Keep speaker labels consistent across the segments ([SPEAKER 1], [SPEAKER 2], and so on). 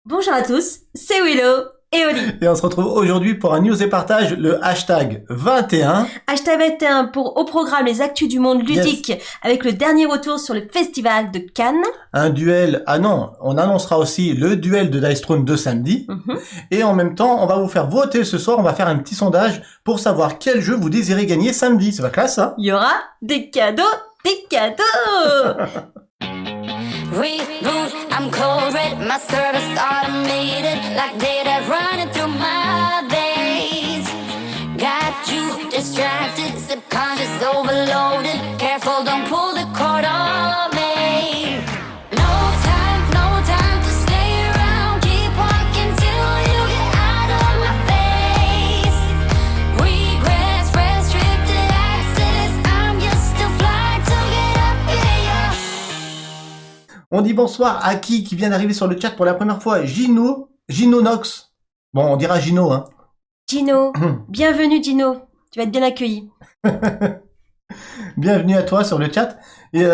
[SPEAKER 1] Bonjour à tous, c'est Willow et Oli.
[SPEAKER 2] Et on se retrouve aujourd'hui pour un news et partage, le hashtag 21.
[SPEAKER 1] Hashtag 21 pour au programme les actus du monde ludique avec le dernier retour sur le festival de Cannes.
[SPEAKER 2] Un duel, on annoncera aussi le duel de Dice Throne de samedi. Et en même temps, on va vous faire voter ce soir, on va faire un petit sondage pour savoir quel jeu vous désirez gagner samedi. C'est pas classe, ça?
[SPEAKER 1] Il y aura des cadeaux, des cadeaux.
[SPEAKER 3] Reboot, I'm cold red, my service automated, like data running through my veins. Got you distracted, subconscious overloaded, careful don't pull the cord on me. No time to stay around, keep walking till you get out of my face. Regrets, restricted access, I'm just a fly to get up in your...
[SPEAKER 2] On dit bonsoir à qui vient d'arriver sur le chat pour la première fois? Gino Nox. Bon, on dira Gino, hein.
[SPEAKER 1] Gino, bienvenue Gino, tu vas être bien accueilli.
[SPEAKER 2] Bienvenue à toi sur le chat. Et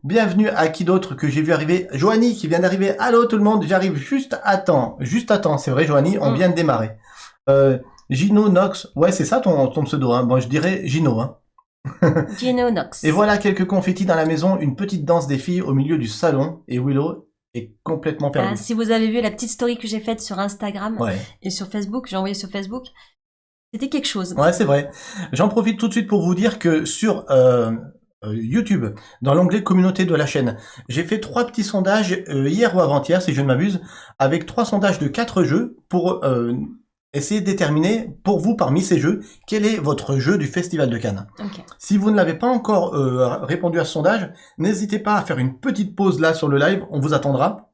[SPEAKER 2] bienvenue à qui d'autre que j'ai vu arriver? Joanie qui vient d'arriver. Allô tout le monde, j'arrive juste à temps. C'est vrai Joanie, on vient de démarrer. Gino Nox, ouais c'est ça ton pseudo, hein. Bon je dirais Gino, hein.
[SPEAKER 1] Gino Nox.
[SPEAKER 2] Et voilà quelques confettis dans la maison, une petite danse des filles au milieu du salon, et Willow est complètement perdue.
[SPEAKER 1] Si vous avez vu la petite story que j'ai faite sur Instagram et sur Facebook, j'ai envoyé sur Facebook, c'était quelque chose.
[SPEAKER 2] Ouais, c'est vrai. J'en profite tout de suite pour vous dire que sur YouTube, dans l'onglet communauté de la chaîne, j'ai fait 3 petits sondages hier ou avant-hier, si je ne m'abuse, avec 3 sondages de 4 jeux pour essayer de déterminer pour vous parmi ces jeux quel est votre jeu du Festival de Cannes.
[SPEAKER 1] Okay.
[SPEAKER 2] Si vous ne l'avez pas encore répondu à ce sondage, n'hésitez pas à faire une petite pause là sur le live, on vous attendra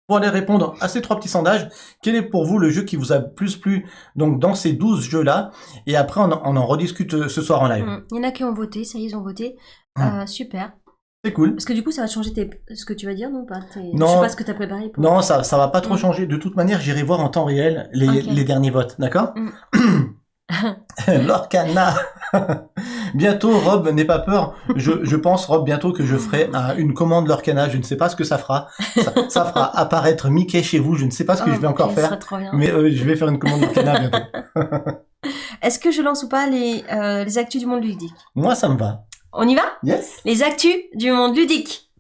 [SPEAKER 2] pour aller répondre à ces 3 petits sondages. Quel est pour vous le jeu qui vous a plus plu donc dans ces 12 jeux là, et après on en rediscute ce soir en live.
[SPEAKER 1] Il y en a qui ont voté, ça y est, ils ont voté. Super.
[SPEAKER 2] C'est cool.
[SPEAKER 1] Parce que du coup, ça va changer ce que tu vas dire, non pas
[SPEAKER 2] Non.
[SPEAKER 1] Je sais pas ce que tu as préparé.
[SPEAKER 2] Non, ça va pas trop changer. De toute manière, j'irai voir en temps réel les derniers votes, d'accord? Lorcana. Bientôt, Rob, n'aie pas peur. Je pense, Rob, bientôt que je ferai une commande Lorcana. Je ne sais pas ce que ça fera. Ça fera apparaître Mickey chez vous. Je ne sais pas ce que je vais encore faire.
[SPEAKER 1] Trop bien.
[SPEAKER 2] Mais je vais faire une commande Lorcana bientôt.
[SPEAKER 1] Est-ce que je lance ou pas les actus du monde ludique?
[SPEAKER 2] Moi, ça me va.
[SPEAKER 1] On y va?
[SPEAKER 2] Yes.
[SPEAKER 1] Les actus du monde ludique.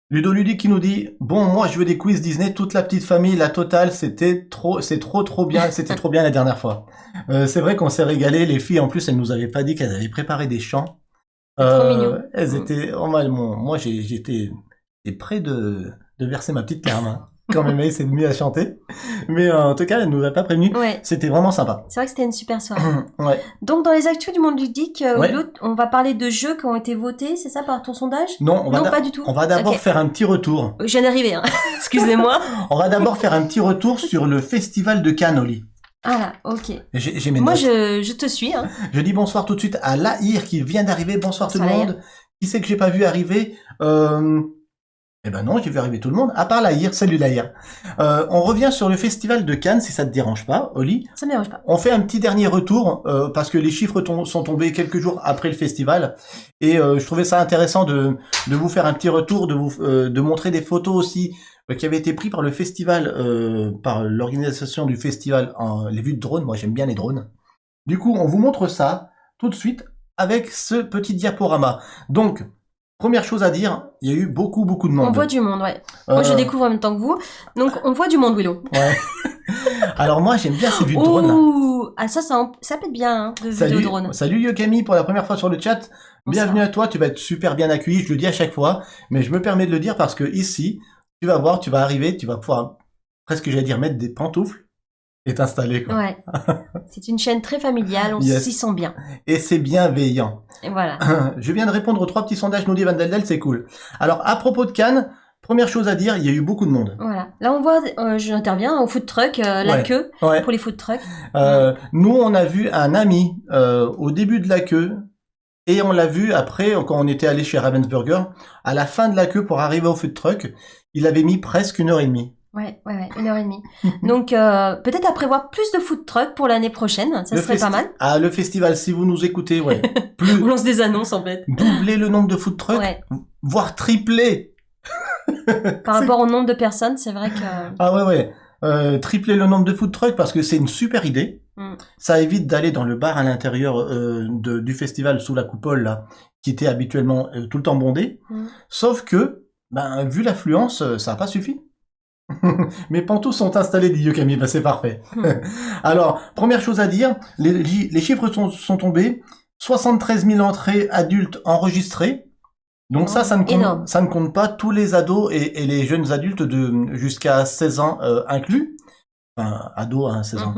[SPEAKER 2] Ludo Ludique qui nous dit « Bon, moi je veux des quiz Disney, toute la petite famille, la totale, c'est trop bien, c'était trop bien la dernière fois. » C'est vrai qu'on s'est régalé, les filles en plus elles nous avaient pas dit qu'elles avaient préparé des chants.
[SPEAKER 1] Trop mignon.
[SPEAKER 2] Elles étaient, moi j'étais près de verser ma petite larme, hein, quand même essayer de mieux à chanter. Mais en tout cas, elle nous a pas prévenu.
[SPEAKER 1] Ouais.
[SPEAKER 2] C'était vraiment sympa.
[SPEAKER 1] C'est vrai que c'était une super soirée.
[SPEAKER 2] Ouais.
[SPEAKER 1] Donc dans les actus du monde ludique, on va parler de jeux qui ont été votés, c'est ça par ton sondage?
[SPEAKER 2] Non,
[SPEAKER 1] pas du tout.
[SPEAKER 2] On va d'abord faire un petit retour.
[SPEAKER 1] Je viens d'arriver, hein. Excusez-moi.
[SPEAKER 2] On va d'abord faire un petit retour sur le Festival de Cannes, Oli.
[SPEAKER 1] Ah là, ok.
[SPEAKER 2] J'ai mes
[SPEAKER 1] Moi,
[SPEAKER 2] notes.
[SPEAKER 1] je te suis. Hein.
[SPEAKER 2] Je dis bonsoir tout de suite à Lahir qui vient d'arriver. Bonsoir tout le monde. Qui c'est que j'ai pas vu arriver? Eh ben non, j'ai vu arriver tout le monde, à part Lahir. Salut Lahir. On revient sur le Festival de Cannes, si ça te dérange pas, Oli.
[SPEAKER 1] Ça me dérange pas.
[SPEAKER 2] On fait un petit dernier retour, parce que les chiffres sont tombés quelques jours après le festival. Et je trouvais ça intéressant de vous faire un petit retour, de montrer des photos aussi qui avaient été prises par le festival, par l'organisation du festival, les vues de drones. Moi, j'aime bien les drones. Du coup, on vous montre ça tout de suite avec ce petit diaporama. Donc, première chose à dire, il y a eu beaucoup de monde.
[SPEAKER 1] On voit du monde, ouais. Moi, je découvre en même temps que vous. Donc, on voit du monde, Willow.
[SPEAKER 2] Ouais. Alors moi, j'aime bien ces vues de drone.
[SPEAKER 1] Ouh, ah ça peut être bien, hein, de vidéo drone.
[SPEAKER 2] Salut Yokami pour la première fois sur le chat. Bienvenue à toi, tu vas être super bien accueilli, je le dis à chaque fois. Mais je me permets de le dire parce que ici, tu vas voir, tu vas arriver, tu vas pouvoir, presque j'allais dire, mettre des pantoufles et t'installer, quoi.
[SPEAKER 1] Ouais. C'est une chaîne très familiale, on s'y sent bien.
[SPEAKER 2] Et c'est bienveillant.
[SPEAKER 1] Et voilà.
[SPEAKER 2] Je viens de répondre aux 3 petits sondages, nous dit Van Deldel, c'est cool. Alors, à propos de Cannes, première chose à dire, il y a eu beaucoup de monde.
[SPEAKER 1] Voilà. Là, on voit, j'interviens au food truck, la queue pour les food trucks.
[SPEAKER 2] Nous, on a vu un ami au début de la queue, et on l'a vu après, quand on était allé chez Ravensburger, à la fin de la queue pour arriver au food truck, il avait mis presque 1h30.
[SPEAKER 1] Ouais, 1h30. Donc, peut-être à prévoir plus de food truck pour l'année prochaine. Ça serait pas mal.
[SPEAKER 2] Ah, le festival, si vous nous écoutez, ouais.
[SPEAKER 1] On lance des annonces, en fait.
[SPEAKER 2] Doubler le nombre de food trucks, voire tripler.
[SPEAKER 1] Par rapport au nombre de personnes, c'est vrai que...
[SPEAKER 2] Ah ouais. Tripler le nombre de food trucks parce que c'est une super idée. Ça évite d'aller dans le bar à l'intérieur du festival sous la coupole, là, qui était habituellement tout le temps bondé. Sauf que, vu l'affluence, ça n'a pas suffi. Mes pantoufles sont installés, dit Yokami, c'est parfait. Alors, première chose à dire, les chiffres sont tombés. 73 000 entrées adultes enregistrées. Donc ça ne compte pas tous les ados et les jeunes adultes jusqu'à 16 ans inclus. Enfin, ados, 16 ans.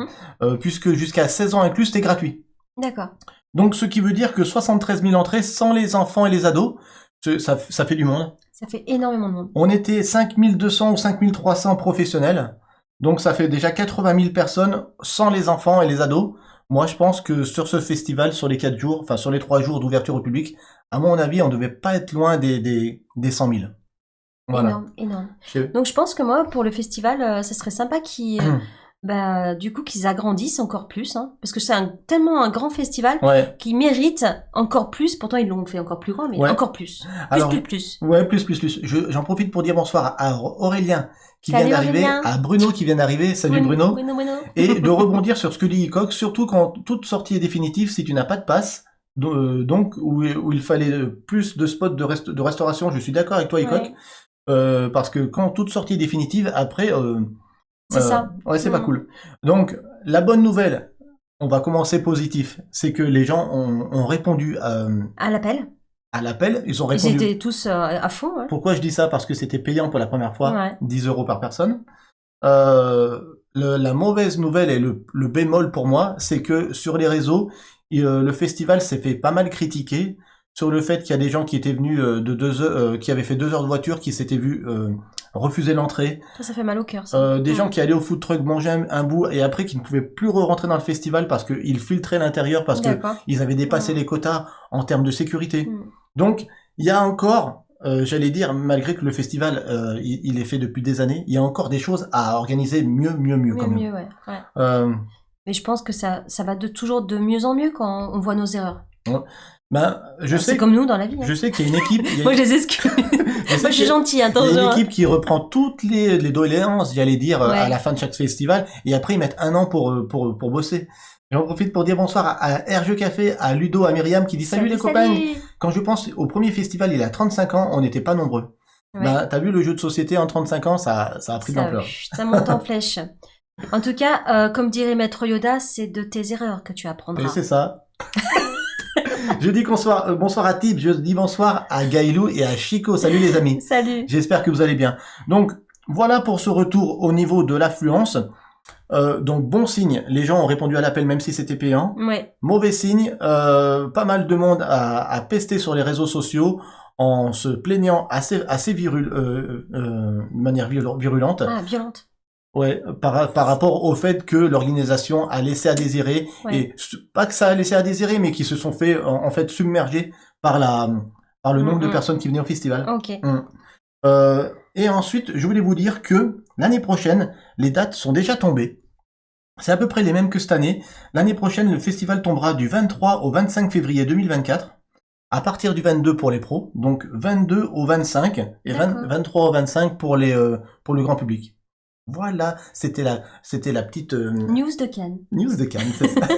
[SPEAKER 2] Puisque jusqu'à 16 ans inclus, c'était gratuit.
[SPEAKER 1] D'accord.
[SPEAKER 2] Donc, ce qui veut dire que 73 000 entrées sans les enfants et les ados, ça fait du monde.
[SPEAKER 1] Ça fait énormément de monde.
[SPEAKER 2] On était 5200 ou 5300 professionnels. Donc, ça fait déjà 80 000 personnes sans les enfants et les ados. Moi, je pense que sur ce festival, sur les 4 jours, enfin, sur les 3 jours d'ouverture au public, à mon avis, on devait pas être loin des 100 000. Voilà.
[SPEAKER 1] Énorme. Donc, je pense que moi, pour le festival, ça serait sympa qu'ils agrandissent encore plus, hein, parce que c'est tellement un grand festival qui mérite encore plus. Pourtant, ils l'ont fait encore plus grand, mais encore plus. Plus.
[SPEAKER 2] Ouais, plus. J'en profite pour dire bonsoir à Aurélien qui vient d'arriver, à Bruno qui vient d'arriver. Salut Bruno. Et de rebondir sur ce que dit Hickok, surtout quand toute sortie est définitive, si tu n'as pas de passe, donc où il fallait plus de spots de restauration, je suis d'accord avec toi Hickok, parce que quand toute sortie est définitive, après...
[SPEAKER 1] c'est ça.
[SPEAKER 2] Ouais, c'est pas cool. Donc, la bonne nouvelle, on va commencer positif, c'est que les gens ont répondu
[SPEAKER 1] à l'appel.
[SPEAKER 2] À l'appel, ils ont répondu.
[SPEAKER 1] Ils étaient tous à fond. Ouais.
[SPEAKER 2] Pourquoi je dis ça? Parce que c'était payant pour la première fois, 10 € par personne. La mauvaise nouvelle et le bémol pour moi, c'est que sur les réseaux, le festival s'est fait pas mal critiquer sur le fait qu'il y a des gens qui étaient venus qui avaient fait 2 heures de voiture, qui s'étaient vus refuser l'entrée.
[SPEAKER 1] Ça fait mal au cœur.
[SPEAKER 2] Des gens qui allaient au food truck manger un bout et après qui ne pouvaient plus rentrer dans le festival parce qu'ils filtraient l'intérieur parce que ils avaient dépassé les quotas en termes de sécurité. Donc il y a encore, j'allais dire, malgré que le festival il est fait depuis des années, il y a encore des choses à organiser mieux quand même.
[SPEAKER 1] Mais je pense que ça va toujours de mieux en mieux quand on voit nos erreurs.
[SPEAKER 2] C'est
[SPEAKER 1] comme nous dans la vie.
[SPEAKER 2] Je sais qu'il y a une équipe.
[SPEAKER 1] Moi, je les excuse. Moi, je suis gentil, attention.
[SPEAKER 2] Il y a une équipe qui reprend toutes les doléances, j'allais dire, à la fin de chaque festival, et après ils mettent 1 an pour bosser. J'en profite pour dire bonsoir à RG Café, à Ludo, à Myriam qui dit salut les copains. Quand je pense au premier festival, il y a 35 ans, on n'était pas nombreux. T'as vu le jeu de société en 35 ans, ça a pris de l'ampleur.
[SPEAKER 1] Ça monte en flèche. En tout cas, comme dirait Maître Yoda, c'est de tes erreurs que tu apprendras.
[SPEAKER 2] Et c'est ça. Je dis bonsoir à Tib, je dis bonsoir à Gailou et à Chico. Salut les amis.
[SPEAKER 1] Salut.
[SPEAKER 2] J'espère que vous allez bien. Donc, voilà pour ce retour au niveau de l'affluence. Donc, bon signe, les gens ont répondu à l'appel même si c'était payant. Mauvais signe, pas mal de monde a pesté sur les réseaux sociaux en se plaignant assez de manière virulente.
[SPEAKER 1] Ah, violente.
[SPEAKER 2] Ouais, par rapport au fait que l'organisation a laissé à désirer, et pas que ça a laissé à désirer, mais qui se sont fait en fait submerger par le nombre de personnes qui venaient au festival. Et ensuite, je voulais vous dire que l'année prochaine, les dates sont déjà tombées. C'est à peu près les mêmes que cette année. L'année prochaine, le festival tombera du 23 au 25 février 2024. À partir du 22 pour les pros, donc 22 au 25 et 23 au 25 pour le grand public. Voilà, c'était la petite...
[SPEAKER 1] News de Cannes.
[SPEAKER 2] News de Cannes, c'est ça.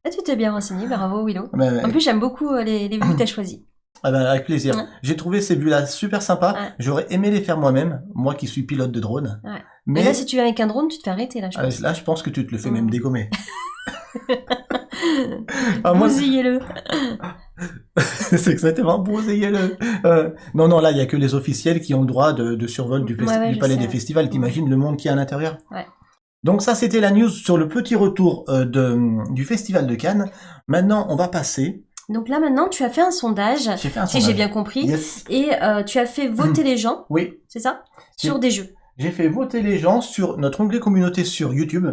[SPEAKER 1] Tu t'es bien renseigné, bravo Willow. En plus, j'aime beaucoup les vues que tu as choisies.
[SPEAKER 2] Avec plaisir. J'ai trouvé ces vues-là super sympas. J'aurais aimé les faire moi-même, moi qui suis pilote de drone.
[SPEAKER 1] Mais là, si tu viens avec un drone, tu te fais arrêter, là, je pense.
[SPEAKER 2] Là, je pense que tu te le fais même dégommer.
[SPEAKER 1] Bousillez-le.
[SPEAKER 2] C'est exactement, bousillez-le. Non, là, il y a que les officiels qui ont le droit de survol du palais des festivals. T'imagines le monde qu'il y a à l'intérieur? Donc ça, c'était la news sur le petit retour du festival de Cannes. Maintenant, on va passer...
[SPEAKER 1] Donc là, maintenant, tu as fait un sondage, si j'ai bien compris, et tu as fait voter les gens, c'est ça, sur des jeux.
[SPEAKER 2] J'ai fait voter les gens sur notre onglet communauté sur YouTube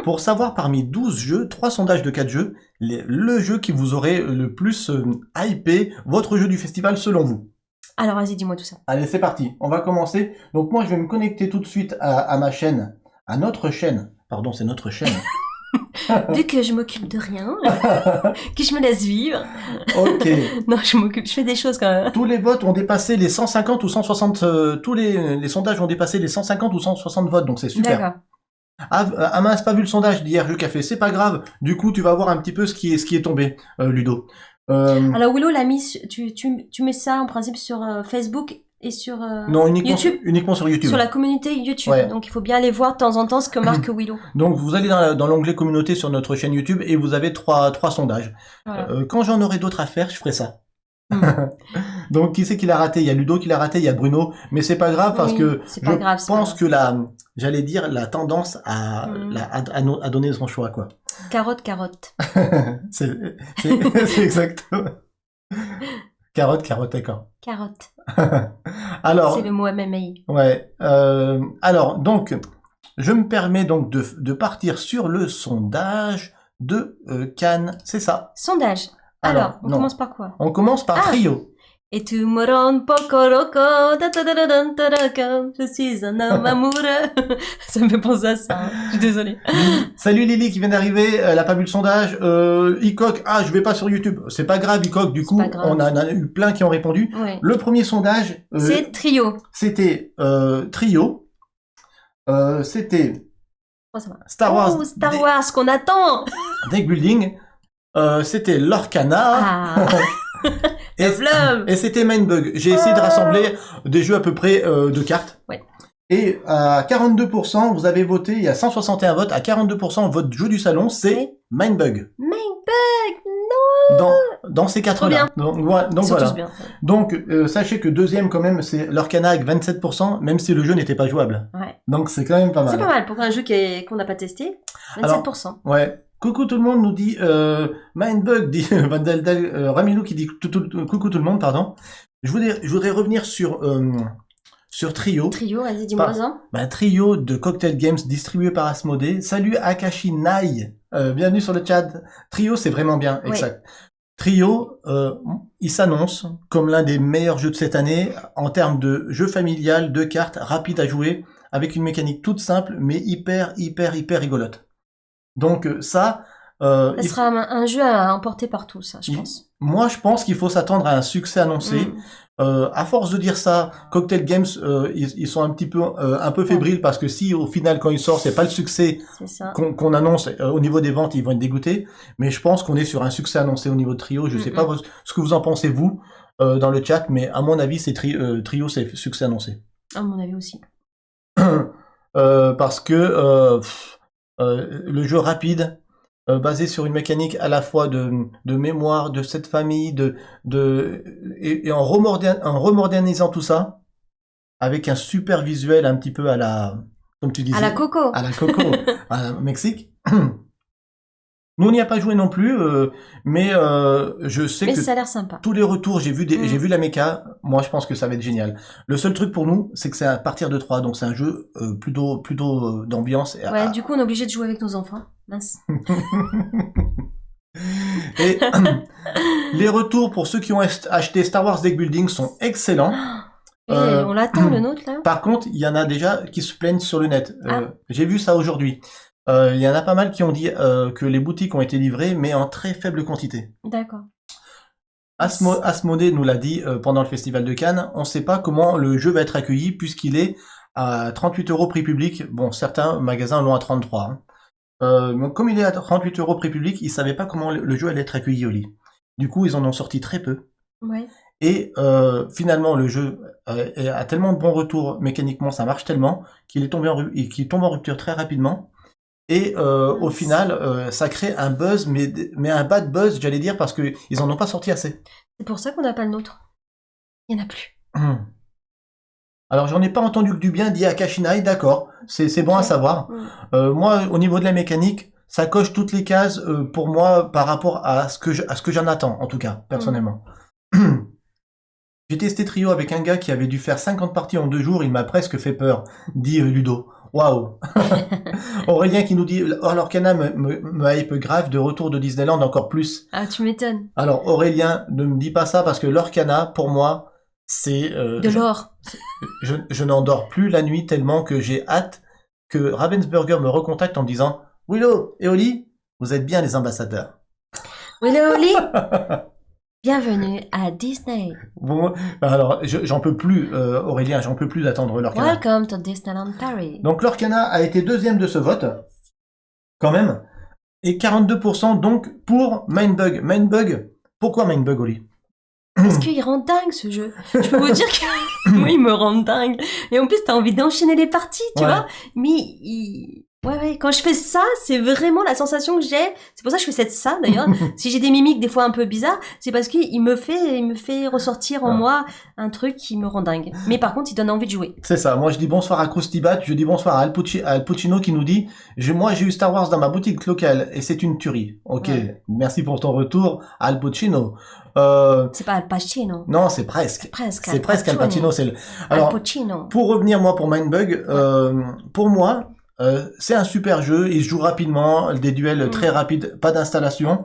[SPEAKER 2] pour savoir parmi 12 jeux, 3 sondages de 4 jeux, le jeu qui vous aurait le plus hypé, votre jeu du festival selon vous.
[SPEAKER 1] Alors vas-y, dis-moi tout ça.
[SPEAKER 2] Allez, c'est parti. On va commencer. Donc moi, je vais me connecter tout de suite à ma chaîne, à notre chaîne. Pardon, c'est notre chaîne.
[SPEAKER 1] Vu que je m'occupe de rien, que je me laisse vivre.
[SPEAKER 2] Ok.
[SPEAKER 1] Non, je fais des choses quand même.
[SPEAKER 2] Tous les votes ont dépassé les 150 ou 160, tous les sondages ont dépassé les 150 ou 160 votes, donc c'est super.
[SPEAKER 1] D'accord.
[SPEAKER 2] Ah mince, pas vu le sondage d'hier, Jeu Café, c'est pas grave. Du coup, tu vas voir un petit peu ce qui est tombé, Ludo.
[SPEAKER 1] Alors Willow l'a mis, tu mets ça en principe sur Facebook et sur
[SPEAKER 2] non, uniquement
[SPEAKER 1] YouTube.
[SPEAKER 2] Uniquement sur YouTube.
[SPEAKER 1] Sur la communauté YouTube. Ouais. Donc il faut bien aller voir de temps en temps ce que marque Willow.
[SPEAKER 2] Donc vous allez dans l'onglet communauté sur notre chaîne YouTube et vous avez trois sondages. Voilà. Quand j'en aurai d'autres à faire, je ferai ça. Donc qui c'est qui l'a raté? Il y a Ludo qui l'a raté, il y a Bruno, mais c'est pas grave parce que je pense que la tendance à donner son choix, quoi.
[SPEAKER 1] Carotte.
[SPEAKER 2] c'est exactement. Carotte, d'accord.
[SPEAKER 1] Carotte.
[SPEAKER 2] Alors.
[SPEAKER 1] C'est le mot MMI.
[SPEAKER 2] Ouais. Alors donc, je me permets donc de partir sur le sondage de Cannes, c'est ça.
[SPEAKER 1] Sondage. Alors, on commence par quoi?
[SPEAKER 2] On commence par Trio.
[SPEAKER 1] Et tu me rends pocoroko, je suis un homme amoureux. Ça me fait penser à ça, hein. Je suis désolée.
[SPEAKER 2] Salut Lily qui vient d'arriver, elle a pas vu le sondage. Icoc, je vais pas sur YouTube. C'est pas grave Icoc, du coup, on a eu plein qui ont répondu. Ouais. Le premier sondage...
[SPEAKER 1] c'est Trio.
[SPEAKER 2] C'était Trio. C'était... Star Wars.
[SPEAKER 1] Star Wars, qu'on attend.
[SPEAKER 2] Deck Building. C'était Lorcana. Et c'était Mindbug. J'ai essayé de rassembler des jeux à peu près de cartes. Ouais. Et à 42%, vous avez voté, il y a 161 votes, à 42%, votre jeu du salon, c'est Mindbug.
[SPEAKER 1] Mindbug, non.
[SPEAKER 2] Dans ces quatre-là. Donc voilà.
[SPEAKER 1] Bien.
[SPEAKER 2] Donc sachez que deuxième quand même, c'est Lorcana avec 27%, même si le jeu n'était pas jouable. Ouais. Donc c'est quand même pas mal.
[SPEAKER 1] C'est pas mal pour un jeu qu'on n'a pas testé. 27%.
[SPEAKER 2] Alors, ouais. Coucou tout le monde nous dit Mindbug, dit Ramilou qui dit coucou tout le monde, pardon. Je voudrais revenir sur Trio.
[SPEAKER 1] Trio, vas-y, dis-moi ça.
[SPEAKER 2] Trio de Cocktail Games distribué par Asmodée. Salut Akashi Nai, bienvenue sur le chat. Trio, c'est vraiment bien, exact. Trio, il s'annonce comme l'un des meilleurs jeux de cette année en termes de jeu familial, de cartes, rapide à jouer, avec une mécanique toute simple mais hyper rigolote. Donc ça...
[SPEAKER 1] ça sera un jeu à emporter partout, ça, je pense.
[SPEAKER 2] Moi, je pense qu'il faut s'attendre à un succès annoncé. À force de dire ça, Cocktail Games, ils sont un peu fébriles parce que si au final, quand il sort, c'est pas le succès qu'on annonce au niveau des ventes, ils vont être dégoûtés. Mais je pense qu'on est sur un succès annoncé au niveau de Trio. Je sais pas ce que vous en pensez, vous, dans le chat, mais à mon avis, c'est Trio, c'est succès annoncé.
[SPEAKER 1] À mon avis aussi.
[SPEAKER 2] Parce que... le jeu rapide, basé sur une mécanique à la fois de mémoire, de cette famille, et en remodernisant tout ça, avec un super visuel un petit peu à la, comme tu disais,
[SPEAKER 1] à la Coco,
[SPEAKER 2] à Mexique. Nous, on n'y a pas joué non plus, mais je sais que
[SPEAKER 1] ça a l'air sympa.
[SPEAKER 2] Tous les retours, j'ai vu la méca, moi je pense que ça va être génial. Le seul truc pour nous, c'est que c'est à partir de 3, donc c'est un jeu plutôt d'ambiance.
[SPEAKER 1] Ouais, du coup on est obligé de jouer avec nos enfants. Mince.
[SPEAKER 2] Et les retours pour ceux qui ont acheté Star Wars Deck Building sont excellents.
[SPEAKER 1] Et on l'attend le nôtre là.
[SPEAKER 2] Par contre, il y en a déjà qui se plaignent sur le net. J'ai vu ça aujourd'hui. Il y en a pas mal qui ont dit que les boutiques ont été livrées, mais en très faible quantité.
[SPEAKER 1] D'accord.
[SPEAKER 2] Asmodée nous l'a dit pendant le Festival de Cannes, on ne sait pas comment le jeu va être accueilli, puisqu'il est à 38 € prix public. Bon, certains magasins l'ont à 33. Hein. Comme il est à 38 € prix public, ils ne savaient pas comment le jeu allait être accueilli au lit. Du coup, ils en ont sorti très peu.
[SPEAKER 1] Ouais.
[SPEAKER 2] Et finalement, le jeu a tellement de bons retours mécaniquement, ça marche tellement, qu'il tombe en rupture très rapidement. Et au final, ça crée un buzz, mais un bad buzz, j'allais dire, parce que ils en ont pas sorti assez.
[SPEAKER 1] C'est pour ça qu'on n'a pas le nôtre. Il n'y en a plus.
[SPEAKER 2] Alors, j'en ai pas entendu que du bien, dit Akashinai, d'accord, c'est bon à savoir. Moi, au niveau de la mécanique, ça coche toutes les cases pour moi par rapport à ce que j'en attends, en tout cas, personnellement. J'ai testé Trio avec un gars qui avait dû faire 50 parties en 2 jours, il m'a presque fait peur, dit Ludo. Waouh. Aurélien qui nous dit Lorcana me hype grave, de retour de Disneyland encore plus.
[SPEAKER 1] Ah, tu m'étonnes.
[SPEAKER 2] Alors Aurélien, ne me dis pas ça parce que Lorcana, pour moi, C'est
[SPEAKER 1] de l'or.
[SPEAKER 2] Je n'en dors plus la nuit tellement que j'ai hâte que Ravensburger me recontacte en me disant « Willow et Oli, vous êtes bien les ambassadeurs. »
[SPEAKER 1] Willow et Oli, bienvenue à Disney.
[SPEAKER 2] Bon, alors j'en peux plus, Aurélien, j'en peux plus d'attendre Lorcana.
[SPEAKER 1] Welcome to Disneyland Paris.
[SPEAKER 2] Donc Lorcana a été deuxième de ce vote, quand même, et 42% donc pour Mindbug. Mindbug, pourquoi Mindbug, Oli?
[SPEAKER 1] Parce qu'il rend dingue ce jeu. Je peux vous dire que moi il me rend dingue. Et en plus t'as envie d'enchaîner les parties, tu vois. Mais ouais, quand je fais ça, c'est vraiment la sensation que j'ai. C'est pour ça que je fais ça d'ailleurs. Si j'ai des mimiques des fois un peu bizarres, c'est parce qu'il me fait ressortir en moi un truc qui me rend dingue. Mais par contre, il donne envie de jouer.
[SPEAKER 2] C'est ça. Moi, je dis bonsoir à Croustibat, je dis bonsoir à Al Puccino qui nous dit moi, j'ai eu Star Wars dans ma boutique locale et c'est une tuerie. Ok, merci pour ton retour, Al Puccino.
[SPEAKER 1] C'est pas Al Pacino.
[SPEAKER 2] Non, c'est presque. C'est presque Al Pacino.
[SPEAKER 1] Alors, Al Pacino.
[SPEAKER 2] Pour revenir, moi, pour Mindbug, pour moi, c'est un super jeu, il se joue rapidement, des duels très rapides, pas d'installation.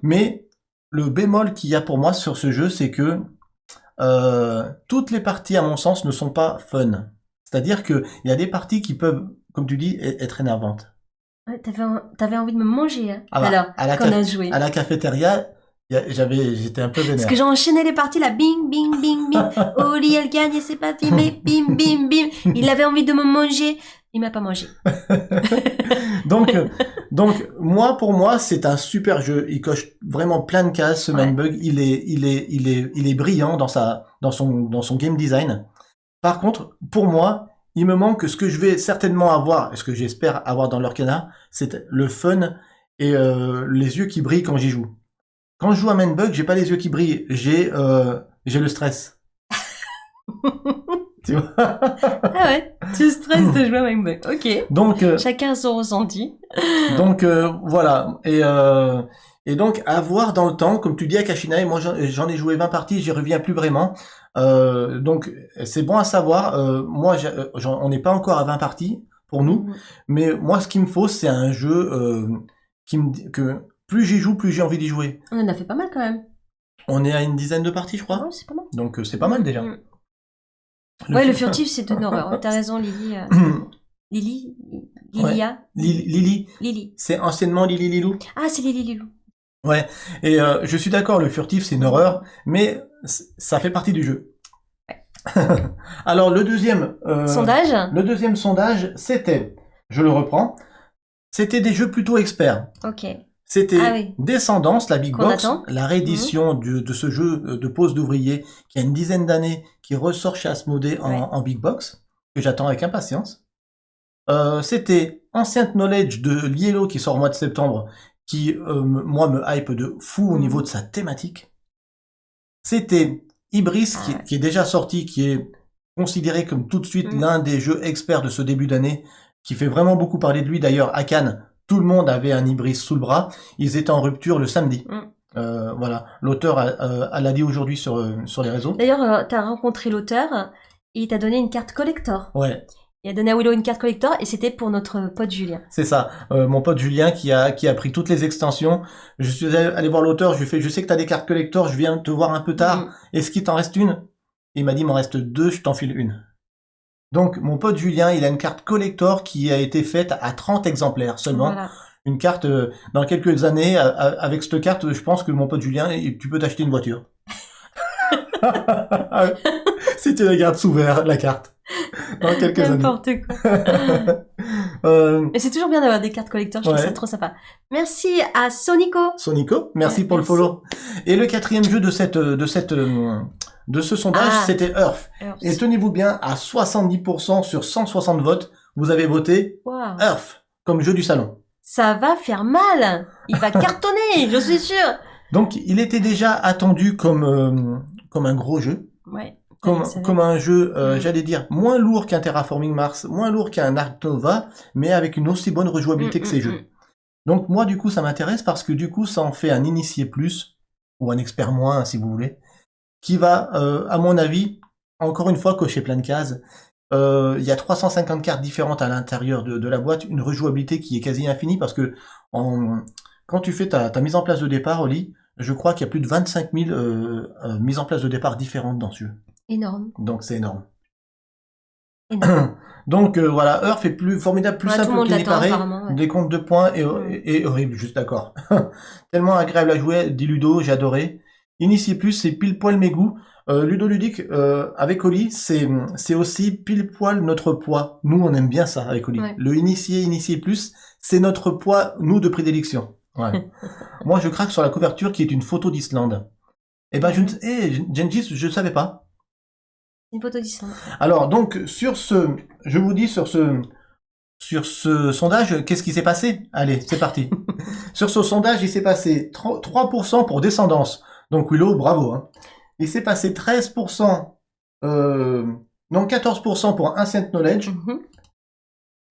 [SPEAKER 2] Mais le bémol qu'il y a pour moi sur ce jeu, c'est que toutes les parties, à mon sens, ne sont pas fun. C'est-à-dire qu'il y a des parties qui peuvent, comme tu dis, être énervantes.
[SPEAKER 1] Ouais, t'avais envie de me manger, hein, alors, quand on a joué.
[SPEAKER 2] À la cafétéria, j'étais un peu vénère.
[SPEAKER 1] Parce que j'ai enchaîné les parties là, bing, bing, bing, bing. Oli, elle gagne et c'est pas filmé, bim, bim, bim. Il avait envie de me manger. Il m'a pas mangé.
[SPEAKER 2] donc, pour moi, c'est un super jeu. Il coche vraiment plein de cases, ce Mindbug. Il est brillant dans son game design. Par contre, pour moi, il me manque ce que je vais certainement avoir, et ce que j'espère avoir dans Lorcana, c'est le fun et les yeux qui brillent quand j'y joue. Quand je joue à Mindbug, j'ai pas les yeux qui brillent, j'ai le stress. Tu vois?
[SPEAKER 1] Ah ouais, tu stresses de jouer à Mindbug. Ok.
[SPEAKER 2] Donc
[SPEAKER 1] chacun a son ressenti.
[SPEAKER 2] Donc voilà. Et donc à voir dans le temps, comme tu dis Akashina, et moi j'en ai joué 20 parties, j'y reviens plus vraiment. Donc c'est bon à savoir. Moi on n'est pas encore à 20 parties pour nous, mais moi ce qu'il me faut c'est un jeu que plus j'y joue, plus j'ai envie d'y jouer.
[SPEAKER 1] On en a fait pas mal quand même.
[SPEAKER 2] On est à une dizaine de parties, je crois.
[SPEAKER 1] Ouais, c'est pas mal.
[SPEAKER 2] Donc c'est pas mal déjà.
[SPEAKER 1] Le furtif, c'est une horreur. T'as raison, Lily. Lilia.
[SPEAKER 2] Lily. C'est anciennement Lili Lilou.
[SPEAKER 1] Ah, c'est Lili Lilou.
[SPEAKER 2] Ouais. Et je suis d'accord, le furtif, c'est une horreur, mais ça fait partie du jeu. Ouais. Alors, le deuxième sondage, c'était, je le reprends, c'était des jeux plutôt experts.
[SPEAKER 1] Ok.
[SPEAKER 2] C'était Descendance, la Big Box, la réédition de ce jeu de pose d'ouvrier qui a une dizaine d'années, qui ressort chez Asmodée en Big Box, que j'attends avec impatience. C'était Ancient Knowledge de Lielo qui sort au mois de septembre, qui, moi, me hype de fou au niveau de sa thématique. C'était Ibris, qui est déjà sorti, qui est considéré comme tout de suite l'un des jeux experts de ce début d'année, qui fait vraiment beaucoup parler de lui. D'ailleurs, à Cannes, tout le monde avait un Ibris sous le bras. Ils étaient en rupture le samedi. Voilà. L'auteur l'a dit aujourd'hui sur les réseaux.
[SPEAKER 1] D'ailleurs, t'as rencontré l'auteur et il t'a donné une carte collector.
[SPEAKER 2] Ouais.
[SPEAKER 1] Il a donné à Willow une carte collector et c'était pour notre pote Julien.
[SPEAKER 2] C'est ça. Mon pote Julien qui a pris toutes les extensions. Je suis allé voir l'auteur. Je lui ai fait, je sais que t'as des cartes collector. Je viens te voir un peu tard. Est-ce qu'il t'en reste une? Il m'a dit, il m'en reste 2. Je t'en file une. Donc, mon pote Julien, il a une carte collector qui a été faite à 30 exemplaires seulement. Voilà. Une carte, dans quelques années, avec cette carte, je pense que mon pote Julien, tu peux t'acheter une voiture. Si tu la gardes sous verre, la carte. Dans quelques années.
[SPEAKER 1] N'importe quoi. Mais c'est toujours bien d'avoir des cartes collector, je trouve ça trop sympa. Merci à Sonico,
[SPEAKER 2] merci pour le follow. Et le quatrième jeu de ce sondage, c'était Earth. Et tenez-vous bien, à 70% sur 160 votes, vous avez voté Earth comme jeu du salon.
[SPEAKER 1] Ça va faire mal. Il va cartonner, je suis sûr.
[SPEAKER 2] Donc, il était déjà attendu comme un gros jeu.
[SPEAKER 1] Ouais.
[SPEAKER 2] Comme un jeu, j'allais dire, moins lourd qu'un Terraforming Mars, moins lourd qu'un Ark Nova, mais avec une aussi bonne rejouabilité que ces jeux. Donc, moi, du coup, ça m'intéresse parce que, du coup, ça en fait un initié plus, ou un expert moins, si vous voulez, qui va, à mon avis, encore une fois, cocher plein de cases. Il y a 350 cartes différentes à l'intérieur de la boîte, une rejouabilité qui est quasi infinie parce que quand tu fais ta mise en place de départ, Oli, je crois qu'il y a plus de 25 000 mises en place de départ différentes dans ce jeu.
[SPEAKER 1] Énorme.
[SPEAKER 2] Donc c'est énorme.
[SPEAKER 1] Énorme.
[SPEAKER 2] Donc voilà, Earth est plus formidable, plus
[SPEAKER 1] Ouais, tout le
[SPEAKER 2] simple
[SPEAKER 1] monde
[SPEAKER 2] qu'il n'y
[SPEAKER 1] l'attend,
[SPEAKER 2] paraît.
[SPEAKER 1] apparemment, ouais.
[SPEAKER 2] Des comptes de points et horrible, juste d'accord. Tellement agréable à jouer, dit Ludo, j'ai adoré. Initié plus, c'est pile poil mes goûts. Ludo Ludique, avec Oli, c'est aussi pile poil notre poids. Nous, on aime bien ça avec Oli.
[SPEAKER 1] Ouais.
[SPEAKER 2] Le initié plus, c'est notre poids, nous, de prédilection. Ouais. Moi, je craque sur la couverture qui est une photo d'Islande. Eh ben, Gengis, je ne savais pas.
[SPEAKER 1] Une photo d'Islande. Alors,
[SPEAKER 2] donc, je vous dis sur ce sondage, qu'est-ce qui s'est passé? Allez, c'est parti. Sur ce sondage, il s'est passé 3% pour descendance. Donc Willow, bravo. Hein. Il s'est passé 13%, non 14% pour Ancient Knowledge,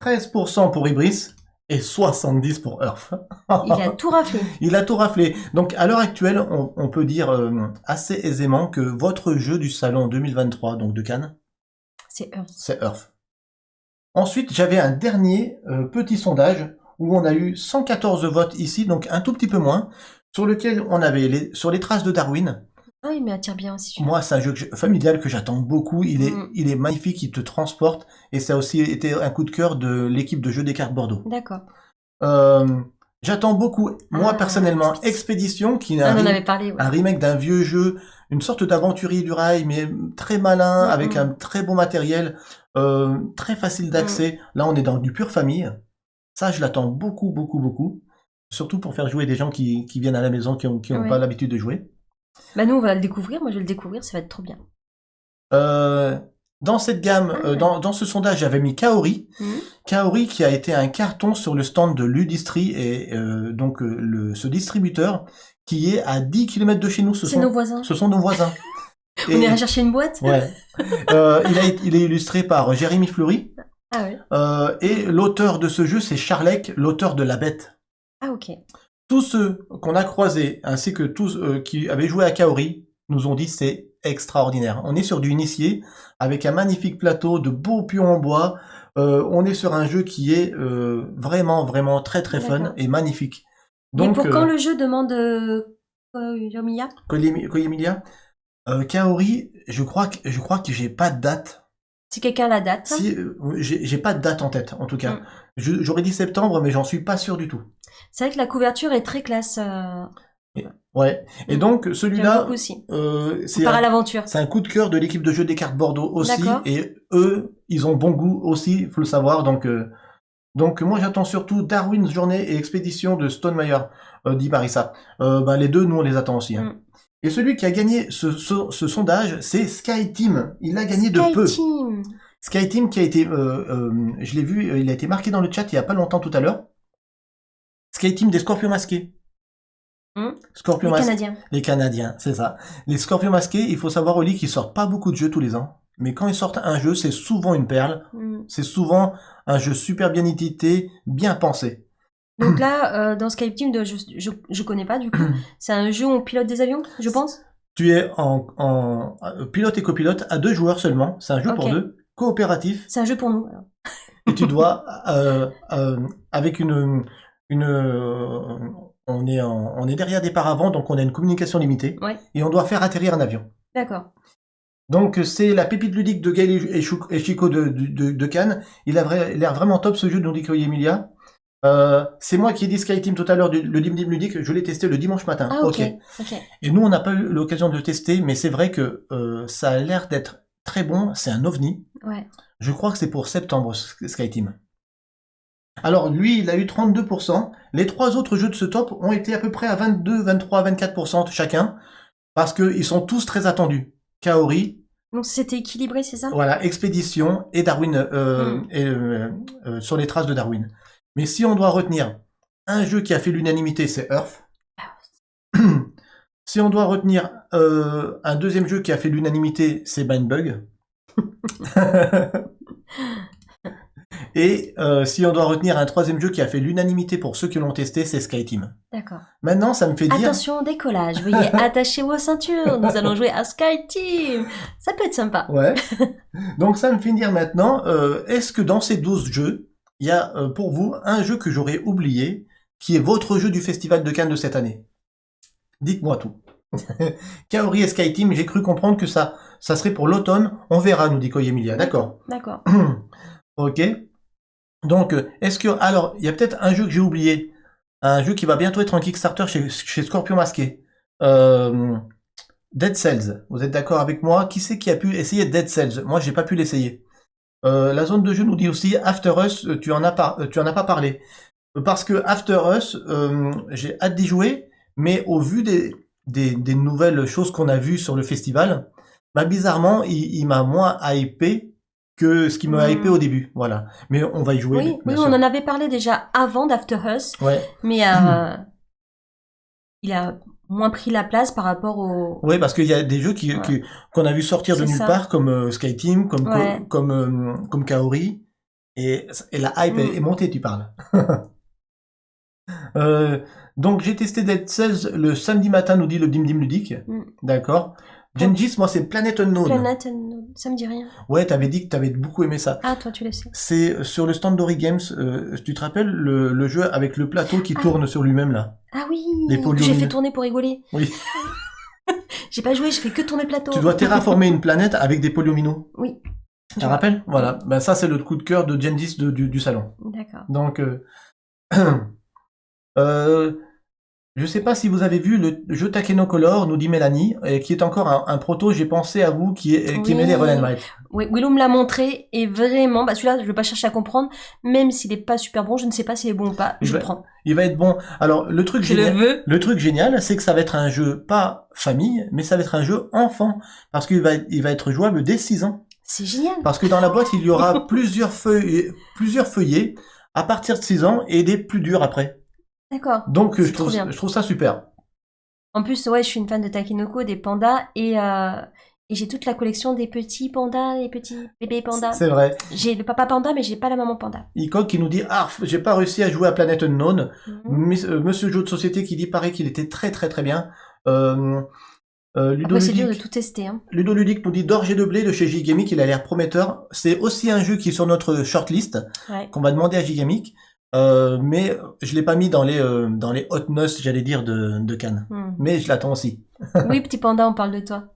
[SPEAKER 2] 13% pour Ibris et 70% pour Earth.
[SPEAKER 1] Il a tout raflé.
[SPEAKER 2] Il a tout raflé. Donc à l'heure actuelle, on peut dire assez aisément que votre jeu du salon 2023, donc de Cannes,
[SPEAKER 1] c'est Earth.
[SPEAKER 2] C'est Earth. Ensuite, j'avais un dernier petit sondage où on a eu 114 votes ici, donc un tout petit peu moins, sur lequel on avait sur les traces de Darwin.
[SPEAKER 1] Ah, il m'attire bien aussi.
[SPEAKER 2] Moi, c'est un jeu familial que j'attends beaucoup. Il est magnifique, il te transporte, et ça a aussi été un coup de cœur de l'équipe de jeux des cartes Bordeaux.
[SPEAKER 1] D'accord.
[SPEAKER 2] J'attends beaucoup, moi personnellement, Expédition, qui est un remake d'un vieux jeu, une sorte d'aventurier du rail, mais très malin, avec un très bon matériel, très facile d'accès. Là, on est dans du pure famille. Ça, je l'attends beaucoup, beaucoup, beaucoup. Surtout pour faire jouer des gens qui viennent à la maison, qui n'ont pas l'habitude de jouer.
[SPEAKER 1] Bah nous, on va le découvrir. Moi, je vais le découvrir. Ça va être trop bien.
[SPEAKER 2] Dans cette gamme, dans ce sondage, j'avais mis Kaori. Kaori qui a été un carton sur le stand de Ludistri et donc ce distributeur qui est à 10 km de chez nous.
[SPEAKER 1] C'est nos voisins.
[SPEAKER 2] Ce sont nos voisins.
[SPEAKER 1] On ira chercher une boîte.
[SPEAKER 2] Ouais. Il est illustré par Jérémy Fleury.
[SPEAKER 1] Ah ouais.
[SPEAKER 2] Et l'auteur de ce jeu, c'est Charlec, l'auteur de La Bête.
[SPEAKER 1] Ah ok.
[SPEAKER 2] Tous ceux qu'on a croisés, ainsi que tous qui avaient joué à Kaori, nous ont dit c'est extraordinaire. On est sur du initié, avec un magnifique plateau, de beaux pions en bois. On est sur un jeu qui est vraiment, vraiment très, très fun et magnifique. Donc,
[SPEAKER 1] et pour quand le jeu demande Koyomiya
[SPEAKER 2] Koyomiya Kaori, je crois que j'ai pas de date.
[SPEAKER 1] Si quelqu'un a la date.
[SPEAKER 2] Si, j'ai pas de date en tête, en tout cas. J'aurais dit septembre, mais j'en suis pas sûr du tout.
[SPEAKER 1] C'est vrai que la couverture est très classe.
[SPEAKER 2] Ouais. Et donc, celui-là,
[SPEAKER 1] c'est à l'aventure.
[SPEAKER 2] C'est un coup de cœur de l'équipe de jeux des cartes Bordeaux aussi. Et eux, ils ont bon goût aussi, il faut le savoir. Donc moi, j'attends surtout Darwin's Journée et Expédition de Stonemeyer, dit Marissa. Les deux, nous, on les attend aussi. Hein. Et celui qui a gagné ce sondage, c'est Sky Team. Il l'a gagné de peu. Sky Team qui a été, je l'ai vu, il a été marqué dans le chat il y a pas longtemps tout à l'heure. Sky Team des Scorpions masqués.
[SPEAKER 1] Canadiens.
[SPEAKER 2] Les Canadiens, c'est ça. Les Scorpions masqués, il faut savoir, Oli, qu'ils sortent pas beaucoup de jeux tous les ans. Mais quand ils sortent un jeu, c'est souvent une perle. C'est souvent un jeu super bien édité, bien pensé.
[SPEAKER 1] Donc là, dans Sky Team, je connais pas du coup. C'est un jeu où on pilote des avions, je pense.
[SPEAKER 2] Tu es en pilote et copilote à 2 joueurs seulement. C'est un jeu pour 2, coopératif.
[SPEAKER 1] C'est un jeu pour nous. Alors.
[SPEAKER 2] Et tu dois, avec on est derrière des paravents, donc on a une communication limitée.
[SPEAKER 1] Ouais.
[SPEAKER 2] Et on doit faire atterrir un avion.
[SPEAKER 1] D'accord.
[SPEAKER 2] Donc c'est la pépite ludique de Gaël et Chico de Cannes. Il a l'air vraiment top ce jeu, nous dit Emilia. C'est moi qui ai dit Sky Team tout à l'heure, le Dim Dim ludique, je l'ai testé le dimanche matin.
[SPEAKER 1] Ah, ok.
[SPEAKER 2] Et nous on n'a pas eu l'occasion de le tester, mais c'est vrai que ça a l'air d'être très bon, c'est un ovni.
[SPEAKER 1] Ouais.
[SPEAKER 2] Je crois que c'est pour septembre, Sky Team. Alors lui, il a eu 32%. Les 3 autres jeux de ce top ont été à peu près à 22, 23, 24% chacun, parce qu'ils sont tous très attendus. Kaori.
[SPEAKER 1] Donc c'était équilibré, c'est ça?
[SPEAKER 2] Voilà, Expédition et Darwin, sur les traces de Darwin. Mais si on doit retenir un jeu qui a fait l'unanimité, c'est Earth. Si on doit retenir un deuxième jeu qui a fait l'unanimité, c'est Mindbug. Et si on doit retenir un troisième jeu qui a fait l'unanimité pour ceux qui l'ont testé, c'est Sky Team.
[SPEAKER 1] D'accord.
[SPEAKER 2] Maintenant, ça me fait dire...
[SPEAKER 1] Attention au décollage, veuillez attacher vos ceintures, nous allons jouer à Sky Team. Ça peut être sympa.
[SPEAKER 2] Ouais. Donc ça me fait dire maintenant, est-ce que dans ces 12 jeux, il y a pour vous un jeu que j'aurais oublié, qui est votre jeu du Festival de Cannes de cette année? Dites-moi tout. Kaori et Sky Team, j'ai cru comprendre que ça ça serait pour l'automne. On verra, nous dit Koyemilia. D'accord.
[SPEAKER 1] D'accord.
[SPEAKER 2] Ok. Donc, est-ce que... Alors, il y a peut-être un jeu que j'ai oublié. Un jeu qui va bientôt être en Kickstarter chez Scorpion Masqué. Dead Cells. Vous êtes d'accord avec moi? Qui c'est qui a pu essayer Dead Cells? Moi, j'ai pas pu l'essayer. La zone de jeu nous dit aussi After Us, tu en as pas parlé. Parce que After Us, j'ai hâte d'y jouer, mais au vu des nouvelles choses qu'on a vues sur le festival, bah bizarrement, il m'a moins hypé que ce qui m'a hypé au début. Voilà. Mais on va y jouer.
[SPEAKER 1] Oui,
[SPEAKER 2] bien
[SPEAKER 1] on
[SPEAKER 2] sûr.
[SPEAKER 1] en avait parlé déjà avant d'After Us,
[SPEAKER 2] Ouais.
[SPEAKER 1] mais il a moins pris la place par rapport au...
[SPEAKER 2] Oui, parce qu'il y a des jeux qu'on a vu sortir de
[SPEAKER 1] C'est
[SPEAKER 2] nulle
[SPEAKER 1] ça.
[SPEAKER 2] part, comme Skyteam,
[SPEAKER 1] Ouais.
[SPEAKER 2] comme Kaori, et la hype est montée, tu parles. Donc j'ai testé Dead Cells le samedi matin, nous dit le Dim Dim Ludique. D'accord. Gengis, moi c'est Planet Unknown.
[SPEAKER 1] Planet Unknown, ça me dit rien.
[SPEAKER 2] Ouais, t'avais dit que t'avais beaucoup aimé ça.
[SPEAKER 1] Ah, toi tu le sais.
[SPEAKER 2] C'est sur le stand d'Ori Games, tu te rappelles le jeu avec le plateau qui tourne sur lui-même là?
[SPEAKER 1] Ah oui,
[SPEAKER 2] Les
[SPEAKER 1] que
[SPEAKER 2] polyomino-
[SPEAKER 1] j'ai fait tourner pour rigoler.
[SPEAKER 2] Oui.
[SPEAKER 1] J'ai pas joué, j'ai fait que tourner le plateau.
[SPEAKER 2] Tu dois terraformer une planète avec des polyomino.
[SPEAKER 1] Oui.
[SPEAKER 2] Tu te rappelles? Voilà. Ben ça c'est le coup de cœur de Gengis du salon.
[SPEAKER 1] D'accord.
[SPEAKER 2] Donc, je sais pas si vous avez vu le jeu Takenocolor, nous dit Mélanie, qui est encore un proto, j'ai pensé à vous, qui aimait les Roll and Write.
[SPEAKER 1] Oui, Willow me l'a montré, et vraiment, bah celui-là, je vais pas chercher à comprendre, même s'il est pas super bon, je ne sais pas s'il est bon ou pas, je le prends.
[SPEAKER 2] Il va être bon. Alors, le truc
[SPEAKER 1] Je le veux.
[SPEAKER 2] le truc génial, c'est que ça va être un jeu pas famille, mais ça va être un jeu enfant, parce qu'il va être jouable dès 6 ans.
[SPEAKER 1] C'est génial.
[SPEAKER 2] Parce que dans la boîte, il y aura plusieurs feuillets à partir de 6 ans et des plus durs après.
[SPEAKER 1] D'accord.
[SPEAKER 2] Donc,
[SPEAKER 1] C'est trop bien.
[SPEAKER 2] je trouve ça super.
[SPEAKER 1] En plus, ouais, je suis une fan de Takenoko, des pandas, et j'ai toute la collection des petits pandas, les petits bébés pandas.
[SPEAKER 2] C'est vrai.
[SPEAKER 1] J'ai le papa panda, mais j'ai pas la maman panda.
[SPEAKER 2] Icog qui nous dit Arf, j'ai pas réussi à jouer à Planet Unknown.
[SPEAKER 1] Mhm.
[SPEAKER 2] Monsieur Jeu de Société qui dit paraît qu'il était très très très bien.
[SPEAKER 1] Après, c'est dur de tout tester. Hein.
[SPEAKER 2] Ludoludique nous dit d'orge de blé de chez Gigamic, il a l'air prometteur. C'est aussi un jeu qui est sur notre shortlist
[SPEAKER 1] Ouais.
[SPEAKER 2] qu'on va demander à Gigamic. Mais je l'ai pas mis dans les hotness, j'allais dire, de Cannes. Mais je l'attends aussi.
[SPEAKER 1] Oui, petit panda, on parle de toi.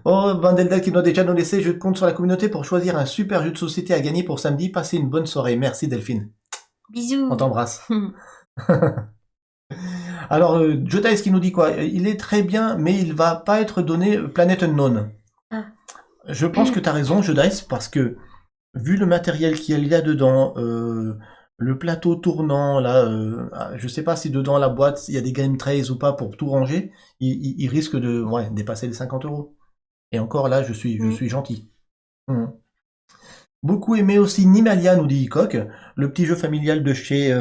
[SPEAKER 2] Oh, Vandelda qui doit déjà nous laisser, je compte sur la communauté pour choisir un super jeu de société à gagner pour samedi. Passez une bonne soirée. Merci Delphine.
[SPEAKER 1] Bisous.
[SPEAKER 2] On t'embrasse. Alors, Jotais qui nous dit quoi? Il est très bien, mais il va pas être donné Planet Unknown.
[SPEAKER 1] Ah.
[SPEAKER 2] Je pense que t'as raison, Jotais, parce que vu le matériel qu'il y a dedans, le plateau tournant, là, je sais pas si dedans la boîte, il y a des game trays ou pas pour tout ranger, il risque de dépasser les 50 €. Et encore là, je suis gentil. Beaucoup aimé aussi Nimalia, nous dit Icoc, le petit jeu familial de chez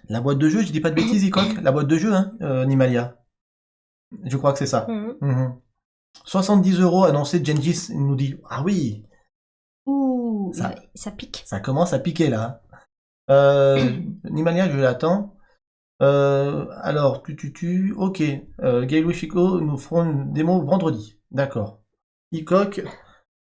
[SPEAKER 2] la boîte de jeu, je dis pas de bêtises Icoc, la boîte de jeu, hein, Nimalia. Je crois que c'est ça. 70 € annoncé Gengis, il nous dit, ah oui.
[SPEAKER 1] Ouh, ça pique.
[SPEAKER 2] Ça commence à piquer là. Nimalia, je l'attends. Alors, ok. Gail Chico, nous ferons une démo vendredi. D'accord. Icoc,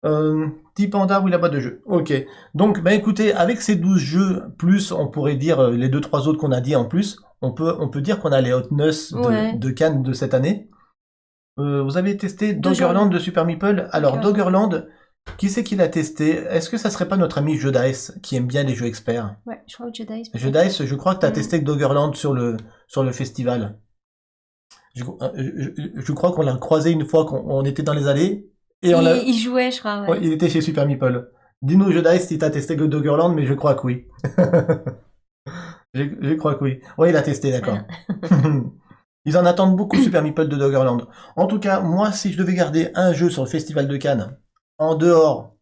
[SPEAKER 2] petit panda, oui, la boîte de jeu. Ok. Donc, bah écoutez, avec ces 12 jeux, plus, on pourrait dire les 2-3 autres qu'on a dit en plus, on peut dire qu'on a les hotness de Cannes de cette année. Vous avez testé Doggerland de Super Meeple. Alors, Doggerland, qui c'est qui l'a testé? Est-ce que ça serait pas notre ami Jedice qui aime bien les jeux experts?
[SPEAKER 1] Ouais, je crois que Jedice.
[SPEAKER 2] Jedice, je crois que tu as testé Doggerland sur le festival. Je crois qu'on l'a croisé une fois qu'on était dans les allées. Et
[SPEAKER 1] il jouait, je crois. Ouais.
[SPEAKER 2] Il était chez Super Meeple. Dis-nous, Jedice, si tu as testé Doggerland, mais je crois que oui. je crois que oui. Ouais, il a testé, d'accord. Ils en attendent beaucoup, Super Meeple de Doggerland. En tout cas, moi, si je devais garder un jeu sur le festival de Cannes, en dehors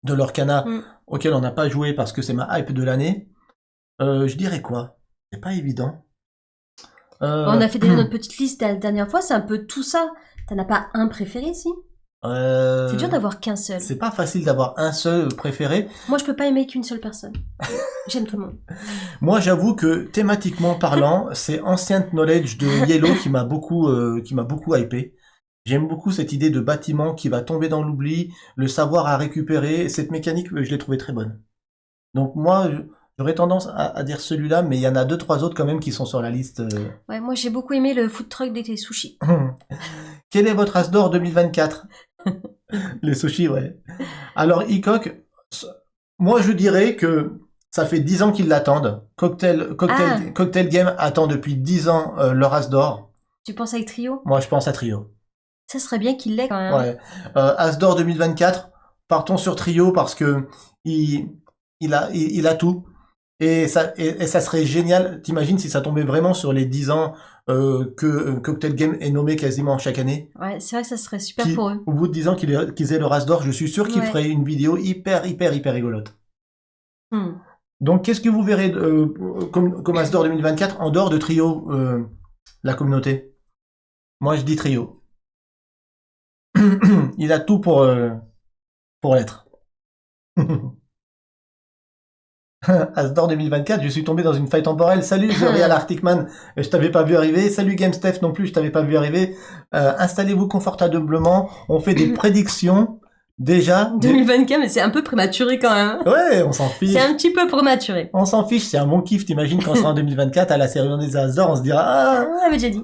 [SPEAKER 2] de l'Orcana, auquel on n'a pas joué parce que c'est ma hype de l'année, je dirais quoi? C'est pas évident.
[SPEAKER 1] On a fait déjà notre petite liste la dernière fois, c'est un peu tout ça. T'en as pas un préféré, si? C'est dur d'avoir qu'un seul.
[SPEAKER 2] C'est pas facile d'avoir un seul préféré.
[SPEAKER 1] Moi, je peux pas aimer qu'une seule personne. J'aime tout le monde.
[SPEAKER 2] Moi, j'avoue que thématiquement parlant, c'est Ancient Knowledge de Yellow qui m'a beaucoup hypé. J'aime beaucoup cette idée de bâtiment qui va tomber dans l'oubli, le savoir à récupérer. Cette mécanique, je l'ai trouvée très bonne. Donc moi, J'aurais tendance à dire celui-là, mais il y en a 2-3 autres quand même qui sont sur la liste.
[SPEAKER 1] Ouais, moi j'ai beaucoup aimé le food truck des sushis.
[SPEAKER 2] Quel est votre as d'or 2024? Les sushis, ouais. Alors, Hickok, moi je dirais que ça fait 10 ans qu'ils l'attendent. Cocktail Game attend depuis 10 ans leur as d'or.
[SPEAKER 1] Tu penses avec Trio?
[SPEAKER 2] Moi je pense à Trio.
[SPEAKER 1] Ça serait bien qu'il l'ait quand même.
[SPEAKER 2] Ouais. As d'or 2024, partons sur Trio parce que il a tout. Et ça serait génial. T'imagines si ça tombait vraiment sur les 10 ans que Cocktail Game est nommé quasiment chaque année.
[SPEAKER 1] Ouais, c'est vrai que ça serait super pour eux.
[SPEAKER 2] Au bout de 10 ans qu'ils aient le as d'or, je suis sûr qu'ils feraient une vidéo hyper rigolote. Donc, qu'est-ce que vous verrez comme as d'or 2024 en dehors de Trio, la communauté? Moi, je dis Trio. Il a tout pour l'être. As d'or 2024, je suis tombé dans une faille temporelle. Salut The Real Arctic Man, je t'avais pas vu arriver. Salut GameStef non plus, je t'avais pas vu arriver. Installez-vous confortablement, on fait des prédictions. Déjà
[SPEAKER 1] 2024, mais c'est un peu prématuré quand même.
[SPEAKER 2] Ouais, on s'en fiche.
[SPEAKER 1] C'est un petit peu prématuré.
[SPEAKER 2] On s'en fiche, c'est un bon kiff. T'imagines quand on sera en 2024 à la cérémonie des As d'or, on se dira
[SPEAKER 1] on l'avait déjà dit.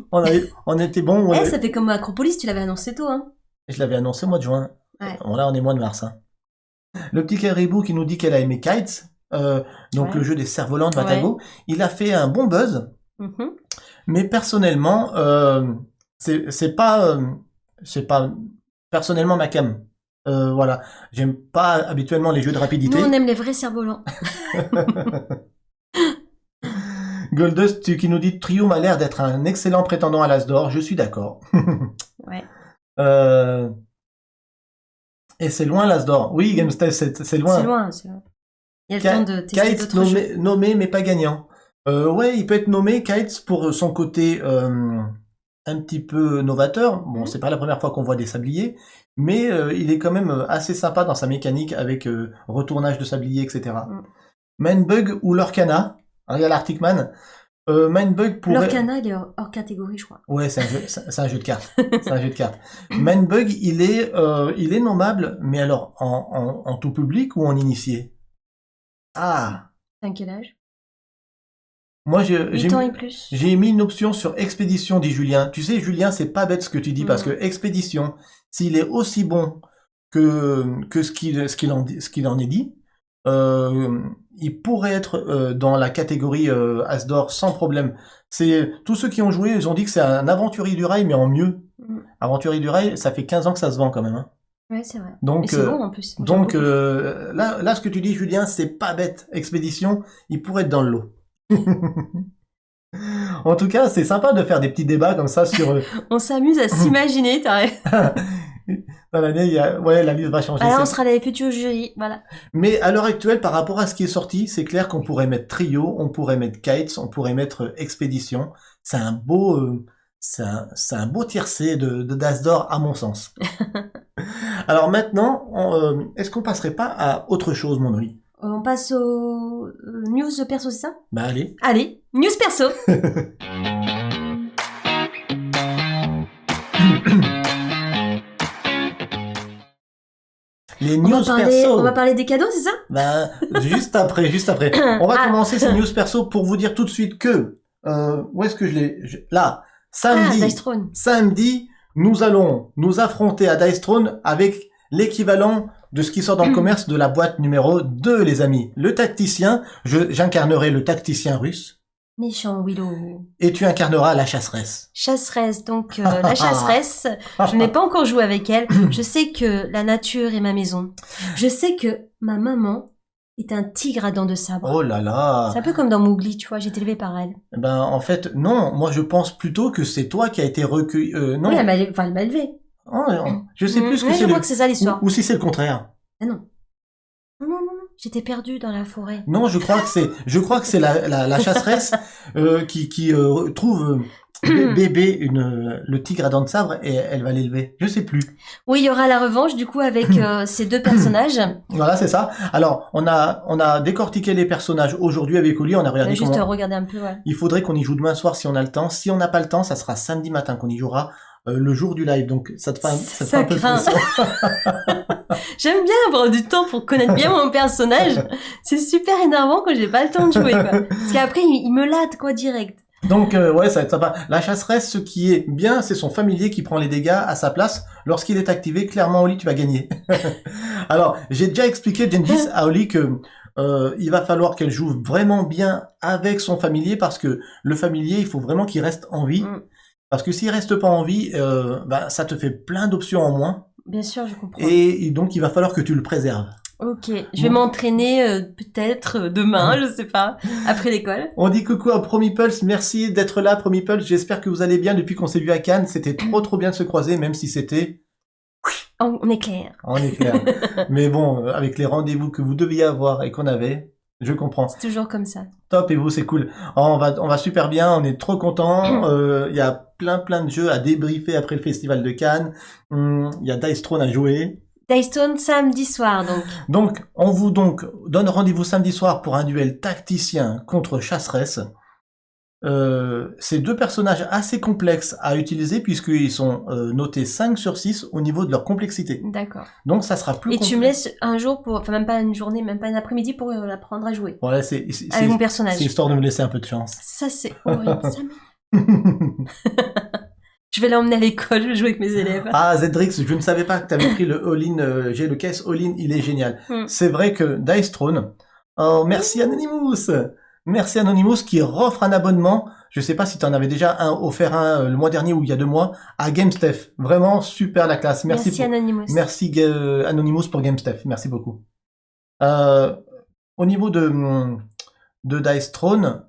[SPEAKER 2] On était bon.
[SPEAKER 1] Ça fait comme Acropolis, tu l'avais annoncé tôt, hein.
[SPEAKER 2] Je l'avais annoncé au mois de juin.
[SPEAKER 1] Ouais.
[SPEAKER 2] Bon, là, on est mois de mars. Hein. Le petit Caribou qui nous dit qu'elle a aimé Kites, le jeu des cerfs-volants de Matago, il a fait un bon buzz. Mais personnellement, c'est pas personnellement ma cam. Voilà, j'aime pas habituellement les jeux de rapidité.
[SPEAKER 1] Nous, on aime les vrais cerfs-volants.
[SPEAKER 2] Goldust qui nous dit Trio m'a l'air d'être un excellent prétendant à l'As d'or. Je suis d'accord.
[SPEAKER 1] Ouais.
[SPEAKER 2] Et c'est loin l'As d'or. Oui, GameStep, c'est loin.
[SPEAKER 1] C'est loin. Il y a le temps de tester d'autres jeux.
[SPEAKER 2] Nommé mais pas gagnant. Ouais, il peut être nommé Kites pour son côté un petit peu novateur. Bon, c'est pas la première fois qu'on voit des sabliers, mais il est quand même assez sympa dans sa mécanique avec retournage de sabliers, etc. Mindbug ou Lorcana, regarde Arctic Man. Mindbug pourrait...
[SPEAKER 1] Lorcana, il est hors catégorie, je crois.
[SPEAKER 2] Ouais, c'est un jeu de cartes. C'est un jeu de cartes. Mindbug, il est nommable, mais alors en tout public ou en initié? Ah.
[SPEAKER 1] T'as quel âge?
[SPEAKER 2] Moi,
[SPEAKER 1] 8 ans et plus.
[SPEAKER 2] J'ai mis une option sur Expédition, dit Julien. Tu sais, Julien, c'est pas bête ce que tu dis, parce que Expédition, s'il est aussi bon que ce qu'il en est dit, il pourrait être dans la catégorie As d'or sans problème. C'est tous ceux qui ont joué, ils ont dit que c'est un aventurier du rail, mais en mieux. Aventurier du rail, ça fait 15 ans que ça se vend quand même. Hein.
[SPEAKER 1] Ouais, c'est vrai.
[SPEAKER 2] Donc,
[SPEAKER 1] c'est bon en plus.
[SPEAKER 2] Donc là, ce que tu dis, Julien, c'est pas bête. Expédition, il pourrait être dans le lot. En tout cas, c'est sympa de faire des petits débats comme ça sur...
[SPEAKER 1] On s'amuse à s'imaginer, t'as
[SPEAKER 2] Dans l'année, la liste va changer.
[SPEAKER 1] Alors, on sera les futurs jurys, voilà.
[SPEAKER 2] Mais à l'heure actuelle, par rapport à ce qui est sorti, c'est clair qu'on pourrait mettre Trio, on pourrait mettre Kites, on pourrait mettre Expédition. C'est un beau tiercé d'As d'or, à mon sens. Alors maintenant, est-ce qu'on passerait pas à autre chose, mon Oli?
[SPEAKER 1] On passe aux news perso, c'est ça?
[SPEAKER 2] Bah allez.
[SPEAKER 1] Allez, news perso.
[SPEAKER 2] Les news perso.
[SPEAKER 1] On va parler des cadeaux, c'est ça?
[SPEAKER 2] Bah, juste après. On va commencer ces news perso pour vous dire tout de suite que, où est-ce que je l'ai? Là, samedi, nous allons nous affronter à Dice Throne avec l'équivalent de ce qui sort dans le commerce de la boîte numéro 2, les amis. Le tacticien, j'incarnerai le tacticien russe.
[SPEAKER 1] Méchant Willow.
[SPEAKER 2] Et tu incarneras la chasseresse.
[SPEAKER 1] Chasseresse, donc la chasseresse, je n'ai pas encore joué avec elle. Je sais que la nature est ma maison. Je sais que ma maman est un tigre à dents de sabre.
[SPEAKER 2] Oh là là.
[SPEAKER 1] C'est un peu comme dans Mowgli, tu vois, j'ai été élevée par elle.
[SPEAKER 2] Ben en fait, non. Moi, je pense plutôt que c'est toi qui as été recueilli. Non.
[SPEAKER 1] Oui, elle m'a élevée.
[SPEAKER 2] Oh, je sais plus ce que c'est.
[SPEAKER 1] Je crois que c'est ça l'histoire.
[SPEAKER 2] Ou si c'est le contraire.
[SPEAKER 1] Ah non. Non. J'étais perdue dans la forêt.
[SPEAKER 2] Non, je crois que c'est la chasseresse qui trouve bébé le tigre à dents de sabre et elle va l'élever. Je sais plus.
[SPEAKER 1] Oui, il y aura la revanche du coup avec ces deux personnages.
[SPEAKER 2] Voilà, c'est ça. Alors, on a décortiqué les personnages aujourd'hui avec Oli, on a regardé
[SPEAKER 1] regarder un peu, ouais.
[SPEAKER 2] Il faudrait qu'on y joue demain soir si on a le temps. Si on n'a pas le temps, ça sera samedi matin qu'on y jouera le jour du live. Donc ça te fait
[SPEAKER 1] Ça
[SPEAKER 2] un peu
[SPEAKER 1] craint.
[SPEAKER 2] stressant.
[SPEAKER 1] J'aime bien avoir du temps pour connaître bien mon personnage. C'est super énervant quand j'ai pas le temps de jouer, quoi. Parce qu'après, il me late, quoi, direct.
[SPEAKER 2] Donc ouais, ça va être sympa. La chasseresse, ce qui est bien, c'est son familier qui prend les dégâts à sa place. Lorsqu'il est activé, clairement Oli, tu vas gagner. Alors, j'ai déjà expliqué Gengis à Oli que il va falloir qu'elle joue vraiment bien avec son familier parce que le familier, il faut vraiment qu'il reste en vie. Parce que s'il reste pas en vie, ça te fait plein d'options en moins.
[SPEAKER 1] Bien sûr, je comprends.
[SPEAKER 2] Et donc, il va falloir que tu le préserves.
[SPEAKER 1] Ok, je vais m'entraîner peut-être demain, je sais pas, après l'école.
[SPEAKER 2] On dit coucou à Promipulse, merci d'être là Promipulse, j'espère que vous allez bien depuis qu'on s'est vu à Cannes, c'était trop bien de se croiser, même si c'était...
[SPEAKER 1] On est clair.
[SPEAKER 2] On est clair. Mais bon, avec les rendez-vous que vous deviez avoir et qu'on avait, je comprends.
[SPEAKER 1] C'est toujours comme ça.
[SPEAKER 2] Top, et vous, c'est cool. On va super bien, on est trop contents. Il y a plein de jeux à débriefer après le festival de Cannes. Il y a Dice Throne à jouer.
[SPEAKER 1] Dice Throne samedi soir, donc.
[SPEAKER 2] Donc, on vous donne rendez-vous samedi soir pour un duel tacticien contre chasseresse. C'est deux personnages assez complexes à utiliser puisqu'ils sont notés 5 sur 6 au niveau de leur complexité.
[SPEAKER 1] D'accord.
[SPEAKER 2] Donc ça sera plus
[SPEAKER 1] Et tu me laisses un jour enfin même pas une journée, même pas un après-midi pour l'apprendre à jouer.
[SPEAKER 2] Ouais, c'est
[SPEAKER 1] avec mon personnage.
[SPEAKER 2] C'est histoire de me laisser un peu de chance.
[SPEAKER 1] Ça c'est horrible, ça Je vais l'emmener à l'école, je vais jouer avec mes élèves.
[SPEAKER 2] Ah, Zedrix, je ne savais pas que tu avais pris le all-in, j'ai le case all-in, il est génial. C'est vrai que Dice Throne, oh, merci Anonymous. Merci Anonymous qui offre un abonnement. Je sais pas si tu en avais déjà offert un le mois dernier ou il y a 2 mois à GameStef. Vraiment super la classe. Merci
[SPEAKER 1] Anonymous.
[SPEAKER 2] Merci Anonymous pour GameStef. Merci beaucoup. Au niveau de Dice Throne,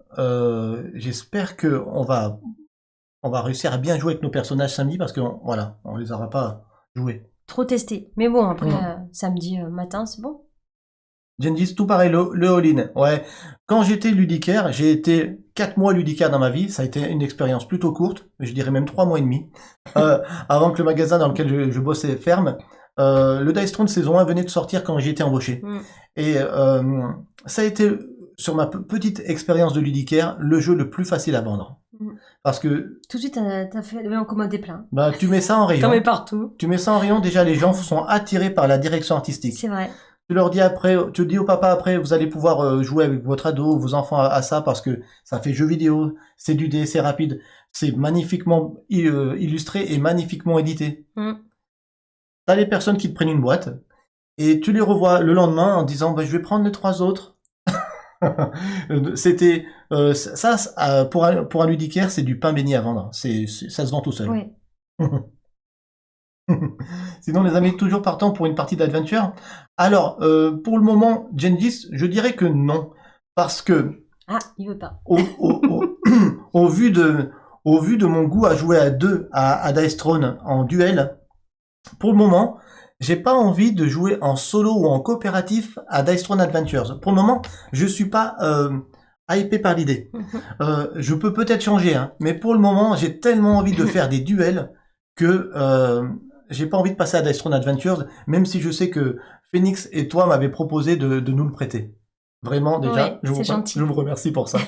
[SPEAKER 2] j'espère que on va réussir à bien jouer avec nos personnages samedi parce que voilà, on les aura pas joués.
[SPEAKER 1] Trop testé. Mais bon, après samedi matin, c'est bon.
[SPEAKER 2] Gengis, tout pareil, le all-in. Ouais. Quand j'étais ludicaire, j'ai été 4 mois ludicaire dans ma vie. Ça a été une expérience plutôt courte. Je dirais même 3 mois et demi. Avant que le magasin dans lequel je bossais ferme. Le Dice Throne saison 1 venait de sortir quand j'y étais embauché. Et ça a été, sur ma petite expérience de ludicaire, le jeu le plus facile à vendre. Parce que...
[SPEAKER 1] Tout de suite, t'as fait en commandé plein.
[SPEAKER 2] Bah, tu mets ça en rayon.
[SPEAKER 1] T'en mets partout.
[SPEAKER 2] Tu mets ça en rayon, déjà les gens sont attirés par la direction artistique.
[SPEAKER 1] C'est vrai.
[SPEAKER 2] Tu dis au papa après, vous allez pouvoir jouer avec votre ado, vos enfants à ça parce que ça fait jeu vidéo, c'est du dé, c'est rapide, c'est magnifiquement illustré et magnifiquement édité. T'as les personnes qui te prennent une boîte et tu les revois le lendemain en disant bah, je vais prendre les 3 autres. C'était ça pour un ludicaire, c'est du pain béni à vendre. Ça se vend tout seul.
[SPEAKER 1] Oui.
[SPEAKER 2] Sinon, les amis, toujours partant pour une partie d'adventure. Alors, pour le moment, Gengis, je dirais que non, parce que
[SPEAKER 1] ah, il veut pas.
[SPEAKER 2] Au vu de mon goût à jouer à 2 à Dice Throne en duel, pour le moment, j'ai pas envie de jouer en solo ou en coopératif à Dice Throne Adventures. Pour le moment, je suis pas hypé par l'idée. Je peux peut-être changer, hein, mais pour le moment, j'ai tellement envie de faire des duels que j'ai pas envie de passer à Dice Throne Adventures, même si je sais que Phoenix et toi m'avez proposé de nous le prêter. Vraiment, déjà,
[SPEAKER 1] ouais,
[SPEAKER 2] je vous remercie pour ça.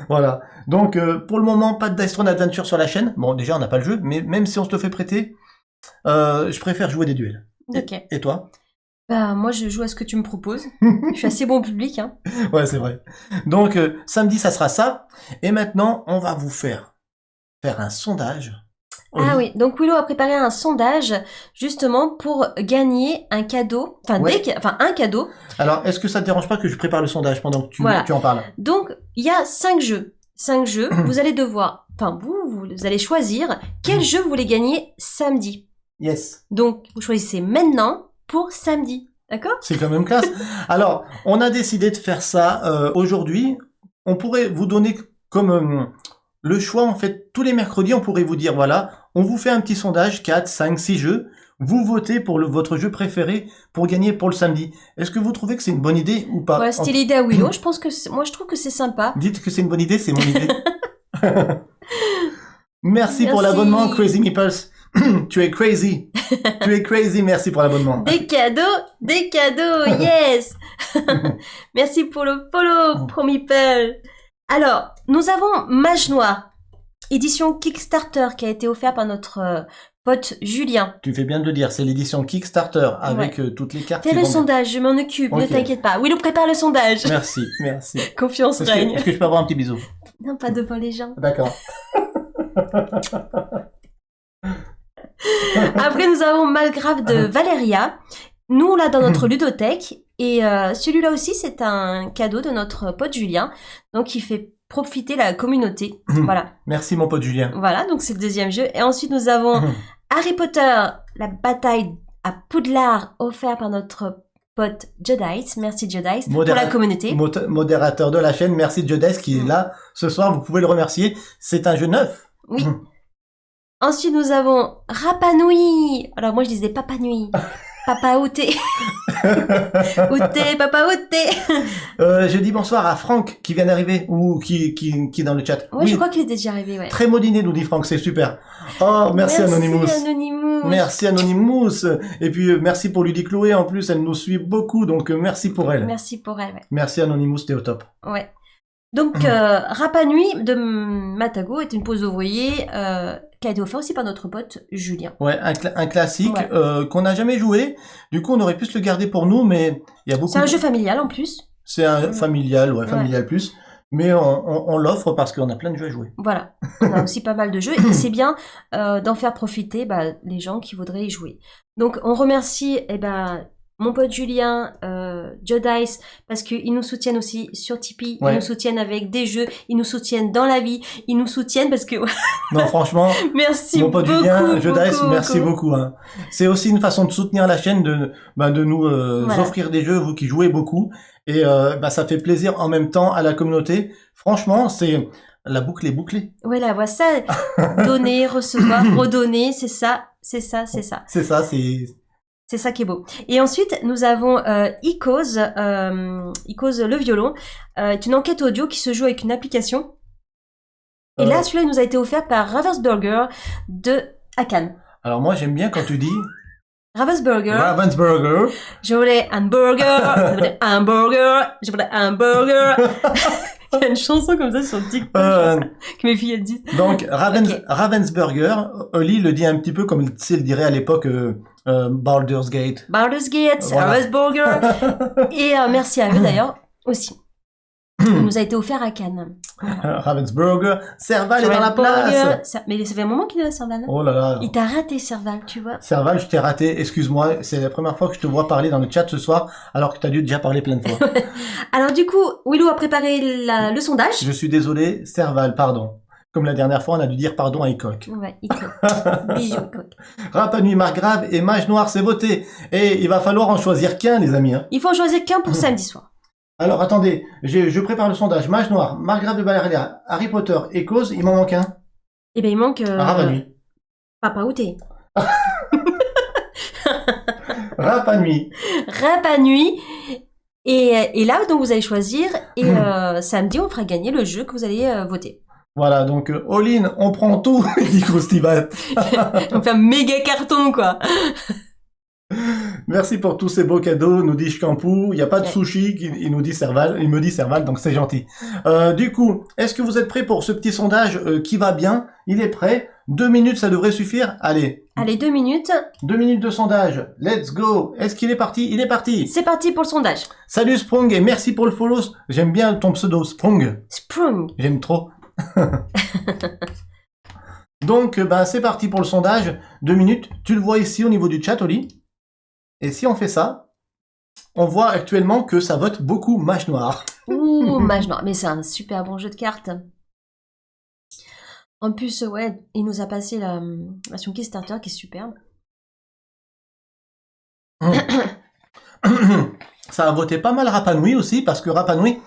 [SPEAKER 2] Voilà. Donc, pour le moment, pas de Dice Throne Adventure sur la chaîne. Bon, déjà, on n'a pas le jeu, mais même si on se le fait prêter, je préfère jouer des duels.
[SPEAKER 1] Ok.
[SPEAKER 2] Et toi?
[SPEAKER 1] Bah, moi, je joue à ce que tu me proposes. Je suis assez bon public, hein.
[SPEAKER 2] Ouais, c'est vrai. Donc, samedi, ça sera ça. Et maintenant, on va vous faire un sondage.
[SPEAKER 1] Ah oui, donc Willow a préparé un sondage justement pour gagner un cadeau, enfin un cadeau.
[SPEAKER 2] Alors, est-ce que ça te dérange pas que je prépare le sondage pendant que tu en parles?
[SPEAKER 1] Donc, il y a 5 jeux. 5 jeux, vous allez devoir, enfin vous allez choisir quel jeu vous voulez gagner samedi.
[SPEAKER 2] Yes.
[SPEAKER 1] Donc, vous choisissez maintenant pour samedi, d'accord?
[SPEAKER 2] C'est quand même classe. Alors, on a décidé de faire ça aujourd'hui. On pourrait vous donner comme... le choix, en fait, tous les mercredis, on pourrait vous dire, voilà, on vous fait un petit sondage, 4, 5, 6 jeux, vous votez pour votre jeu préféré pour gagner pour le samedi. Est-ce que vous trouvez que c'est une bonne idée ou pas?
[SPEAKER 1] Voilà, c'était l'idée à Willow, je trouve que c'est sympa.
[SPEAKER 2] Dites que c'est une bonne idée, c'est mon idée. Merci pour l'abonnement, Crazy Meeples. Tu es crazy. Tu es crazy, merci pour l'abonnement.
[SPEAKER 1] Des cadeaux, yes. Merci pour le follow, Promipel. Alors, nous avons Mage Noir. édition Kickstarter qui a été offert par notre pote Julien.
[SPEAKER 2] Tu fais bien de le dire, c'est l'édition Kickstarter avec toutes les cartes.
[SPEAKER 1] Fais le sondage, je m'en occupe, ne t'inquiète pas. Willow prépare le sondage.
[SPEAKER 2] Merci, merci.
[SPEAKER 1] Confiance règne.
[SPEAKER 2] Est-ce que je peux avoir un petit bisou?
[SPEAKER 1] Non, pas devant les gens.
[SPEAKER 2] D'accord.
[SPEAKER 1] Après, nous avons Malgrave de Valéria. Nous, on l'a dans notre ludothèque. Et celui-là aussi, c'est un cadeau de notre pote Julien. Donc, il fait profiter la communauté. Voilà.
[SPEAKER 2] Merci, mon pote Julien.
[SPEAKER 1] Voilà, donc c'est le deuxième jeu. Et ensuite, nous avons Harry Potter, la bataille à Poudlard, offert par notre pote Jedice. Merci Jedice pour la communauté.
[SPEAKER 2] Modérateur de la chaîne, merci Jedice qui est là ce soir. Vous pouvez le remercier. C'est un jeu neuf.
[SPEAKER 1] Oui. Ensuite, nous avons Rapanui. Alors, moi, je disais Papa Nuit. Papa Outé. Outé, Papa Outé.
[SPEAKER 2] Je dis bonsoir à Franck qui vient d'arriver ou qui est dans le chat.
[SPEAKER 1] Ouais, oui, je crois qu'il est déjà arrivé, ouais.
[SPEAKER 2] Très modiné, nous dit Franck, c'est super. Oh, merci Anonymous. Merci Anonymous. Et puis, merci pour Ludie Chloé. En plus, elle nous suit beaucoup, donc merci pour elle.
[SPEAKER 1] Merci pour elle, ouais.
[SPEAKER 2] Merci Anonymous, t'es au top.
[SPEAKER 1] Ouais. Donc, Rapanui de Matago est une pause ouvrier qui a été offert aussi par notre pote Julien.
[SPEAKER 2] Ouais, un classique qu'on n'a jamais joué. Du coup, on aurait pu se le garder pour nous, mais il y a beaucoup.
[SPEAKER 1] C'est un jeu familial en plus.
[SPEAKER 2] C'est un familial, familial plus. Mais on l'offre parce qu'on a plein de jeux à jouer.
[SPEAKER 1] Voilà, on a aussi pas mal de jeux et c'est bien d'en faire profiter les gens qui voudraient y jouer. Donc, on remercie mon pote Julien, Jedice, parce qu'ils nous soutiennent aussi sur Tipeee, ils nous soutiennent avec des jeux, ils nous soutiennent dans la vie, ils nous soutiennent parce que...
[SPEAKER 2] Non, franchement,
[SPEAKER 1] merci
[SPEAKER 2] mon pote
[SPEAKER 1] beaucoup,
[SPEAKER 2] Julien, Jedice, merci beaucoup. Hein. C'est aussi une façon de soutenir la chaîne, de nous offrir des jeux, vous qui jouez beaucoup, et ça fait plaisir en même temps à la communauté. Franchement, c'est... La boucle est bouclée.
[SPEAKER 1] Voilà, voilà ça, donner, recevoir, redonner, c'est ça.
[SPEAKER 2] C'est ça, c'est...
[SPEAKER 1] C'est ça qui est beau. Et ensuite, nous avons Icos, Icos le violon. C'est une enquête audio qui se joue avec une application. Et là, celui-là, il nous a été offert par Ravensburger de Akan.
[SPEAKER 2] Alors moi, j'aime bien quand tu dis...
[SPEAKER 1] Ravensburger.
[SPEAKER 2] Ravensburger.
[SPEAKER 1] Je voulais un burger, je voulais un burger, je voulais un burger. Il y a une chanson comme ça sur TikTok que mes filles elles disent.
[SPEAKER 2] Donc Ravensburger, Oli le dit un petit peu comme il le dirait à l'époque Baldur's Gate.
[SPEAKER 1] Baldur's Gate, voilà. Ravensburger. Et merci à eux d'ailleurs aussi. Il nous a été offert à Cannes.
[SPEAKER 2] Ravensburger, Serval est dans la place.
[SPEAKER 1] Mais ça fait un moment qu'il est là, Serval.
[SPEAKER 2] Oh là là.
[SPEAKER 1] Il t'a raté, Serval, tu vois.
[SPEAKER 2] Serval, je t'ai raté, excuse-moi, c'est la première fois que je te vois parler dans le chat ce soir, alors que t'as dû déjà parler plein de fois.
[SPEAKER 1] Alors du coup, Willow a préparé le sondage.
[SPEAKER 2] Je suis désolé, Serval, pardon. Comme la dernière fois, on a dû dire pardon à Icoc.
[SPEAKER 1] Ouais, Icoc. Bisous, Icoc.
[SPEAKER 2] Rapanui, Margrave et Mage Noir, c'est voté. Et il va falloir en choisir qu'un, les amis. Hein.
[SPEAKER 1] Il faut en choisir qu'un pour samedi soir.
[SPEAKER 2] Alors, attendez, je prépare le sondage. Mage Noir, Margrave de Valéria, Harry Potter et Cause, il m'en manque un.
[SPEAKER 1] Eh ben, il manque...
[SPEAKER 2] Rapanui.
[SPEAKER 1] Papa Outé.
[SPEAKER 2] Rapanui.
[SPEAKER 1] Rapanui. Et là, donc, vous allez choisir. Et samedi, on fera gagner le jeu que vous allez voter.
[SPEAKER 2] Voilà, donc, all-in, on prend tout, dit Croustibat.
[SPEAKER 1] On fait un méga carton, quoi.
[SPEAKER 2] Merci pour tous ces beaux cadeaux, nous dit Shkampou. Il n'y a pas de sushi, il nous dit Serval, il me dit Serval, donc c'est gentil. Du coup, est-ce que vous êtes prêts pour ce petit sondage qui va bien? Il est prêt. 2 minutes, ça devrait suffire. Allez.
[SPEAKER 1] Allez, 2 minutes.
[SPEAKER 2] 2 minutes de sondage. Let's go. Est-ce qu'il est parti? Il est parti.
[SPEAKER 1] C'est parti pour le sondage.
[SPEAKER 2] Salut Sprung et merci pour le follow. J'aime bien ton pseudo, Sprung.
[SPEAKER 1] Sprung.
[SPEAKER 2] J'aime trop. Donc, c'est parti pour le sondage. 2 minutes. Tu le vois ici au niveau du chat, Oli. Et si on fait ça, on voit actuellement que ça vote beaucoup Mage Noir.
[SPEAKER 1] Ouh, Mage Noir. Mais c'est un super bon jeu de cartes. En plus, ouais, il nous a passé la version Kickstarter qui est superbe.
[SPEAKER 2] Ça a voté pas mal Rapanui aussi, parce que Rapanui,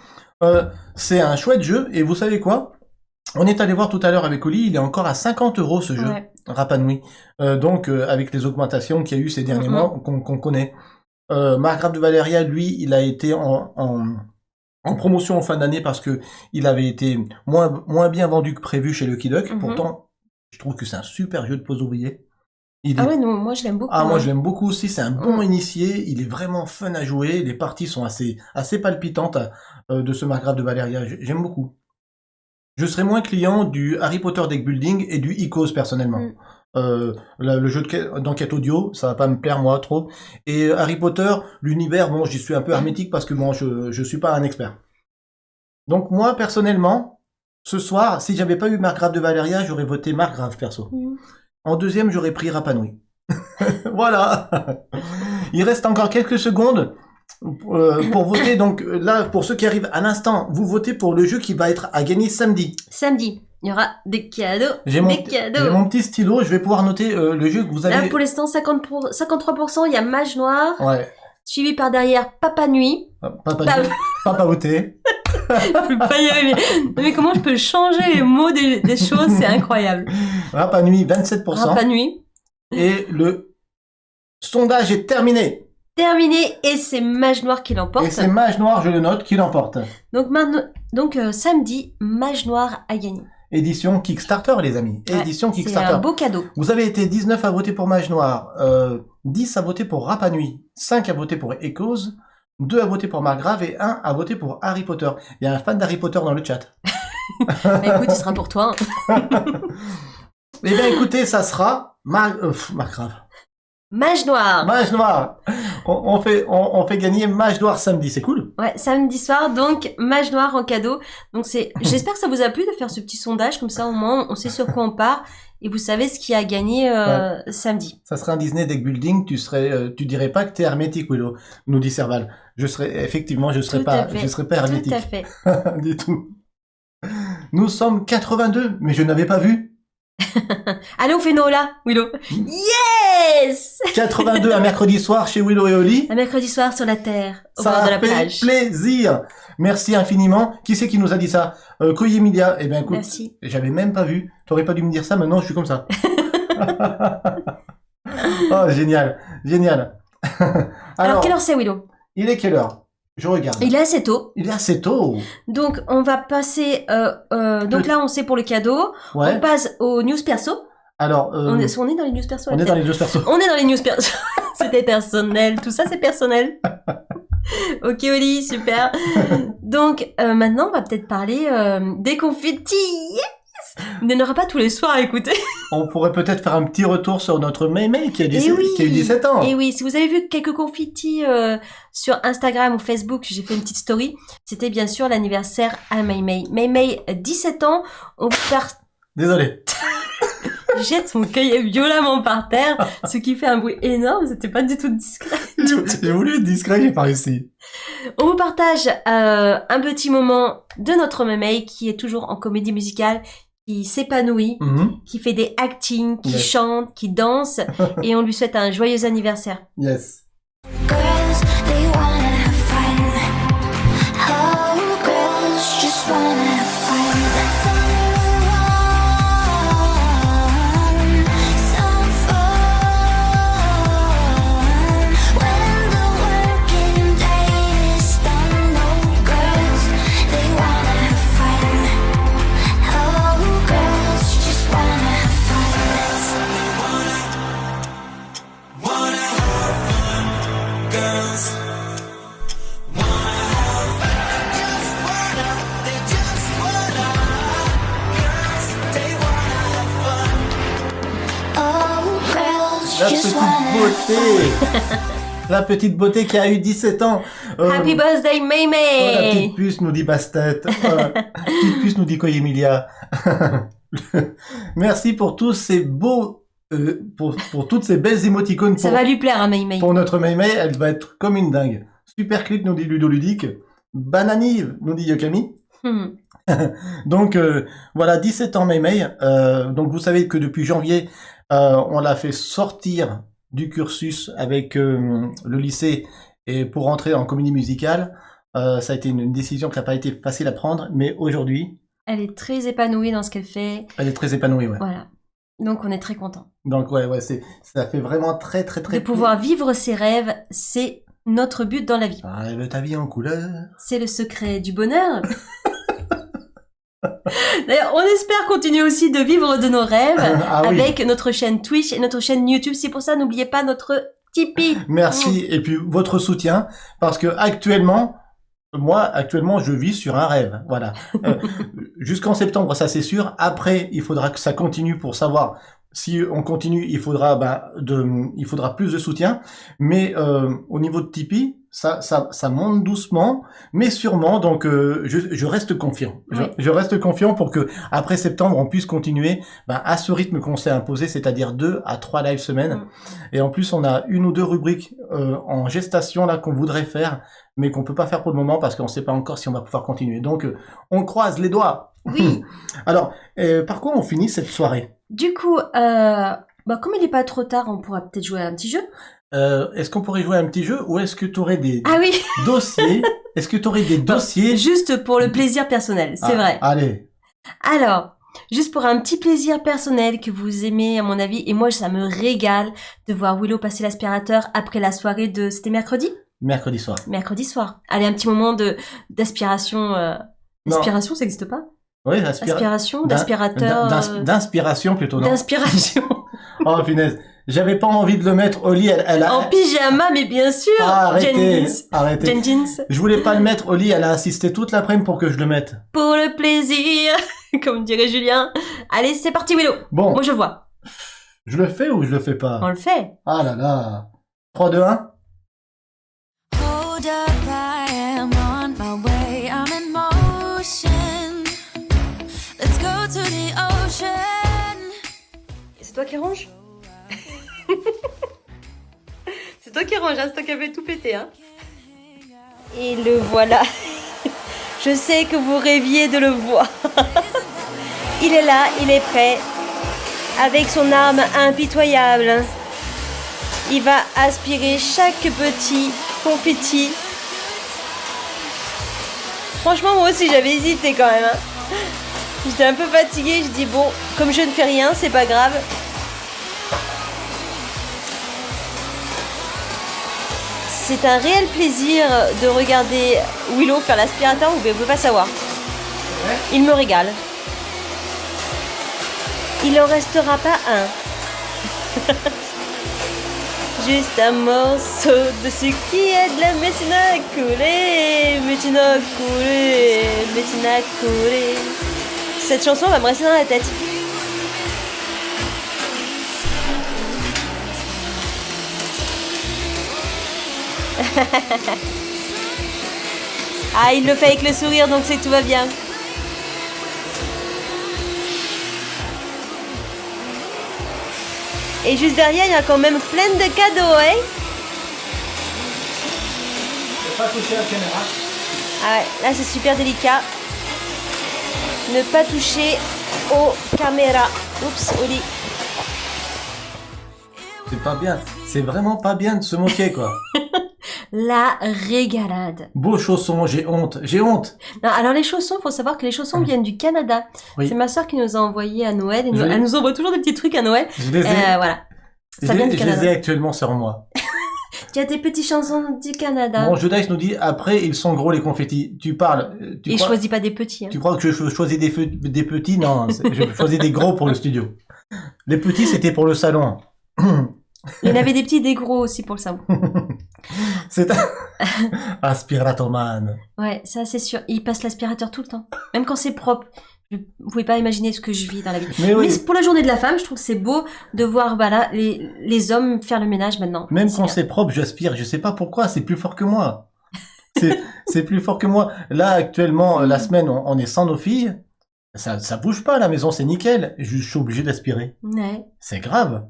[SPEAKER 2] c'est un chouette jeu. Et vous savez quoi? On est allé voir tout à l'heure avec Oli, il est encore à 50 € ce jeu, Rapanui. Donc, avec les augmentations qu'il y a eu ces derniers mois, qu'on connaît. Margrave de Valéria, lui, il a été en promotion en fin d'année parce que il avait été moins bien vendu que prévu chez Lucky Duck. Pourtant, je trouve que c'est un super jeu de pose ouvrier.
[SPEAKER 1] Ouais, non, moi je l'aime beaucoup.
[SPEAKER 2] Ah, moi je l'aime beaucoup aussi, c'est un bon initié, il est vraiment fun à jouer, les parties sont assez palpitantes de ce Margrave de Valéria, j'aime beaucoup. Je serais moins client du Harry Potter Deck Building et du Icos personnellement. Le jeu d'enquête audio, ça va pas me plaire moi trop. Et Harry Potter, l'univers, bon, j'y suis un peu hermétique parce que bon, je suis pas un expert. Donc moi personnellement, ce soir, si j'avais pas eu Margrave de Valéria, j'aurais voté Margrave perso. En deuxième, j'aurais pris Rapanui. Voilà. Il reste encore quelques secondes pour voter. Donc là, pour ceux qui arrivent à l'instant, vous votez pour le jeu qui va être à gagner samedi.
[SPEAKER 1] Samedi, il y aura des cadeaux.
[SPEAKER 2] J'ai mon petit stylo, je vais pouvoir noter le jeu que vous avez.
[SPEAKER 1] Là, pour l'instant, 53%, il y a Mage Noir.
[SPEAKER 2] Ouais.
[SPEAKER 1] Suivi par derrière Papa Nuit.
[SPEAKER 2] Papa Outé.
[SPEAKER 1] Je peux pas y arriver. Mais comment je peux changer les mots des choses, c'est incroyable.
[SPEAKER 2] Rapa Nuit, 27%.
[SPEAKER 1] Rapa Nuit.
[SPEAKER 2] Et le sondage est terminé.
[SPEAKER 1] Terminé, et c'est Mage Noir qui l'emporte.
[SPEAKER 2] Et c'est Mage Noir, je le note, qui l'emporte.
[SPEAKER 1] Donc samedi, Mage Noir a gagné.
[SPEAKER 2] Édition Kickstarter, les amis.
[SPEAKER 1] Ouais,
[SPEAKER 2] Édition Kickstarter.
[SPEAKER 1] C'est un beau cadeau.
[SPEAKER 2] Vous avez été 19 à voter pour Mage Noir, 10 à voter pour Rapa Nuit, 5 à voter pour Echoes, 2 à voter pour Margrave et 1 à voter pour Harry Potter. Il y a un fan d'Harry Potter dans le chat.
[SPEAKER 1] Bah, écoute, ce sera pour toi.
[SPEAKER 2] Eh bien, écoutez, ça sera Margrave.
[SPEAKER 1] Mage Noir.
[SPEAKER 2] Mage Noir. On fait gagner Mage Noir samedi, c'est cool.
[SPEAKER 1] Ouais, samedi soir, donc Mage Noir en cadeau. Donc j'espère que ça vous a plu de faire ce petit sondage, comme ça au moins on sait sur quoi on part et vous savez ce qui a gagné samedi.
[SPEAKER 2] Ça serait un Disney Deck Building, tu dirais pas que t'es hermétique, Willow, nous dit Serval. Je serais pas hermétique.
[SPEAKER 1] Tout à fait.
[SPEAKER 2] Du tout. Nous sommes 82, mais je n'avais pas vu.
[SPEAKER 1] Allez, on fait Nola, Willow. Yes!
[SPEAKER 2] 82 un mercredi soir chez Willow et Oli.
[SPEAKER 1] Un mercredi soir sur la terre, au bord de la plage.
[SPEAKER 2] Ça fait plaisir. Merci infiniment. Qui c'est qui nous a dit ça? Koy Emilia. Eh bien, écoute,
[SPEAKER 1] merci.
[SPEAKER 2] J'avais même pas vu. T'aurais pas dû me dire ça. Maintenant, je suis comme ça. Oh, génial, génial.
[SPEAKER 1] Alors, quelle heure c'est, Willow?
[SPEAKER 2] Il est quelle heure? Je regarde.
[SPEAKER 1] Il est assez tôt.
[SPEAKER 2] Il est assez tôt.
[SPEAKER 1] Donc, on va passer... donc là, on sait pour le cadeau.
[SPEAKER 2] Ouais.
[SPEAKER 1] On passe aux news perso.
[SPEAKER 2] Alors...
[SPEAKER 1] on est dans les news perso.
[SPEAKER 2] On est dans les news perso.
[SPEAKER 1] On est dans les news perso. C'était personnel. Tout ça, c'est personnel. Ok, Oli, super. Donc, maintenant, on va peut-être parler des confettis. Yes! Il n'y en aura pas tous les soirs à écouter.
[SPEAKER 2] On pourrait peut-être faire un petit retour sur notre Maymay qui a eu 17 ans.
[SPEAKER 1] Et oui, si vous avez vu quelques confettis sur Instagram ou Facebook, j'ai fait une petite story. C'était bien sûr l'anniversaire à Maymay. Maymay, 17 ans. On part...
[SPEAKER 2] Désolé.
[SPEAKER 1] Jette son cahier violemment par terre, ce qui fait un bruit énorme. C'était pas du tout discret.
[SPEAKER 2] J'ai voulu être discret, j'ai pas réussi.
[SPEAKER 1] On vous partage un petit moment de notre Maymay qui est toujours en comédie musicale, qui s'épanouit, qui fait des acting, qui chante, qui danse, et on lui souhaite un joyeux anniversaire.
[SPEAKER 2] Yes.
[SPEAKER 3] Girls, they wanna have fun. Oh, girls just wanna have fun. Some fun. When the working day is done, oh, girls, they wanna have fun. Oh, girls just wanna have fun. Wanna have fun, girls. Wanna have fun. They just wanna. Girls, they wanna have fun. Oh, girls
[SPEAKER 2] La
[SPEAKER 3] just
[SPEAKER 2] petite
[SPEAKER 3] wanna have
[SPEAKER 2] beauté. La petite beauté qui a eu 17 ans.
[SPEAKER 1] Happy birthday,
[SPEAKER 2] Oh, la
[SPEAKER 1] Maymay!
[SPEAKER 2] petite puce nous dit Bastet. Petite puce nous dit Koy Emilia. Merci pour tous ces beaux, pour toutes ces belles émoticônes.
[SPEAKER 1] Ça va lui plaire, hein, Maymay.
[SPEAKER 2] Pour notre Maymay, elle va être comme une dingue. Super clip nous dit Ludoludique. Bananive nous dit Yokami. Donc voilà, 17 ans Maymay. Donc vous savez que depuis janvier, on l'a fait sortir du cursus avec le lycée et pour rentrer en comédie musicale. Ça a été une décision qui n'a pas été facile à prendre, mais aujourd'hui,
[SPEAKER 1] Elle est très épanouie dans ce qu'elle fait.
[SPEAKER 2] elle est très épanouie. Ouais.
[SPEAKER 1] Voilà. Donc on est très content.
[SPEAKER 2] Donc ouais, ça fait vraiment très
[SPEAKER 1] De pouvoir vivre ses rêves, c'est notre but dans la vie.
[SPEAKER 2] Rêve ta vie en couleur.
[SPEAKER 1] C'est le secret du bonheur. D'ailleurs, on espère continuer aussi de vivre de nos rêves avec notre chaîne Twitch et notre chaîne YouTube. C'est pour ça, n'oubliez pas notre Tipeee.
[SPEAKER 2] Merci. Et puis votre soutien, parce que actuellement, Moi, actuellement, je vis sur un rêve. Voilà. Jusqu'en septembre, ça c'est sûr. Après, il faudra que ça continue pour savoir si on continue. Il faudra, il faudra plus de soutien. Mais au niveau de Tipeee, ça monte doucement, mais sûrement. Donc, je reste confiant.
[SPEAKER 1] Oui.
[SPEAKER 2] Je reste confiant pour que après septembre, on puisse continuer à ce rythme qu'on s'est imposé, c'est-à-dire 2 à 3 lives semaine. Et en plus, on a 1 ou 2 rubriques en gestation là qu'on voudrait faire, mais qu'on peut pas faire pour le moment parce qu'on sait pas encore si on va pouvoir continuer. Donc, on croise les doigts.
[SPEAKER 1] Oui.
[SPEAKER 2] Alors, par quoi on finit cette soirée?
[SPEAKER 1] Du coup, comme il est pas trop tard, on pourra peut-être jouer à un petit jeu.
[SPEAKER 2] Est-ce qu'on pourrait jouer à un petit jeu ou est-ce que tu aurais des
[SPEAKER 1] Ah oui,
[SPEAKER 2] dossiers? Est-ce que tu aurais des dossiers?
[SPEAKER 1] juste pour le plaisir personnel, c'est vrai.
[SPEAKER 2] Allez.
[SPEAKER 1] Alors, juste pour un petit plaisir personnel que vous aimez, à mon avis, et moi, ça me régale de voir Willow passer l'aspirateur après la soirée de... C'était mercredi?
[SPEAKER 2] Mercredi soir.
[SPEAKER 1] Mercredi soir. Allez, un petit moment d'aspiration.
[SPEAKER 2] Non.
[SPEAKER 1] Aspiration, ça n'existe pas?
[SPEAKER 2] Oui,
[SPEAKER 1] Aspiration, d'aspirateur.
[SPEAKER 2] d'inspiration plutôt, non?
[SPEAKER 1] D'inspiration.
[SPEAKER 2] Oh, punaise. J'avais pas envie de le mettre au lit, elle a...
[SPEAKER 1] En pyjama, mais bien sûr.
[SPEAKER 2] Arrêtez,
[SPEAKER 1] Jenkins.
[SPEAKER 2] arrêtez.
[SPEAKER 1] Jenkins.
[SPEAKER 2] Je voulais pas le mettre au lit, elle a insisté toute l'après-midi pour que je le mette.
[SPEAKER 1] Pour le plaisir, comme dirait Julien. Allez, c'est parti, Willow.
[SPEAKER 2] Bon,
[SPEAKER 1] Moi, je vois.
[SPEAKER 2] je le fais ou je le fais pas?
[SPEAKER 1] On le fait.
[SPEAKER 2] Ah là là. 3, 2, 1.
[SPEAKER 4] Hold up, I am on my way. I'm in motion. Let's go to the ocean.
[SPEAKER 1] C'est toi qui range? C'est toi qui range, hein, c'est toi qui avais tout pété, hein. Et le voilà. Je sais que vous rêviez de le voir. Il est là, il est prêt. Avec son arme impitoyable. Il va aspirer chaque petit confetti. Franchement, moi aussi, j'avais hésité quand même, hein. J'étais un peu fatiguée, je dis bon, comme je ne fais rien, c'est pas grave. C'est un réel plaisir de regarder Willow faire l'aspirateur, vous ne pouvez pas savoir. Il me régale. Il en restera pas un. Juste un morceau de ce qui est de la médecine à couler, médecine à couler, médecine à couler. Cette chanson va me rester dans la tête. Ah, il le fait avec le sourire, donc c'est que tout va bien. Et juste derrière, il y a quand même plein de cadeaux, hein.
[SPEAKER 2] Ne pas toucher la caméra.
[SPEAKER 1] Ah ouais, là c'est super délicat. Ne pas toucher aux caméras. Oups, au lit.
[SPEAKER 2] C'est pas bien. C'est vraiment pas bien de se moquer, quoi.
[SPEAKER 1] La régalade.
[SPEAKER 2] Beaux chaussons, j'ai honte. J'ai honte.
[SPEAKER 1] Non, alors les chaussons, faut savoir que les chaussons viennent du Canada.
[SPEAKER 2] Oui.
[SPEAKER 1] C'est ma soeur qui nous a envoyé à Noël.
[SPEAKER 2] Je l'ai-
[SPEAKER 1] Elle nous envoie toujours des petits trucs à Noël.
[SPEAKER 2] Je les ai,
[SPEAKER 1] Voilà. Ça vient du
[SPEAKER 2] je les ai
[SPEAKER 1] Canada.
[SPEAKER 2] actuellement sur moi.
[SPEAKER 1] Il y a des petites chansons du Canada.
[SPEAKER 2] Bon, Judice nous dit, après, ils sont gros, les confettis. Tu parles.
[SPEAKER 1] Et je choisis pas des petits. Hein.
[SPEAKER 2] Tu crois que je choisis des petits? Non, je choisis des gros pour le studio. Les petits, c'était pour le salon.
[SPEAKER 1] Il y en avait des petits et des gros aussi pour le savon.
[SPEAKER 2] C'est un aspiratoman.
[SPEAKER 1] Ouais, ça c'est sûr. Et il passe l'aspirateur tout le temps. Même quand c'est propre. Vous pouvez pas imaginer ce que je vis dans la vie.
[SPEAKER 2] Mais oui.
[SPEAKER 1] Mais pour la journée de la femme, je trouve que c'est beau de voir les hommes faire le ménage maintenant.
[SPEAKER 2] Même
[SPEAKER 1] C'est
[SPEAKER 2] quand
[SPEAKER 1] bien.
[SPEAKER 2] c'est propre, j'aspire. Je sais pas pourquoi, c'est plus fort que moi. C'est plus fort que moi. Là, actuellement, la semaine, on est sans nos filles. Ça bouge pas, la maison, c'est nickel. Je suis obligé d'aspirer.
[SPEAKER 1] Ouais.
[SPEAKER 2] C'est grave.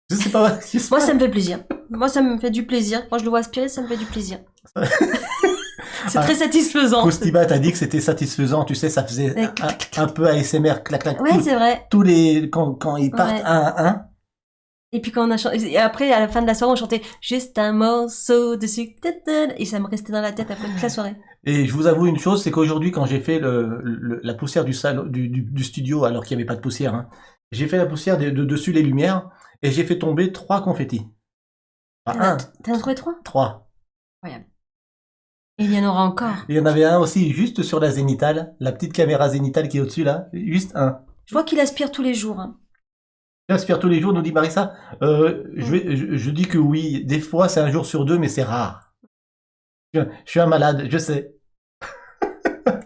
[SPEAKER 2] Je sais pas.
[SPEAKER 1] Moi, ça me fait plaisir. Moi, ça me fait du plaisir. Quand je le vois aspirer, ça me fait du plaisir. C'est très satisfaisant.
[SPEAKER 2] Koustiba t'a dit que c'était satisfaisant. Tu sais, ça faisait un peu ASMR, clac, clac.
[SPEAKER 1] Ouais, c'est vrai.
[SPEAKER 2] Tous les, quand ils partent
[SPEAKER 1] Ouais.
[SPEAKER 2] un à un.
[SPEAKER 1] Et puis quand on a chanté, et après, à la fin de la soirée, on chantait juste un morceau de sucre, et ça me restait dans la tête après toute la soirée.
[SPEAKER 2] Et je vous avoue une chose, c'est qu'aujourd'hui, quand j'ai fait la poussière du studio, alors qu'il n'y avait pas de poussière, hein, j'ai fait la poussière de dessus les lumières, et j'ai fait tomber 3 confettis. Pas
[SPEAKER 1] T'en as trouvé 3?
[SPEAKER 2] 3.
[SPEAKER 1] Et il y en aura encore.
[SPEAKER 2] Il y en avait un aussi juste sur la zénitale, la petite caméra zénitale qui est au-dessus là, juste un.
[SPEAKER 1] Je vois qu'il aspire tous les jours. Hein.
[SPEAKER 2] J'aspire tous les jours, nous dit Marissa. Je dis que oui, des fois c'est un jour sur 2, mais c'est rare. Je suis un malade, je sais.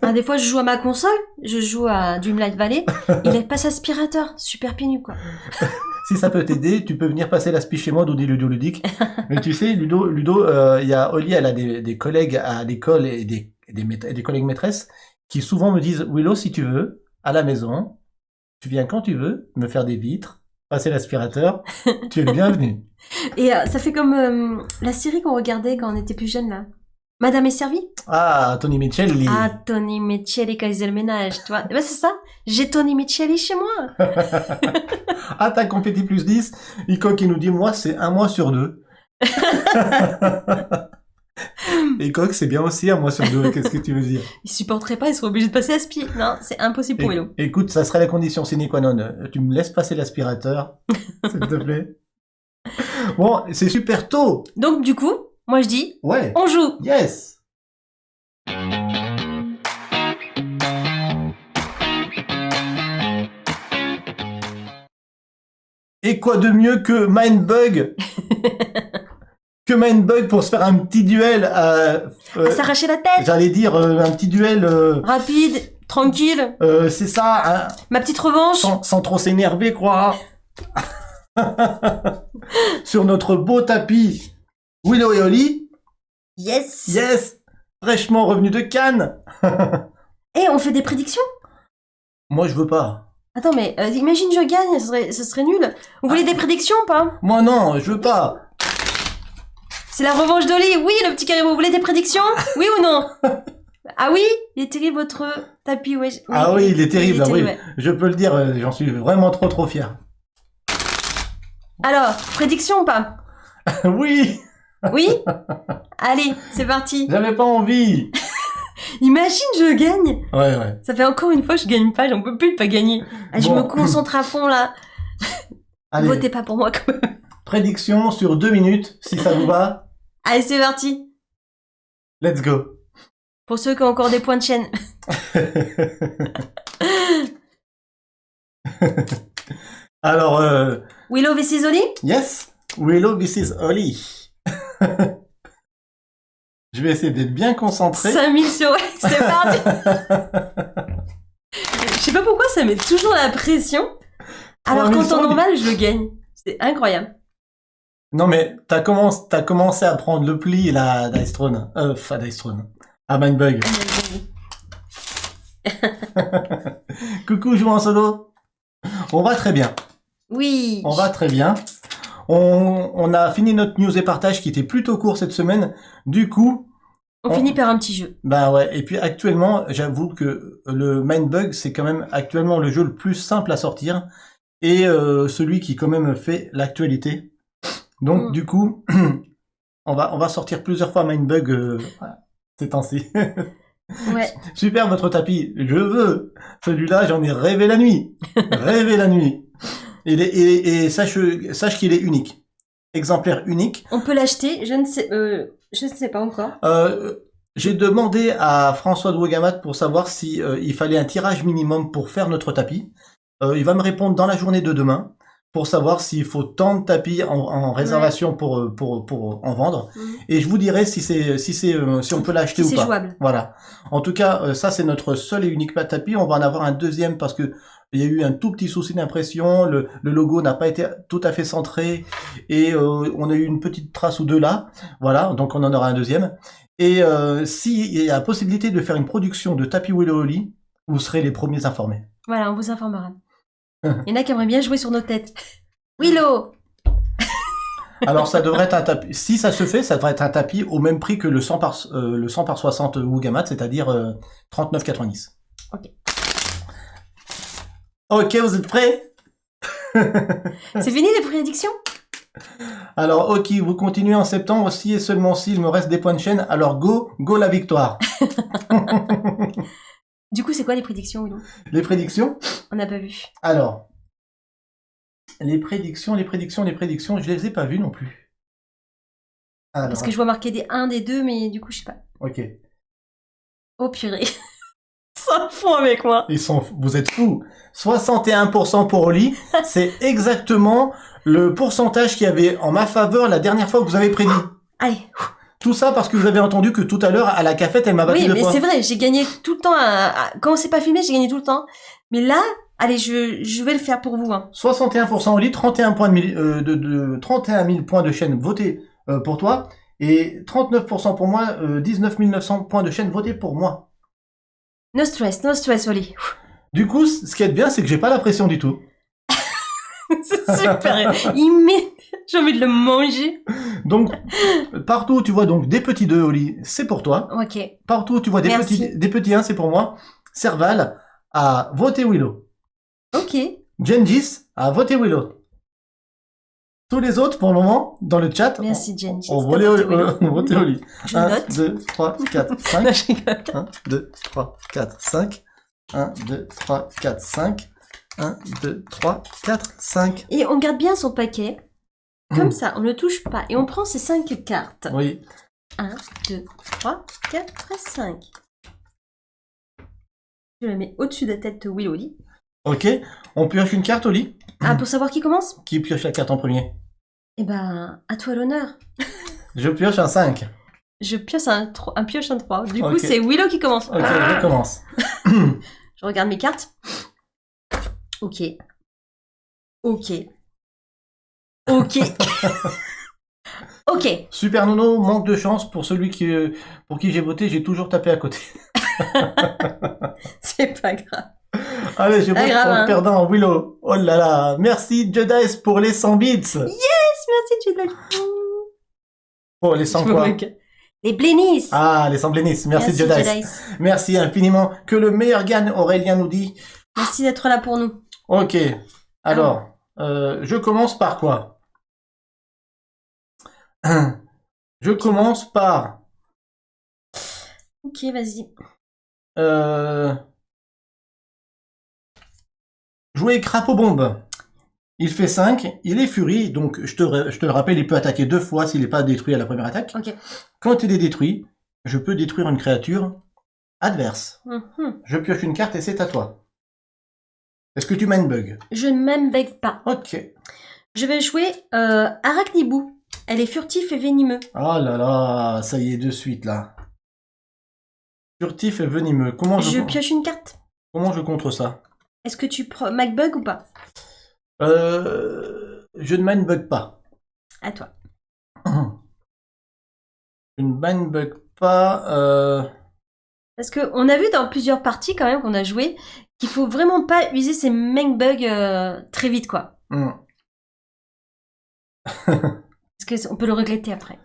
[SPEAKER 1] Ah, des fois, je joue à ma console, je joue à Dreamlight Valley, il est pas aspirateur, super pénible, quoi.
[SPEAKER 2] Si ça peut t'aider, tu peux venir passer l'aspi chez moi, Doudi Ludo Ludique. Mais tu sais, Ludo, il y a Oli, elle a des collègues à l'école et des collègues maîtresses qui souvent me disent, Willow, si tu veux, à la maison, tu viens quand tu veux, me faire des vitres, passer l'aspirateur, tu es le bienvenu.
[SPEAKER 1] Et ça fait comme la série qu'on regardait quand on était plus jeune, là. Madame est servie?
[SPEAKER 2] Ah, Tony Micheli.
[SPEAKER 1] Ah, Tony Micheli quand il faisait le ménage, tu vois. Eh ben, c'est ça. J'ai Tony Micheli chez moi.
[SPEAKER 2] Ah, t'as compétit plus 10. Ico qui nous dit, moi, c'est 1 mois sur 2. Et Coq, c'est bien aussi 1 mois sur 2. Qu'est-ce que tu veux dire?
[SPEAKER 1] Il supporterait pas, il serait obligé de passer aspi. Non, c'est impossible pour Willow.
[SPEAKER 2] Écoute, ça serait la condition sine qua non. Tu me laisses passer l'aspirateur, s'il te plaît. Bon, c'est super tôt.
[SPEAKER 1] Donc, du coup, moi je dis,
[SPEAKER 2] Ouais.
[SPEAKER 1] on joue.
[SPEAKER 2] Yes. Et quoi de mieux que Mindbug pour se faire un petit duel
[SPEAKER 1] À s'arracher la tête.
[SPEAKER 2] j'allais dire un petit duel
[SPEAKER 1] Rapide, tranquille.
[SPEAKER 2] c'est ça hein,
[SPEAKER 1] Ma petite revanche.
[SPEAKER 2] sans trop s'énerver quoi. Sur notre beau tapis Willow et Oli.
[SPEAKER 1] Yes.
[SPEAKER 2] Fraîchement revenu de Cannes.
[SPEAKER 1] Et on fait des prédictions.
[SPEAKER 2] Moi je veux pas.
[SPEAKER 1] Attends, mais imagine je gagne, ce serait nul. Vous voulez des prédictions ou pas?
[SPEAKER 2] Moi non, je veux pas.
[SPEAKER 1] C'est la revanche d'Oli. Oui, le petit carré, vous voulez des prédictions? Oui ou non? Ah oui? Il est terrible votre tapis, ouais.
[SPEAKER 2] Ah oui, il est terrible, oui.
[SPEAKER 1] ouais.
[SPEAKER 2] Je peux le dire, j'en suis vraiment trop fier.
[SPEAKER 1] Alors, prédiction ou pas?
[SPEAKER 2] Oui,
[SPEAKER 1] Oui? Allez, c'est parti.
[SPEAKER 2] j'avais pas envie.
[SPEAKER 1] Imagine je gagne.
[SPEAKER 2] Ouais.
[SPEAKER 1] Ça fait encore une fois que je gagne pas, j'en peux plus de pas gagner. Ah, je
[SPEAKER 2] Bon.
[SPEAKER 1] me concentre à fond là.
[SPEAKER 2] Allez,
[SPEAKER 1] Votez pas pour moi quand même.
[SPEAKER 2] prédiction sur 2 minutes, si ça vous va.
[SPEAKER 1] Allez, c'est parti.
[SPEAKER 2] Let's go.
[SPEAKER 1] Pour ceux qui ont encore des points de chaîne.
[SPEAKER 2] Alors,
[SPEAKER 1] Willow vs Oli?
[SPEAKER 2] yes, Willow, this is Oli. Je vais essayer d'être bien concentré.
[SPEAKER 1] 5000 sur... C'est parti. Je sais pas pourquoi ça met toujours la pression. Alors
[SPEAKER 2] 3000
[SPEAKER 1] qu'en
[SPEAKER 2] sur
[SPEAKER 1] temps
[SPEAKER 2] Oli.
[SPEAKER 1] normal, je le gagne. C'est incroyable.
[SPEAKER 2] Non mais t'as commencé à prendre le pli là, Dice Throne. Enfin Dice Throne. Ah Mindbug. Coucou, je joue en solo. On va très bien.
[SPEAKER 1] Oui.
[SPEAKER 2] On va très bien. On a fini notre news et partage qui était plutôt court cette semaine. Du coup,
[SPEAKER 1] On finit par un petit jeu.
[SPEAKER 2] bah ouais. Et puis actuellement, j'avoue que le Mindbug, c'est quand même actuellement le jeu le plus simple à sortir et celui qui quand même fait l'actualité. Donc du coup, on va sortir plusieurs fois Mindbug ces temps-ci.
[SPEAKER 1] Ouais.
[SPEAKER 2] Super votre tapis, je veux. Celui-là, j'en ai rêvé la nuit. Rêvé la nuit. Et sache qu'il est unique. Exemplaire unique.
[SPEAKER 1] On peut l'acheter, je ne sais pas encore.
[SPEAKER 2] J'ai demandé à François de Ouagamat pour savoir si il fallait un tirage minimum pour faire notre tapis. Il va me répondre dans la journée de demain pour savoir s'il faut tant de tapis en réservation pour en vendre. Et je vous dirai si on peut l'acheter
[SPEAKER 1] Si
[SPEAKER 2] ou
[SPEAKER 1] c'est
[SPEAKER 2] pas.
[SPEAKER 1] jouable.
[SPEAKER 2] Voilà. En tout cas, ça c'est notre seul et unique tapis. On va en avoir un deuxième parce que il y a eu un tout petit souci d'impression. Le logo n'a pas été tout à fait centré et on a eu une petite trace ou deux là. Voilà. Donc on en aura un deuxième. Et s'il y a la possibilité de faire une production de tapis Willow Oli, vous serez les premiers informés.
[SPEAKER 1] Voilà, on vous informera. Il y en a qui aimeraient bien jouer sur nos têtes. Willow.
[SPEAKER 2] Alors ça devrait être un tapis. Si ça se fait, ça devrait être un tapis au même prix que le 100 par 60 Ouagamat, c'est-à-dire 39,90.
[SPEAKER 1] Ok.
[SPEAKER 2] Ok, vous êtes prêts?
[SPEAKER 1] C'est fini les prédictions?
[SPEAKER 2] Alors, ok, vous continuez en septembre, si et seulement si il me reste des points de chaîne, alors go la victoire.
[SPEAKER 1] Du coup, c'est quoi les prédictions, Willow?
[SPEAKER 2] Les prédictions?
[SPEAKER 1] On n'a pas vu.
[SPEAKER 2] Alors, les prédictions, je les ai pas vues non plus. Alors,
[SPEAKER 1] Parce que je vois marquer des 1, des 2, mais du coup, je sais pas.
[SPEAKER 2] ok.
[SPEAKER 1] Oh purée. Ça fond avec moi.
[SPEAKER 2] Vous êtes fous. 61% pour Oli, c'est exactement le pourcentage qu'il y avait en ma faveur la dernière fois que vous avez prédit.
[SPEAKER 1] Allez.
[SPEAKER 2] Tout ça parce que vous avez entendu que tout à l'heure, à la cafette, elle m'a battu
[SPEAKER 1] Oui,
[SPEAKER 2] deux
[SPEAKER 1] mais
[SPEAKER 2] fois.
[SPEAKER 1] c'est vrai, j'ai gagné tout le temps. Quand on s'est pas filmé, j'ai gagné tout le temps. Mais là, allez, je vais le faire pour vous. Hein.
[SPEAKER 2] 61% au lit, 31 points de 31 000 points de chaîne votés pour toi, et 39% pour moi, 19 900 points de chaîne votés pour moi.
[SPEAKER 1] No stress, Oli.
[SPEAKER 2] Du coup, ce qui est bien, c'est que j'ai pas la pression du tout.
[SPEAKER 1] C'est super. J'ai envie de le manger.
[SPEAKER 2] Donc, partout où tu vois donc des petits 2 au lit, c'est pour toi.
[SPEAKER 1] Ok.
[SPEAKER 2] Partout où tu vois des
[SPEAKER 1] Merci.
[SPEAKER 2] petits 1, c'est pour moi. Serval a voté Willow.
[SPEAKER 1] Ok.
[SPEAKER 2] Gengis a voté Willow. Tous les autres, pour le moment, dans le chat,
[SPEAKER 1] Merci, Gengis.
[SPEAKER 2] ont
[SPEAKER 1] T'as voté Willow.
[SPEAKER 2] voté au lit.
[SPEAKER 1] Je
[SPEAKER 2] 1,
[SPEAKER 1] note.
[SPEAKER 2] 2, 3, 4,
[SPEAKER 1] Non,
[SPEAKER 2] 5.
[SPEAKER 1] je rigole.
[SPEAKER 2] 1, 2, 3, 4, 5. 1, 2, 3, 4, 5. 1, 2, 3, 4, 5.
[SPEAKER 1] Et on garde bien son paquet. Comme ça, on ne le touche pas. Et on prend ces 5 cartes.
[SPEAKER 2] Oui.
[SPEAKER 1] 1, 2, 3, 4, 5. Je la mets au-dessus de la tête de Willow Lee.
[SPEAKER 2] Ok. On pioche une carte au lit.
[SPEAKER 1] Ah, pour savoir qui commence?
[SPEAKER 2] Qui pioche la carte en premier?
[SPEAKER 1] Eh ben, à toi l'honneur.
[SPEAKER 2] Je pioche un 5.
[SPEAKER 1] Je pioche un 3. Du coup,
[SPEAKER 2] Ok.
[SPEAKER 1] c'est Willow qui commence.
[SPEAKER 2] Ok, je commence.
[SPEAKER 1] Je regarde mes cartes. Ok. Ok. Ok. Ok.
[SPEAKER 2] Super Nono, manque de chance pour celui pour qui j'ai voté, j'ai toujours tapé à côté.
[SPEAKER 1] C'est pas grave.
[SPEAKER 2] Allez, j'ai
[SPEAKER 1] Pas
[SPEAKER 2] voté
[SPEAKER 1] grave,
[SPEAKER 2] pour le
[SPEAKER 1] hein.
[SPEAKER 2] perdant, Willow. Oh là là, merci Jedice pour les 100 bits.
[SPEAKER 1] Merci, tu l'as.
[SPEAKER 2] Oh, les 100 quoi?
[SPEAKER 1] Les blénis.
[SPEAKER 2] Ah, les 100 blénis. Merci Jedice.
[SPEAKER 1] Jedice.
[SPEAKER 2] Merci infiniment. Que le meilleur gagne, Aurélien nous dit.
[SPEAKER 1] Merci d'être là pour nous.
[SPEAKER 2] Ok, alors, je commence par quoi? Je commence par...
[SPEAKER 1] Ok, vas-y.
[SPEAKER 2] Jouer crapaud bombe. Il fait 5, il est furie, donc je te le rappelle, il peut attaquer 2 fois s'il n'est pas détruit à la première attaque.
[SPEAKER 1] Ok.
[SPEAKER 2] Quand il est détruit, je peux détruire une créature adverse.
[SPEAKER 1] Mhm.
[SPEAKER 2] Je pioche une carte et c'est à toi. Est-ce que tu m'as une bug?
[SPEAKER 1] Je ne m'embête pas.
[SPEAKER 2] Ok.
[SPEAKER 1] Je vais jouer Arachnibou. Elle est furtif et venimeux.
[SPEAKER 2] Oh là là, ça y est, de suite là. Furtif et venimeux. Comment
[SPEAKER 1] Je pioche une carte.
[SPEAKER 2] comment je contre ça?
[SPEAKER 1] Est-ce que tu prends MacBug ou pas?
[SPEAKER 2] Je ne mindbug pas.
[SPEAKER 1] À toi.
[SPEAKER 2] Je ne mindbug pas.
[SPEAKER 1] Parce que on a vu dans plusieurs parties quand même qu'on a joué qu'il faut vraiment pas user ces MacBug très vite quoi. Parce qu'on peut le regretter après.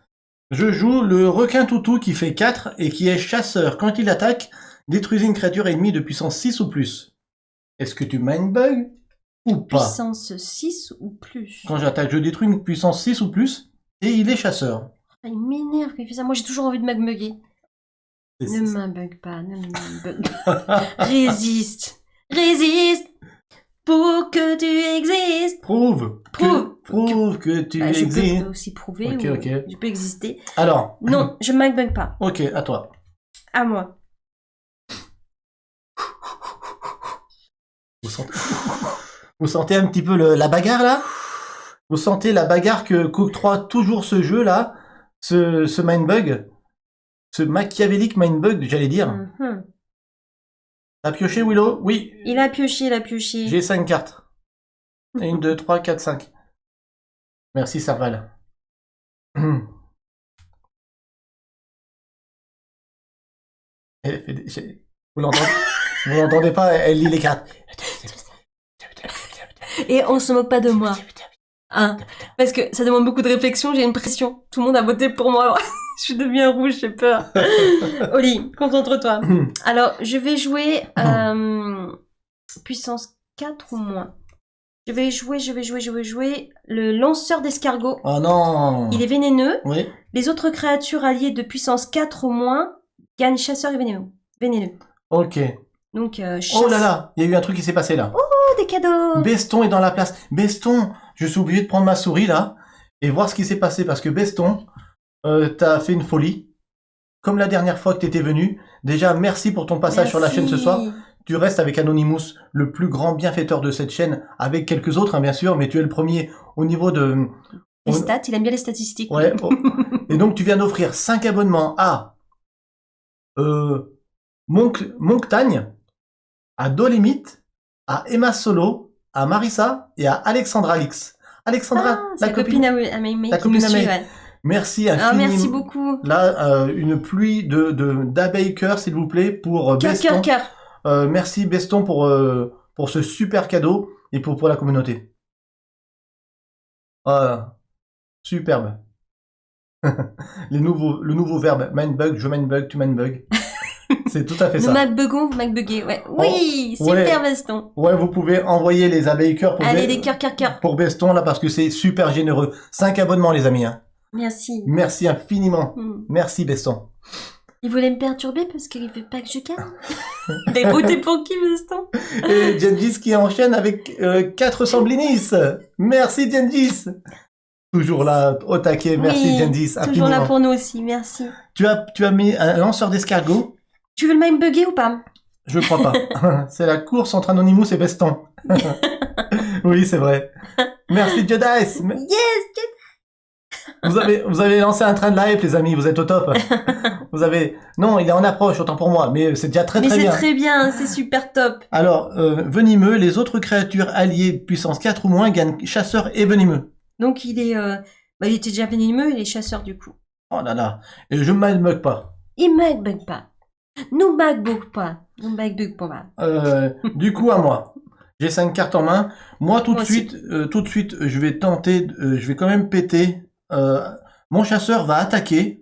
[SPEAKER 2] Je joue le requin toutou qui fait 4 et qui est chasseur. Quand il attaque, détruisez une créature ennemie de puissance 6 ou plus. Est-ce que tu mindbug ou pas?
[SPEAKER 1] Puissance 6 ou plus.
[SPEAKER 2] Quand j'attaque, je détruis une puissance 6 ou plus et il est chasseur.
[SPEAKER 1] Ah, il m'énerve quand il fait ça. Moi j'ai toujours envie de MacBugger.
[SPEAKER 2] C'est-
[SPEAKER 1] Ne m'embug pas, ne m'embug pas. Résiste. Résiste. Pour que tu existes.
[SPEAKER 2] Prouve que tu
[SPEAKER 1] Bah, je
[SPEAKER 2] existes.
[SPEAKER 1] peux aussi prouver
[SPEAKER 2] Ok,
[SPEAKER 1] ou
[SPEAKER 2] ok.
[SPEAKER 1] je peux exister.
[SPEAKER 2] Alors,
[SPEAKER 1] Non, je MacBug pas.
[SPEAKER 2] ok, à toi.
[SPEAKER 1] À moi.
[SPEAKER 2] Vous sentez un petit peu la bagarre là? Vous sentez la bagarre que qu'octroie toujours ce jeu là? Ce mindbug? Ce machiavélique mindbug, j'allais dire.
[SPEAKER 1] Mhm.
[SPEAKER 2] T'as pioché, Willow? Oui.
[SPEAKER 1] Il a pioché.
[SPEAKER 2] J'ai 5 cartes. 1, 2, 3, 4, 5. Merci, Serval. Vous l'entendez? Vous l'entendez pas? Elle lit les cartes.
[SPEAKER 1] Et on se moque pas de moi. Hein, parce que ça demande beaucoup de réflexion, j'ai une pression. Tout le monde a voté pour moi. Je deviens rouge, j'ai peur. Oli, concentre-toi. Alors, je vais jouer puissance 4 ou moins. Je vais jouer le lanceur d'escargot.
[SPEAKER 2] Oh non!
[SPEAKER 1] Il est vénéneux.
[SPEAKER 2] Oui.
[SPEAKER 1] Les autres créatures alliées de puissance 4 ou moins gagnent chasseur et vénéneux.
[SPEAKER 2] Ok.
[SPEAKER 1] Donc, chasse.
[SPEAKER 2] Oh là là! Il y a eu un truc qui s'est passé là.
[SPEAKER 1] Oh, des cadeaux!
[SPEAKER 2] Beston est dans la place. Beston, je suis obligé de prendre ma souris là et voir ce qui s'est passé parce que Beston, t'as fait une folie. Comme la dernière fois que t'étais venu. Déjà, merci pour ton passage sur la chaîne ce soir. Tu restes avec Anonymous, le plus grand bienfaiteur de cette chaîne, avec quelques autres, hein, bien sûr, mais tu es le premier au niveau de...
[SPEAKER 1] Les stats, il aime bien les statistiques.
[SPEAKER 2] Ouais, Et donc, tu viens d'offrir 5 abonnements à Monctagne, à Dolimite, à Emma Solo, à Marissa et à Alexandra Alix. Alexandra,
[SPEAKER 1] C'est la copine à Maïmé
[SPEAKER 2] la
[SPEAKER 1] qui nous
[SPEAKER 2] copine à
[SPEAKER 1] suit,
[SPEAKER 2] Maï.
[SPEAKER 1] ouais.
[SPEAKER 2] Merci
[SPEAKER 1] Ah,
[SPEAKER 2] infiniment.
[SPEAKER 1] merci beaucoup.
[SPEAKER 2] Là, une pluie d'abeilles cœur, s'il vous plaît, pour
[SPEAKER 1] Cœur,
[SPEAKER 2] Beston.
[SPEAKER 1] cœur, cœur.
[SPEAKER 2] Merci Beston pour ce super cadeau et pour la communauté. Ah, superbe. Le nouveau verbe, mindbug, je mindbug, tu mindbug. C'est tout à fait
[SPEAKER 1] Nous
[SPEAKER 2] ça.
[SPEAKER 1] MacBugons, vous MacBuguez, ouais. Oui,
[SPEAKER 2] ouais.
[SPEAKER 1] super Beston.
[SPEAKER 2] Ouais, vous pouvez envoyer les abeilles cœur pour,
[SPEAKER 1] Allez, des cœurs, cœur, cœur.
[SPEAKER 2] pour Beston, là, parce que c'est super généreux. 5 abonnements, les amis. Hein.
[SPEAKER 1] Merci.
[SPEAKER 2] Merci infiniment. Merci, Beston.
[SPEAKER 1] Il voulait me perturber parce qu'il veut pas que je calme. T'es voté pour qui, Beston?
[SPEAKER 2] Et Gengis qui enchaîne avec 400 blinis. Merci, Gengis. Toujours là, au taquet. Merci,
[SPEAKER 1] Oui,
[SPEAKER 2] Gengis.
[SPEAKER 1] toujours
[SPEAKER 2] Infiniment.
[SPEAKER 1] là pour nous aussi, merci.
[SPEAKER 2] Tu as mis un lanceur d'escargot?
[SPEAKER 1] Tu veux le même bugger ou pas?
[SPEAKER 2] Je crois pas. C'est la course entre Anonymous et Beston. Oui, c'est vrai. Merci, Jedice.
[SPEAKER 1] Yes,
[SPEAKER 2] Vous avez lancé un train de live, les amis. Vous êtes au top. Non, il est en approche, autant pour moi. Mais c'est déjà très
[SPEAKER 1] mais
[SPEAKER 2] très
[SPEAKER 1] c'est
[SPEAKER 2] bien.
[SPEAKER 1] très bien, c'est super top.
[SPEAKER 2] Alors, venimeux, les autres créatures alliées puissance 4 ou moins gagnent chasseur et venimeux.
[SPEAKER 1] Donc il est, il était déjà venimeux, il est chasseur du coup.
[SPEAKER 2] Oh là là. Et je ne me pas.
[SPEAKER 1] Il MacBug pas. Nous MacBug pas. Nous MacBug pas.
[SPEAKER 2] Du coup, à moi. J'ai 5 cartes en main. Moi, tout de
[SPEAKER 1] Moi
[SPEAKER 2] suite, je vais tenter, je vais quand même péter. Mon chasseur va attaquer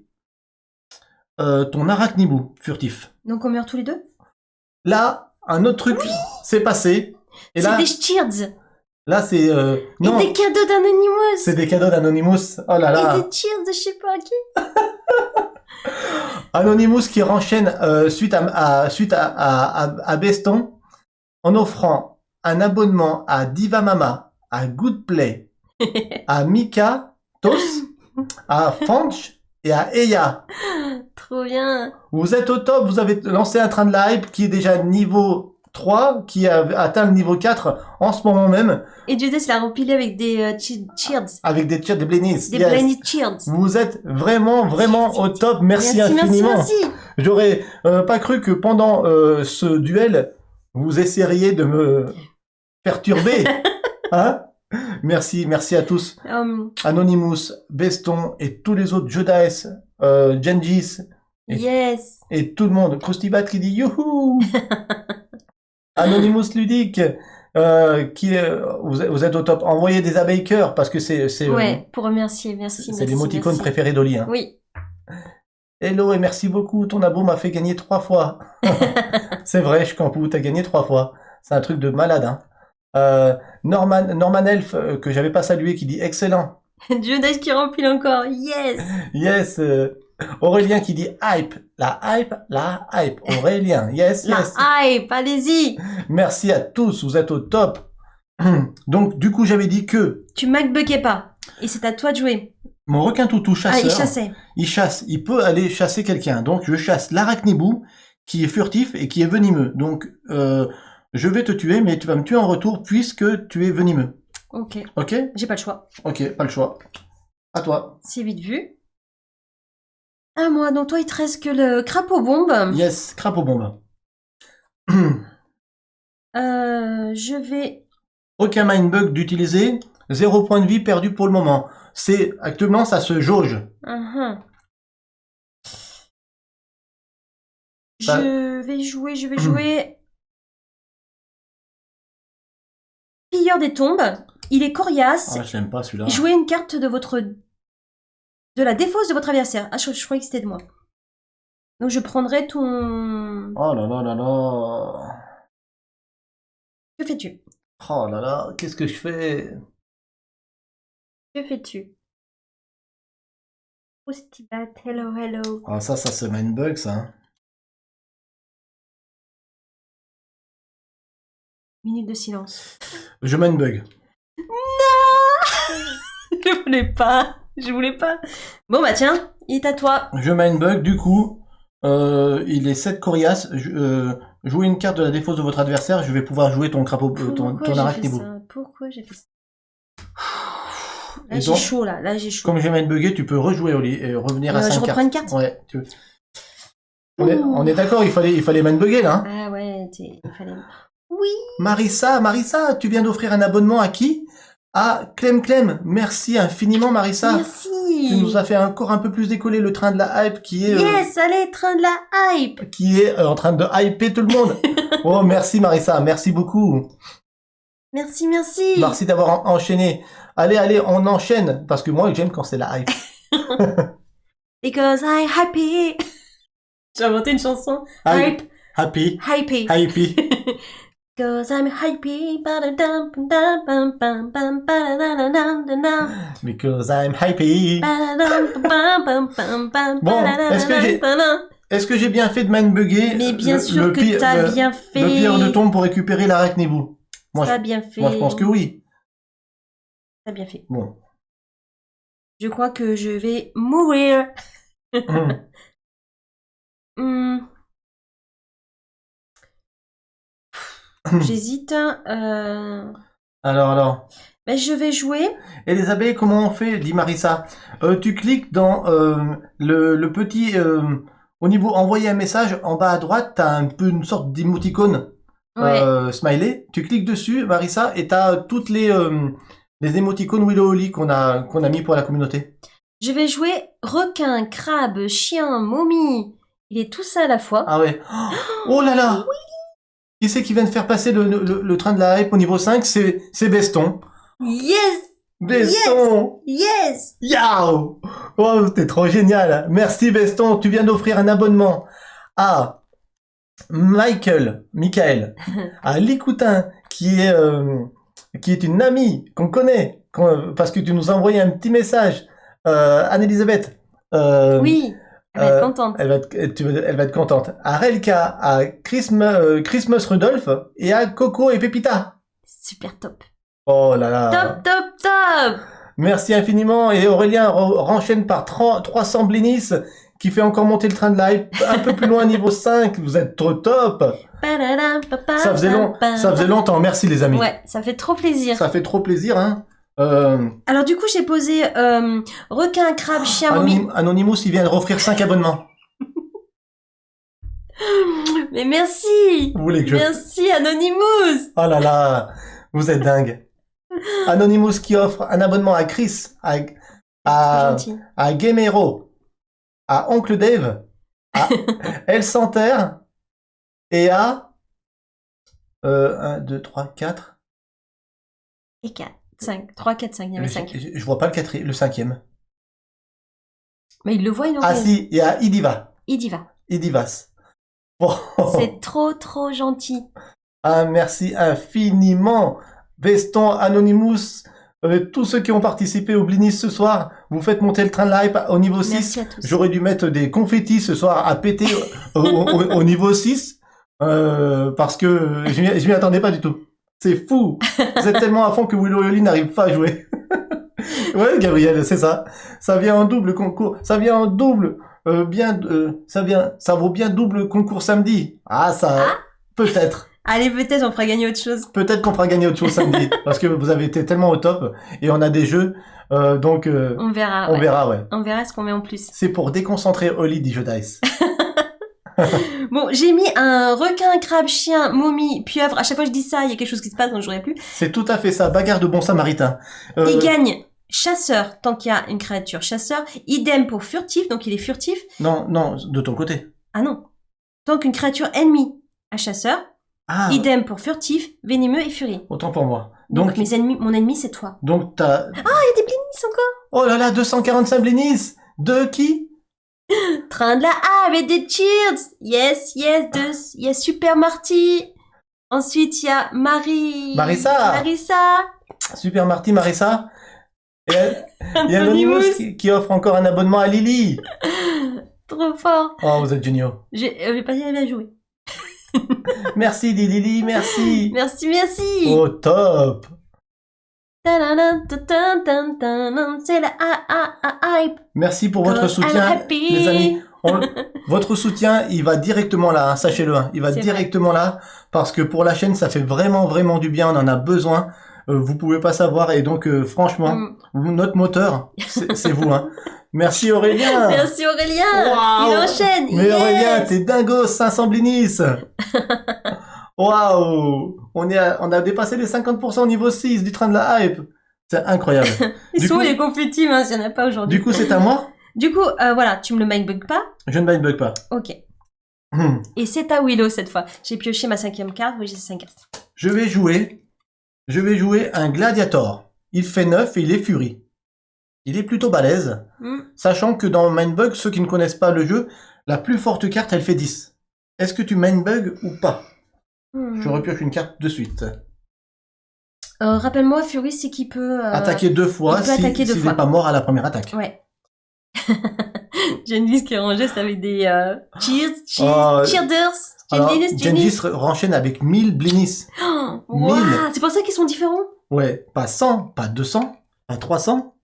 [SPEAKER 2] ton arachnibou furtif.
[SPEAKER 1] Donc on meurt tous les deux?
[SPEAKER 2] Là, un autre truc s'est passé. Et
[SPEAKER 1] C'est
[SPEAKER 2] là,
[SPEAKER 1] des cheers.
[SPEAKER 2] là c'est non,
[SPEAKER 1] Et des cadeaux d'Anonymous.
[SPEAKER 2] c'est des cadeaux d'Anonymous. Oh là là.
[SPEAKER 1] Et des cheers de je sais pas qui.
[SPEAKER 2] Anonymous qui renchaîne suite à Beston en offrant un abonnement à Diva Mama, à Good Play, à Mika, Tos, à Fanch et à Eya.
[SPEAKER 1] Trop bien.
[SPEAKER 2] Vous êtes au top, vous avez lancé un train de la hype qui est déjà niveau 3, qui a atteint le niveau 4 en ce moment même,
[SPEAKER 1] Et Judas l'a rempli avec des cheers.
[SPEAKER 2] avec des tirs de blinis.
[SPEAKER 1] Des
[SPEAKER 2] Yes.
[SPEAKER 1] blinded cheers.
[SPEAKER 2] Vous êtes vraiment au top, merci
[SPEAKER 1] Merci,
[SPEAKER 2] infiniment.
[SPEAKER 1] merci.
[SPEAKER 2] J'aurais pas cru que pendant ce duel, vous essaieriez de me perturber. Hein? Merci à tous. Anonymous, Beston et tous les autres Jedice, Gengis
[SPEAKER 1] Yes.
[SPEAKER 2] et tout le monde. Krustibat qui dit youhou. Anonymous Ludique, vous êtes au top. Envoyez des abeilles cœur parce que c'est
[SPEAKER 1] Ouais, pour remercier, merci.
[SPEAKER 2] c'est l'émoticône préféré d'Oli. Hein.
[SPEAKER 1] Oui.
[SPEAKER 2] Hello et merci beaucoup. Ton abo m'a fait gagner 3 fois. C'est vrai, Shkampou, t'as gagné 3 fois. C'est un truc de malade. Hein. Norman Elf, que j'avais pas salué, qui dit excellent.
[SPEAKER 1] Judas qui remplit encore. Yes.
[SPEAKER 2] Yes. Aurélien qui dit hype. La hype. Aurélien. Yes,
[SPEAKER 1] La
[SPEAKER 2] yes.
[SPEAKER 1] hype, allez-y.
[SPEAKER 2] Merci à tous, vous êtes au top. Donc, du coup, j'avais dit que
[SPEAKER 1] Tu MacBuguais pas. Et c'est à toi de jouer.
[SPEAKER 2] mon requin toutou chasseur,
[SPEAKER 1] Ah, il chassait.
[SPEAKER 2] il chasse, il peut aller chasser quelqu'un. Donc, je chasse l'arachnibou, qui est furtif et qui est venimeux. Donc, je vais te tuer, mais tu vas me tuer en retour puisque tu es venimeux.
[SPEAKER 1] Ok.
[SPEAKER 2] Ok?
[SPEAKER 1] J'ai pas le choix.
[SPEAKER 2] Ok, pas le choix. À toi.
[SPEAKER 1] C'est vite vu. Ah, moi, donc toi, il te reste que le crapaud bombe.
[SPEAKER 2] Yes, crapaud bombe.
[SPEAKER 1] Je vais...
[SPEAKER 2] Aucun mindbug d'utiliser. 0 point de vie perdu pour le moment. Actuellement, ça se jauge.
[SPEAKER 1] Uh-huh.
[SPEAKER 2] Ça-
[SPEAKER 1] Je vais jouer... Pilleur des tombes. Il est coriace.
[SPEAKER 2] Ah, je l'aime pas celui-là.
[SPEAKER 1] Jouez une carte de la défausse de votre adversaire. Ah, je croyais que c'était de moi. Donc je prendrai ton...
[SPEAKER 2] Oh là là là là.
[SPEAKER 1] Que fais-tu?
[SPEAKER 2] Oh là là, qu'est-ce que je fais?
[SPEAKER 1] Que fais-tu? Oustibat, hello, hello.
[SPEAKER 2] Ah ça se mindbug ça. Hein.
[SPEAKER 1] Minute de silence.
[SPEAKER 2] Je mindbug.
[SPEAKER 1] Je voulais pas. Bon bah tiens, il est à toi.
[SPEAKER 2] Je mindbug, du coup, il est 7 coriaces. Jouez une carte de la défausse de votre adversaire, je vais pouvoir jouer ton crapaud, ton arachnibou.
[SPEAKER 1] Pourquoi j'ai fait ça? Là,
[SPEAKER 2] Et
[SPEAKER 1] j'ai
[SPEAKER 2] donc,
[SPEAKER 1] chaud, là, j'ai chaud.
[SPEAKER 2] comme je viens de bugger, tu peux rejouer Oli et revenir à 5
[SPEAKER 1] je
[SPEAKER 2] cartes.
[SPEAKER 1] reprends une carte.
[SPEAKER 2] Ouais. On est d'accord, il fallait man bugger là. Hein.
[SPEAKER 1] Ah ouais, il fallait... Oui.
[SPEAKER 2] Marissa, tu viens d'offrir un abonnement à qui? À Clem. Merci infiniment Marissa.
[SPEAKER 1] Merci.
[SPEAKER 2] Tu nous as fait encore un peu plus décoller le train de la hype qui est
[SPEAKER 1] Yes, allez, train de la hype.
[SPEAKER 2] en train de hyper tout le monde. Oh, merci Marissa, merci beaucoup.
[SPEAKER 1] Merci.
[SPEAKER 2] Merci d'avoir enchaîné. Allez, on enchaîne parce que moi j'aime quand c'est la hype.
[SPEAKER 1] Because I'm happy. J'ai inventé une chanson. Hype.
[SPEAKER 2] Happy.
[SPEAKER 1] Because I'm happy.
[SPEAKER 2] Because I'm happy. Bon, est-ce que j'ai bien fait de man bugger?
[SPEAKER 1] Mais bien sûr que t'as bien fait.
[SPEAKER 2] Le pire de tombe pour récupérer l'arachnévou.
[SPEAKER 1] T'as bien fait.
[SPEAKER 2] Moi je pense que oui.
[SPEAKER 1] T'as bien fait.
[SPEAKER 2] Bon.
[SPEAKER 1] Je crois que je vais mourir. J'hésite.
[SPEAKER 2] Alors.
[SPEAKER 1] Ben, je vais jouer.
[SPEAKER 2] Elisabeth, comment on fait? Dit Marissa. Tu cliques dans le petit... au niveau envoyer un message, en bas à droite, t'as un peu une sorte d'émoticône smiley. Tu cliques dessus, Marissa, et t'as toutes les émoticônes Willow Oli qu'on a mis pour la communauté.
[SPEAKER 1] Je vais jouer requin, crabe, chien, momie. Il est tout ça à la fois.
[SPEAKER 2] Ah ouais. Oh là là. Oui. Qui c'est qui vient de faire passer le train de la hype au niveau 5? C'est Beston.
[SPEAKER 1] Yes.
[SPEAKER 2] Beston.
[SPEAKER 1] Yes.
[SPEAKER 2] Yao. Oh, t'es trop génial. Merci Beston. Tu viens d'offrir un abonnement à Michael, à Licoutin, qui est une amie qu'on connaît, parce que tu nous as envoyé un petit message. Anne-Elisabeth.
[SPEAKER 1] Oui, elle va être contente.
[SPEAKER 2] Elle va être contente. À Relka, à Christmas Rudolph et à Coco et Pépita.
[SPEAKER 1] Super top.
[SPEAKER 2] Oh là là.
[SPEAKER 1] Top.
[SPEAKER 2] Merci infiniment. Et Aurélien renchaîne par 300 blinis qui fait encore monter le train de la hype un peu plus loin, niveau 5. Vous êtes trop top. Ça faisait longtemps. Merci les amis.
[SPEAKER 1] Ouais, ça fait trop plaisir.
[SPEAKER 2] Ça fait trop plaisir, hein.
[SPEAKER 1] Alors du coup, j'ai posé requin, crabe, chien, momie.
[SPEAKER 2] Anonymous, il vient de offrir 5 abonnements.
[SPEAKER 1] Mais merci.
[SPEAKER 2] Vous voulez que
[SPEAKER 1] Merci Anonymous.
[SPEAKER 2] Oh là là, vous êtes dingue. Anonymous qui offre un abonnement à Chris, à Game Hero, à Oncle Dave, à El Santerre et à 1, 2, 3, 4
[SPEAKER 1] et 4. 5, 3, 4, 5, il y avait 5.
[SPEAKER 2] Je vois pas le 5e.
[SPEAKER 1] Mais il le voit, il en
[SPEAKER 2] Ah si, il y a Idivas. Bon.
[SPEAKER 1] C'est trop gentil.
[SPEAKER 2] Ah, merci infiniment. Beston, Anonymous, tous ceux qui ont participé au Blinis ce soir, vous faites monter le train de la hype au niveau 6.
[SPEAKER 1] Merci à tous.
[SPEAKER 2] J'aurais dû mettre des confettis ce soir à péter au niveau 6, parce que je m'y attendais pas du tout. C'est fou. Vous êtes tellement à fond que Willow et Oli n'arrivent pas à jouer. Ouais, Gabriel, c'est ça. Ça vient en double concours. Ça vient en double. Ça vaut bien double concours samedi. Peut-être.
[SPEAKER 1] Allez, peut-être on fera gagner autre chose.
[SPEAKER 2] Peut-être qu'on fera gagner autre chose samedi. Parce que vous avez été tellement au top. Et on a des jeux. Donc,
[SPEAKER 1] on verra.
[SPEAKER 2] On verra, ouais.
[SPEAKER 1] On verra ce qu'on met en plus.
[SPEAKER 2] C'est pour déconcentrer Oli du jeu Dice.
[SPEAKER 1] Bon, j'ai mis un requin, crabe, chien, momie, pieuvre. À chaque fois que je dis ça, il y a quelque chose qui se passe, donc j'aurais plus.
[SPEAKER 2] C'est tout à fait ça. Bagarre de bon samaritain.
[SPEAKER 1] Il gagne chasseur, tant qu'il y a une créature chasseur. Idem pour furtif, donc il est furtif.
[SPEAKER 2] Non, de ton côté.
[SPEAKER 1] Ah non. Tant qu'une créature ennemie à chasseur. Idem pour furtif, venimeux et furie.
[SPEAKER 2] Autant pour moi.
[SPEAKER 1] Donc mon ennemi, c'est toi.
[SPEAKER 2] Donc t'as...
[SPEAKER 1] Ah, il y a des blinis encore.
[SPEAKER 2] Oh là là, 245 blinis. De qui?
[SPEAKER 1] Train de la A avec des cheers. Yes. Il y a Super Marty. Ensuite, il y a Marissa.
[SPEAKER 2] Super Marty, Marissa. Et il y a Anonymous qui offre encore un abonnement à Lily.
[SPEAKER 1] Trop fort.
[SPEAKER 2] Oh, vous êtes géniaux.
[SPEAKER 1] Je vais pas y aller à jouer.
[SPEAKER 2] Merci, Lily, merci.
[SPEAKER 1] Merci.
[SPEAKER 2] Oh, top.
[SPEAKER 1] C'est la hype.
[SPEAKER 2] Merci pour votre soutien, les amis. Votre soutien, il va directement là, hein, sachez-le. Hein, il va directement là, parce que pour la chaîne, ça fait vraiment du bien. On en a besoin. vous pouvez pas savoir. Et donc, franchement, notre moteur, c'est vous. Hein. Merci Aurélien.
[SPEAKER 1] Merci Aurélien.
[SPEAKER 2] Waouh.
[SPEAKER 1] Il enchaîne.
[SPEAKER 2] Mais
[SPEAKER 1] yes.
[SPEAKER 2] Aurélien, t'es dingo, 500 blinis. Waouh. On a dépassé les 50% au niveau 6 du train de la hype. C'est incroyable.
[SPEAKER 1] Ils
[SPEAKER 2] Du
[SPEAKER 1] sont où
[SPEAKER 2] coup-
[SPEAKER 1] les confettis, hein, s'il n'y en a pas aujourd'hui.
[SPEAKER 2] Du coup, c'est à moi.
[SPEAKER 1] Du coup, voilà, tu me le mindbug pas.
[SPEAKER 2] Je ne mindbug pas.
[SPEAKER 1] Ok.
[SPEAKER 2] Hmm.
[SPEAKER 1] Et c'est à Willow cette fois. J'ai pioché ma 5e carte. Oui, j'ai 5 cartes.
[SPEAKER 2] Je vais jouer un gladiator. Il fait 9 et il est furie. Il est plutôt balèze, sachant que dans Mindbug, ceux qui ne connaissent pas le jeu, la plus forte carte, elle fait 10. Est-ce que tu Mindbug ou pas? Je repioche une carte de suite.
[SPEAKER 1] Rappelle-moi, Fury, c'est qui peut...
[SPEAKER 2] Attaquer 2 fois
[SPEAKER 1] il peut attaquer deux
[SPEAKER 2] s'il
[SPEAKER 1] fois.
[SPEAKER 2] n'est pas mort à la première attaque.
[SPEAKER 1] Ouais. Gengis qui est rangé, c'est avec des cheers,
[SPEAKER 2] Oh,
[SPEAKER 1] cheerders,
[SPEAKER 2] Alors,
[SPEAKER 1] Gengis.
[SPEAKER 2] Gengis renchaîne avec 1000 blinis.
[SPEAKER 1] Oh,
[SPEAKER 2] 1000.
[SPEAKER 1] wow, c'est pour ça qu'ils sont différents.
[SPEAKER 2] Ouais, pas 100, pas 200, pas 300,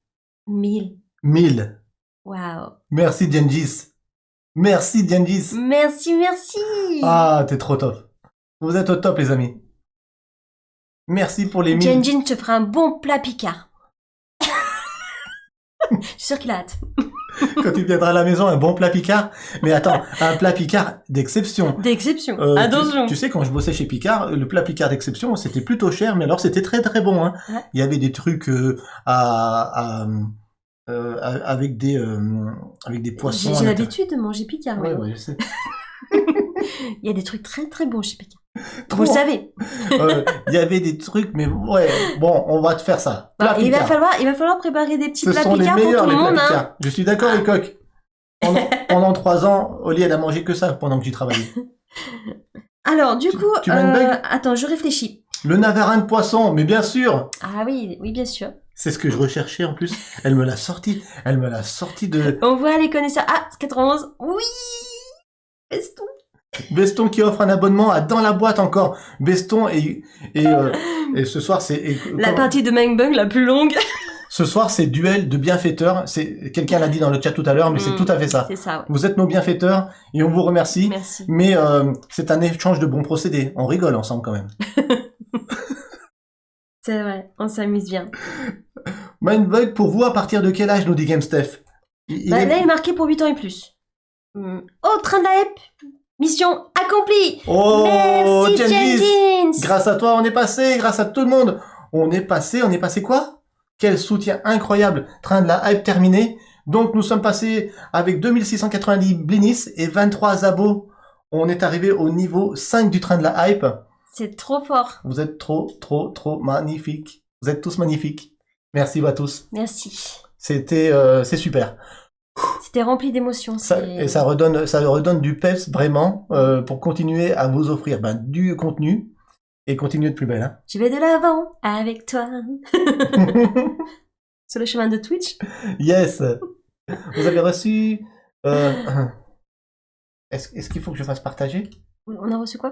[SPEAKER 1] 1000.
[SPEAKER 2] 1000.
[SPEAKER 1] Waouh.
[SPEAKER 2] Merci Gengis. Merci Gengis.
[SPEAKER 1] Merci, merci.
[SPEAKER 2] Ah, t'es trop top. Vous êtes au top les amis. Merci pour les 1000.
[SPEAKER 1] Gengis te fera un bon plat picard. Je suis sûre qu'il a hâte.
[SPEAKER 2] Quand tu viendras à la maison, un bon plat Picard. Mais attends, un plat Picard d'exception.
[SPEAKER 1] D'exception.
[SPEAKER 2] Tu-
[SPEAKER 1] Attention.
[SPEAKER 2] Tu sais, quand je bossais chez Picard, le plat Picard d'exception, c'était plutôt cher, mais alors c'était très très bon. Hein.
[SPEAKER 1] Ouais.
[SPEAKER 2] Il y avait des trucs avec des poissons.
[SPEAKER 1] J'ai
[SPEAKER 2] à l'intérieur.
[SPEAKER 1] l'habitude de manger picard.
[SPEAKER 2] Ouais,
[SPEAKER 1] oui.
[SPEAKER 2] ouais, je sais.
[SPEAKER 1] Il y a des trucs très très bons chez Picard.
[SPEAKER 2] Trop.
[SPEAKER 1] Vous le savez.
[SPEAKER 2] Il y avait des trucs, mais ouais, bon, on va te faire ça. Plat
[SPEAKER 1] Il va
[SPEAKER 2] Picard.
[SPEAKER 1] falloir préparer des petits
[SPEAKER 2] Ce
[SPEAKER 1] plats
[SPEAKER 2] sont les
[SPEAKER 1] Picard pour
[SPEAKER 2] meilleurs,
[SPEAKER 1] tout
[SPEAKER 2] les
[SPEAKER 1] le
[SPEAKER 2] plats
[SPEAKER 1] monde. Hein.
[SPEAKER 2] Picard. Je suis d'accord, les coqs. Pendant 3 ans, Oli, elle a mangé que ça pendant que j'y travaillais.
[SPEAKER 1] Alors, du
[SPEAKER 2] Tu-
[SPEAKER 1] coup,
[SPEAKER 2] tu mets une bague
[SPEAKER 1] attends, je réfléchis.
[SPEAKER 2] Le navarin de poisson, mais bien sûr.
[SPEAKER 1] Ah oui, oui, bien sûr.
[SPEAKER 2] C'est ce que je recherchais en plus. Elle me l'a sorti. Elle me l'a sorti de
[SPEAKER 1] On voit les connaisseurs. Ah, 91. Oui. Beston.
[SPEAKER 2] Beston qui offre un abonnement à Dans la boîte encore. Beston et ce soir c'est
[SPEAKER 1] La partie de Mindbug la plus longue.
[SPEAKER 2] ce soir c'est duel de bienfaiteurs. C'est quelqu'un l'a dit dans le chat tout à l'heure, mais c'est tout à fait ça.
[SPEAKER 1] C'est ça, ouais.
[SPEAKER 2] Vous êtes nos bienfaiteurs et on vous remercie.
[SPEAKER 1] Merci.
[SPEAKER 2] Mais c'est un échange de bons procédés. On rigole ensemble quand même.
[SPEAKER 1] C'est vrai, on s'amuse bien.
[SPEAKER 2] Mindbug pour vous à partir de quel âge nous dit GameStef? Il
[SPEAKER 1] Bah,
[SPEAKER 2] est-
[SPEAKER 1] là, il est marqué pour 8 ans et plus. Oh, train de la hype. Mission accomplie.
[SPEAKER 2] Oh,
[SPEAKER 1] Merci,
[SPEAKER 2] Gengis.
[SPEAKER 1] Gengis.
[SPEAKER 2] Grâce à toi, on est passé, grâce à tout le monde. On est passé quoi? Quel soutien incroyable. Train de la hype terminé. Donc, nous sommes passés avec 2690 blinis et 23 abos. On est arrivé au niveau 5 du train de la hype.
[SPEAKER 1] C'est trop fort.
[SPEAKER 2] Vous êtes trop magnifiques. Vous êtes tous magnifiques. Merci à tous.
[SPEAKER 1] Merci.
[SPEAKER 2] C'est super.
[SPEAKER 1] C'était rempli d'émotions.
[SPEAKER 2] Et ça redonne du peps vraiment pour continuer à vous offrir du contenu et continuer de plus belle. Hein.
[SPEAKER 1] Je vais de l'avant avec toi. Sur le chemin de Twitch.
[SPEAKER 2] Yes. Vous avez reçu. Est-ce qu'il faut que je fasse partager?
[SPEAKER 1] On a reçu quoi?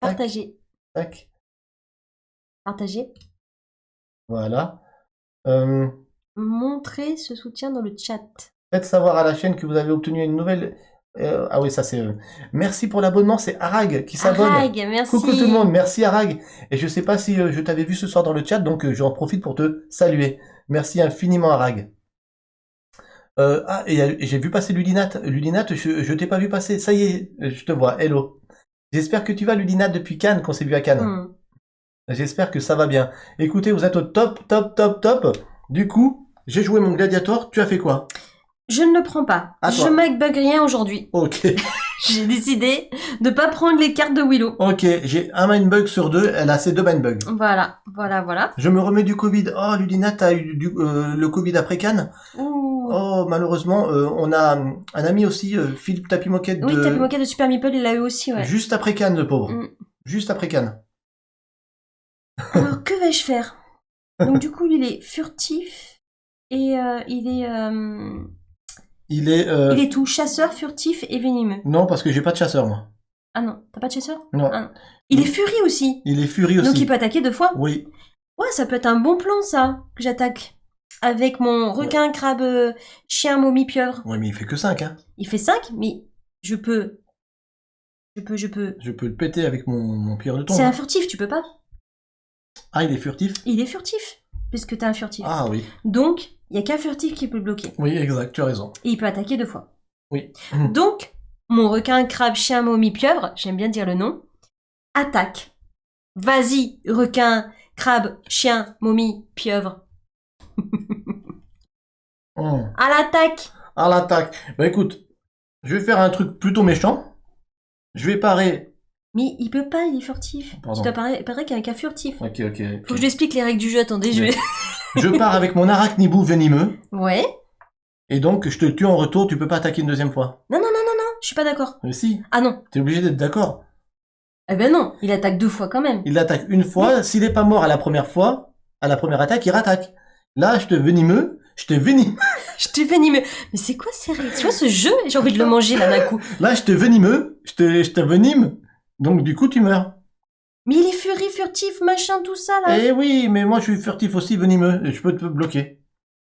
[SPEAKER 2] Tac.
[SPEAKER 1] Partager.
[SPEAKER 2] Tac.
[SPEAKER 1] Partager.
[SPEAKER 2] Voilà.
[SPEAKER 1] Montrer ce soutien dans le chat.
[SPEAKER 2] Faites savoir à la chaîne que vous avez obtenu une nouvelle. Ah oui, ça c'est. Merci pour l'abonnement, c'est Arag qui s'abonne.
[SPEAKER 1] Arag, merci.
[SPEAKER 2] Coucou tout le monde, merci Arag. Et je sais pas si je t'avais vu ce soir dans le chat, donc j'en profite pour te saluer. Merci infiniment Arag. Et j'ai vu passer Ludinat. Ludinat, je t'ai pas vu passer. Ça y est, je te vois. Hello. J'espère que tu vas Ludinat depuis Cannes, qu'on s'est vu à Cannes. J'espère que ça va bien. Écoutez, vous êtes au top. Du coup, j'ai joué mon gladiator. Tu as fait quoi?
[SPEAKER 1] Je ne le prends pas.
[SPEAKER 2] À
[SPEAKER 1] Je
[SPEAKER 2] toi.
[SPEAKER 1] MacBug rien aujourd'hui.
[SPEAKER 2] Ok.
[SPEAKER 1] J'ai décidé de pas prendre les cartes de Willow.
[SPEAKER 2] Ok, j'ai un mindbug sur 2. Elle a ses 2 mindbugs.
[SPEAKER 1] Voilà.
[SPEAKER 2] Je me remets du Covid. Oh, Ludinat, t'as eu le Covid après Cannes?
[SPEAKER 1] Ouh.
[SPEAKER 2] Oh, malheureusement, on a un ami aussi, Philippe Tapi Moquette
[SPEAKER 1] Oui, Tapi Moquette de Super Meeple, il l'a eu aussi, ouais.
[SPEAKER 2] Juste après Cannes, le pauvre.
[SPEAKER 1] Mm.
[SPEAKER 2] Juste après Cannes.
[SPEAKER 1] Alors, que vais-je faire? Donc, du coup, il est furtif et
[SPEAKER 2] Il est...
[SPEAKER 1] il est tout chasseur, furtif et venimeux.
[SPEAKER 2] Non, parce que j'ai pas de chasseur, moi.
[SPEAKER 1] Ah non, t'as pas de chasseur?
[SPEAKER 2] Non.
[SPEAKER 1] Ah non. Il est furie aussi.
[SPEAKER 2] Il est furie aussi.
[SPEAKER 1] Donc, il peut attaquer 2 fois.
[SPEAKER 2] Oui.
[SPEAKER 1] Ouais, ça peut être un bon plan, ça, que j'attaque. Avec mon requin, crabe, chien, momie, pieuvre.
[SPEAKER 2] Ouais, mais il fait que 5, hein.
[SPEAKER 1] Il fait 5, mais je peux.
[SPEAKER 2] Je peux le péter avec mon pierre de tombe.
[SPEAKER 1] C'est un furtif, tu peux pas.
[SPEAKER 2] Ah, il est furtif?
[SPEAKER 1] Il est furtif, puisque t'es un furtif.
[SPEAKER 2] Ah oui.
[SPEAKER 1] Donc, il n'y a qu'un furtif qui peut le bloquer.
[SPEAKER 2] Oui, exact, tu as raison.
[SPEAKER 1] Et il peut attaquer 2 fois.
[SPEAKER 2] Oui.
[SPEAKER 1] Donc, mon requin, crabe, chien, momie, pieuvre, j'aime bien dire le nom, attaque. Vas-y, requin, crabe, chien, momie, pieuvre. À l'attaque!
[SPEAKER 2] À l'attaque. Bah écoute, je vais faire un truc plutôt méchant. Je vais parer...
[SPEAKER 1] Mais il peut pas, il est furtif.
[SPEAKER 2] Pardon.
[SPEAKER 1] Tu dois parer qu'avec un furtif.
[SPEAKER 2] Ok.
[SPEAKER 1] Faut que je lui explique les règles du jeu, attendez, je vais...
[SPEAKER 2] Je pars avec mon arachnibou venimeux.
[SPEAKER 1] Ouais.
[SPEAKER 2] Et donc, je te tue en retour, tu peux pas attaquer une deuxième fois.
[SPEAKER 1] Non, je suis pas d'accord.
[SPEAKER 2] Mais si,
[SPEAKER 1] Ah non.
[SPEAKER 2] t'es obligé d'être d'accord.
[SPEAKER 1] Eh ben non, il attaque 2 fois quand même.
[SPEAKER 2] Il l'attaque une fois, s'il est pas mort à la première fois, à la première attaque, il rattaque. Là, je te venime.
[SPEAKER 1] Je te venimeux. Mais c'est quoi ces règles? Tu vois ce jeu? J'ai envie de le manger là d'un coup.
[SPEAKER 2] Là, je te venime, je te venime. Donc, du coup, tu meurs.
[SPEAKER 1] Mais il est furtif, machin, tout ça là.
[SPEAKER 2] Eh oui, mais moi, je suis furtif aussi, venimeux. Et je peux te bloquer.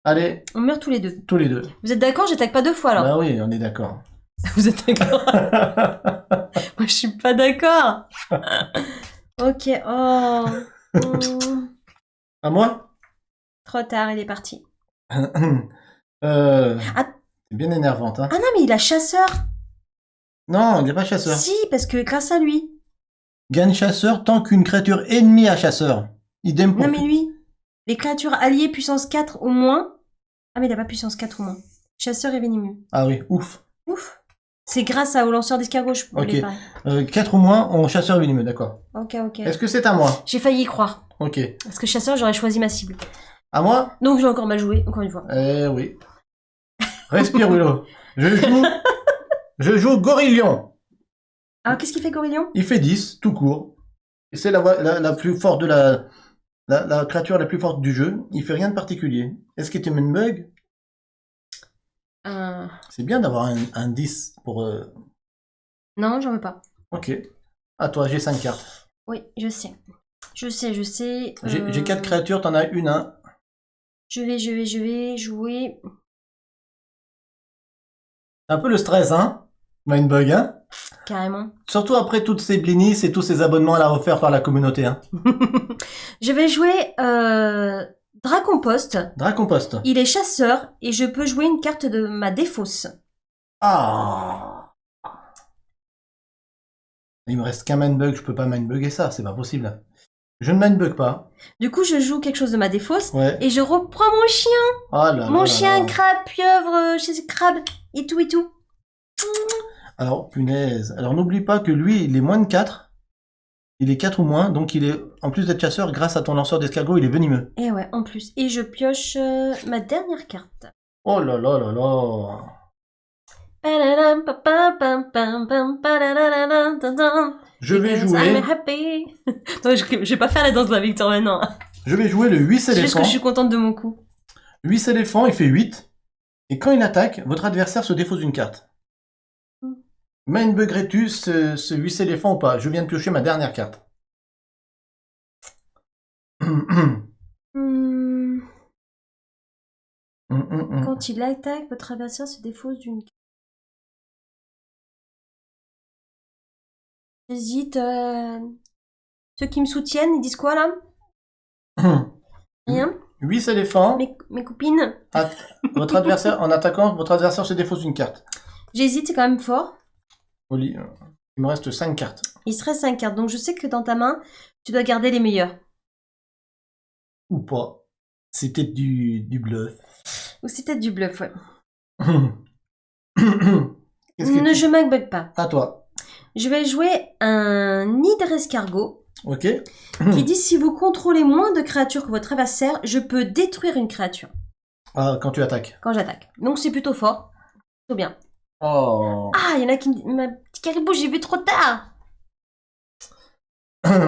[SPEAKER 2] Allez,
[SPEAKER 1] On meurt tous les deux.
[SPEAKER 2] tous les deux.
[SPEAKER 1] Vous êtes d'accord? J'attaque pas 2 fois alors.
[SPEAKER 2] Bah oui, on est d'accord.
[SPEAKER 1] Vous êtes d'accord? Moi, je suis pas d'accord. Ok, oh.
[SPEAKER 2] À moi?
[SPEAKER 1] Trop tard, il est parti.
[SPEAKER 2] C'est bien énervante, hein.
[SPEAKER 1] Ah non, mais il a chasseur.
[SPEAKER 2] Non, il n'est pas chasseur.
[SPEAKER 1] Si, parce que grâce à lui.
[SPEAKER 2] Gagne chasseur tant qu'une créature ennemie a chasseur. Idem pour...
[SPEAKER 1] Non, mais lui, les créatures alliées puissance 4 ou moins. Ah, mais il a pas puissance 4 ou moins. Chasseur et venimeux.
[SPEAKER 2] Ah oui, ouf.
[SPEAKER 1] Ouf. C'est grâce au lanceur d'escargot, je
[SPEAKER 2] Ok.
[SPEAKER 1] voulais parler.
[SPEAKER 2] 4 ou moins en chasseur venimeux, d'accord.
[SPEAKER 1] Ok.
[SPEAKER 2] Est-ce que c'est à moi?
[SPEAKER 1] J'ai failli y croire.
[SPEAKER 2] Ok.
[SPEAKER 1] Parce que chasseur, j'aurais choisi ma cible.
[SPEAKER 2] À moi?
[SPEAKER 1] Donc j'ai encore mal joué, encore une fois.
[SPEAKER 2] Eh oui. Respire, Willow. Je joue Gorillion.
[SPEAKER 1] Alors, qu'est-ce qu'il fait, Gorillon?
[SPEAKER 2] Il fait 10, tout court. Et c'est la plus forte de la créature la plus forte du jeu. Il fait rien de particulier. Est-ce qu'il est un bug? C'est bien d'avoir un 10 pour...
[SPEAKER 1] Non, j'en veux pas.
[SPEAKER 2] Ok. À toi, j'ai 5 cartes.
[SPEAKER 1] Oui, je sais.
[SPEAKER 2] J'ai 4 créatures, t'en as une, hein.
[SPEAKER 1] Je vais jouer...
[SPEAKER 2] Un peu le stress, hein? Mindbug, hein?
[SPEAKER 1] Carrément.
[SPEAKER 2] Surtout après toutes ces blinis et tous ces abonnements à la refaire par la communauté, hein.
[SPEAKER 1] Je vais jouer Dracompost.
[SPEAKER 2] Dracompost.
[SPEAKER 1] Il est chasseur et je peux jouer une carte de ma défausse.
[SPEAKER 2] Ah! Il me reste qu'un mindbug, je peux pas mindbugger ça, c'est pas possible. Je ne mindbug pas.
[SPEAKER 1] Du coup, je joue quelque chose de ma défausse
[SPEAKER 2] Ouais.
[SPEAKER 1] et je reprends mon chien.
[SPEAKER 2] Ah là
[SPEAKER 1] Mon
[SPEAKER 2] là
[SPEAKER 1] chien,
[SPEAKER 2] là.
[SPEAKER 1] crabe, pieuvre, crabe et tout et tout.
[SPEAKER 2] Alors, punaise. Alors, n'oublie pas que lui, il est moins de 4. Il est 4 ou moins, donc il est, en plus d'être chasseur, grâce à ton lanceur d'escargot, il est venimeux.
[SPEAKER 1] Et ouais, en plus. Et je pioche ma dernière carte.
[SPEAKER 2] Oh là là là là. Je vais
[SPEAKER 1] Because
[SPEAKER 2] jouer...
[SPEAKER 1] I'm happy. Non, je vais pas faire la danse de la victoire maintenant.
[SPEAKER 2] Je vais jouer le 8
[SPEAKER 1] C'est juste
[SPEAKER 2] éléphant.
[SPEAKER 1] que je suis contente de mon coup.
[SPEAKER 2] 8 éléphant, il fait 8. Et quand il attaque, votre adversaire se défausse une carte. Mindbuggerais-tu ce 8 éléphant ou pas? Je viens de piocher ma dernière carte.
[SPEAKER 1] Quand il attaque, votre adversaire se défausse d'une carte. J'hésite. Ceux qui me soutiennent, ils disent quoi là? Rien.
[SPEAKER 2] 8 éléphants.
[SPEAKER 1] Mes copines.
[SPEAKER 2] Votre adversaire, en attaquant, votre adversaire se défausse une carte.
[SPEAKER 1] J'hésite, c'est quand même fort.
[SPEAKER 2] Il me reste 5 cartes.
[SPEAKER 1] Il serait 5 cartes, donc je sais que dans ta main, tu dois garder les meilleures.
[SPEAKER 2] Ou pas. C'est peut-être du bluff.
[SPEAKER 1] Ou c'est peut-être du bluff, ouais.
[SPEAKER 2] Je
[SPEAKER 1] m'inbug pas.
[SPEAKER 2] À toi.
[SPEAKER 1] Je vais jouer un hydre escargot
[SPEAKER 2] Ok.
[SPEAKER 1] qui dit si vous contrôlez moins de créatures que votre adversaire, je peux détruire une créature
[SPEAKER 2] Ah, quand tu attaques.
[SPEAKER 1] quand j'attaque. Donc c'est plutôt fort. Plutôt bien.
[SPEAKER 2] Oh.
[SPEAKER 1] Ah, il y en a qui me... Ma petite caribou, j'ai vu trop tard.
[SPEAKER 2] Je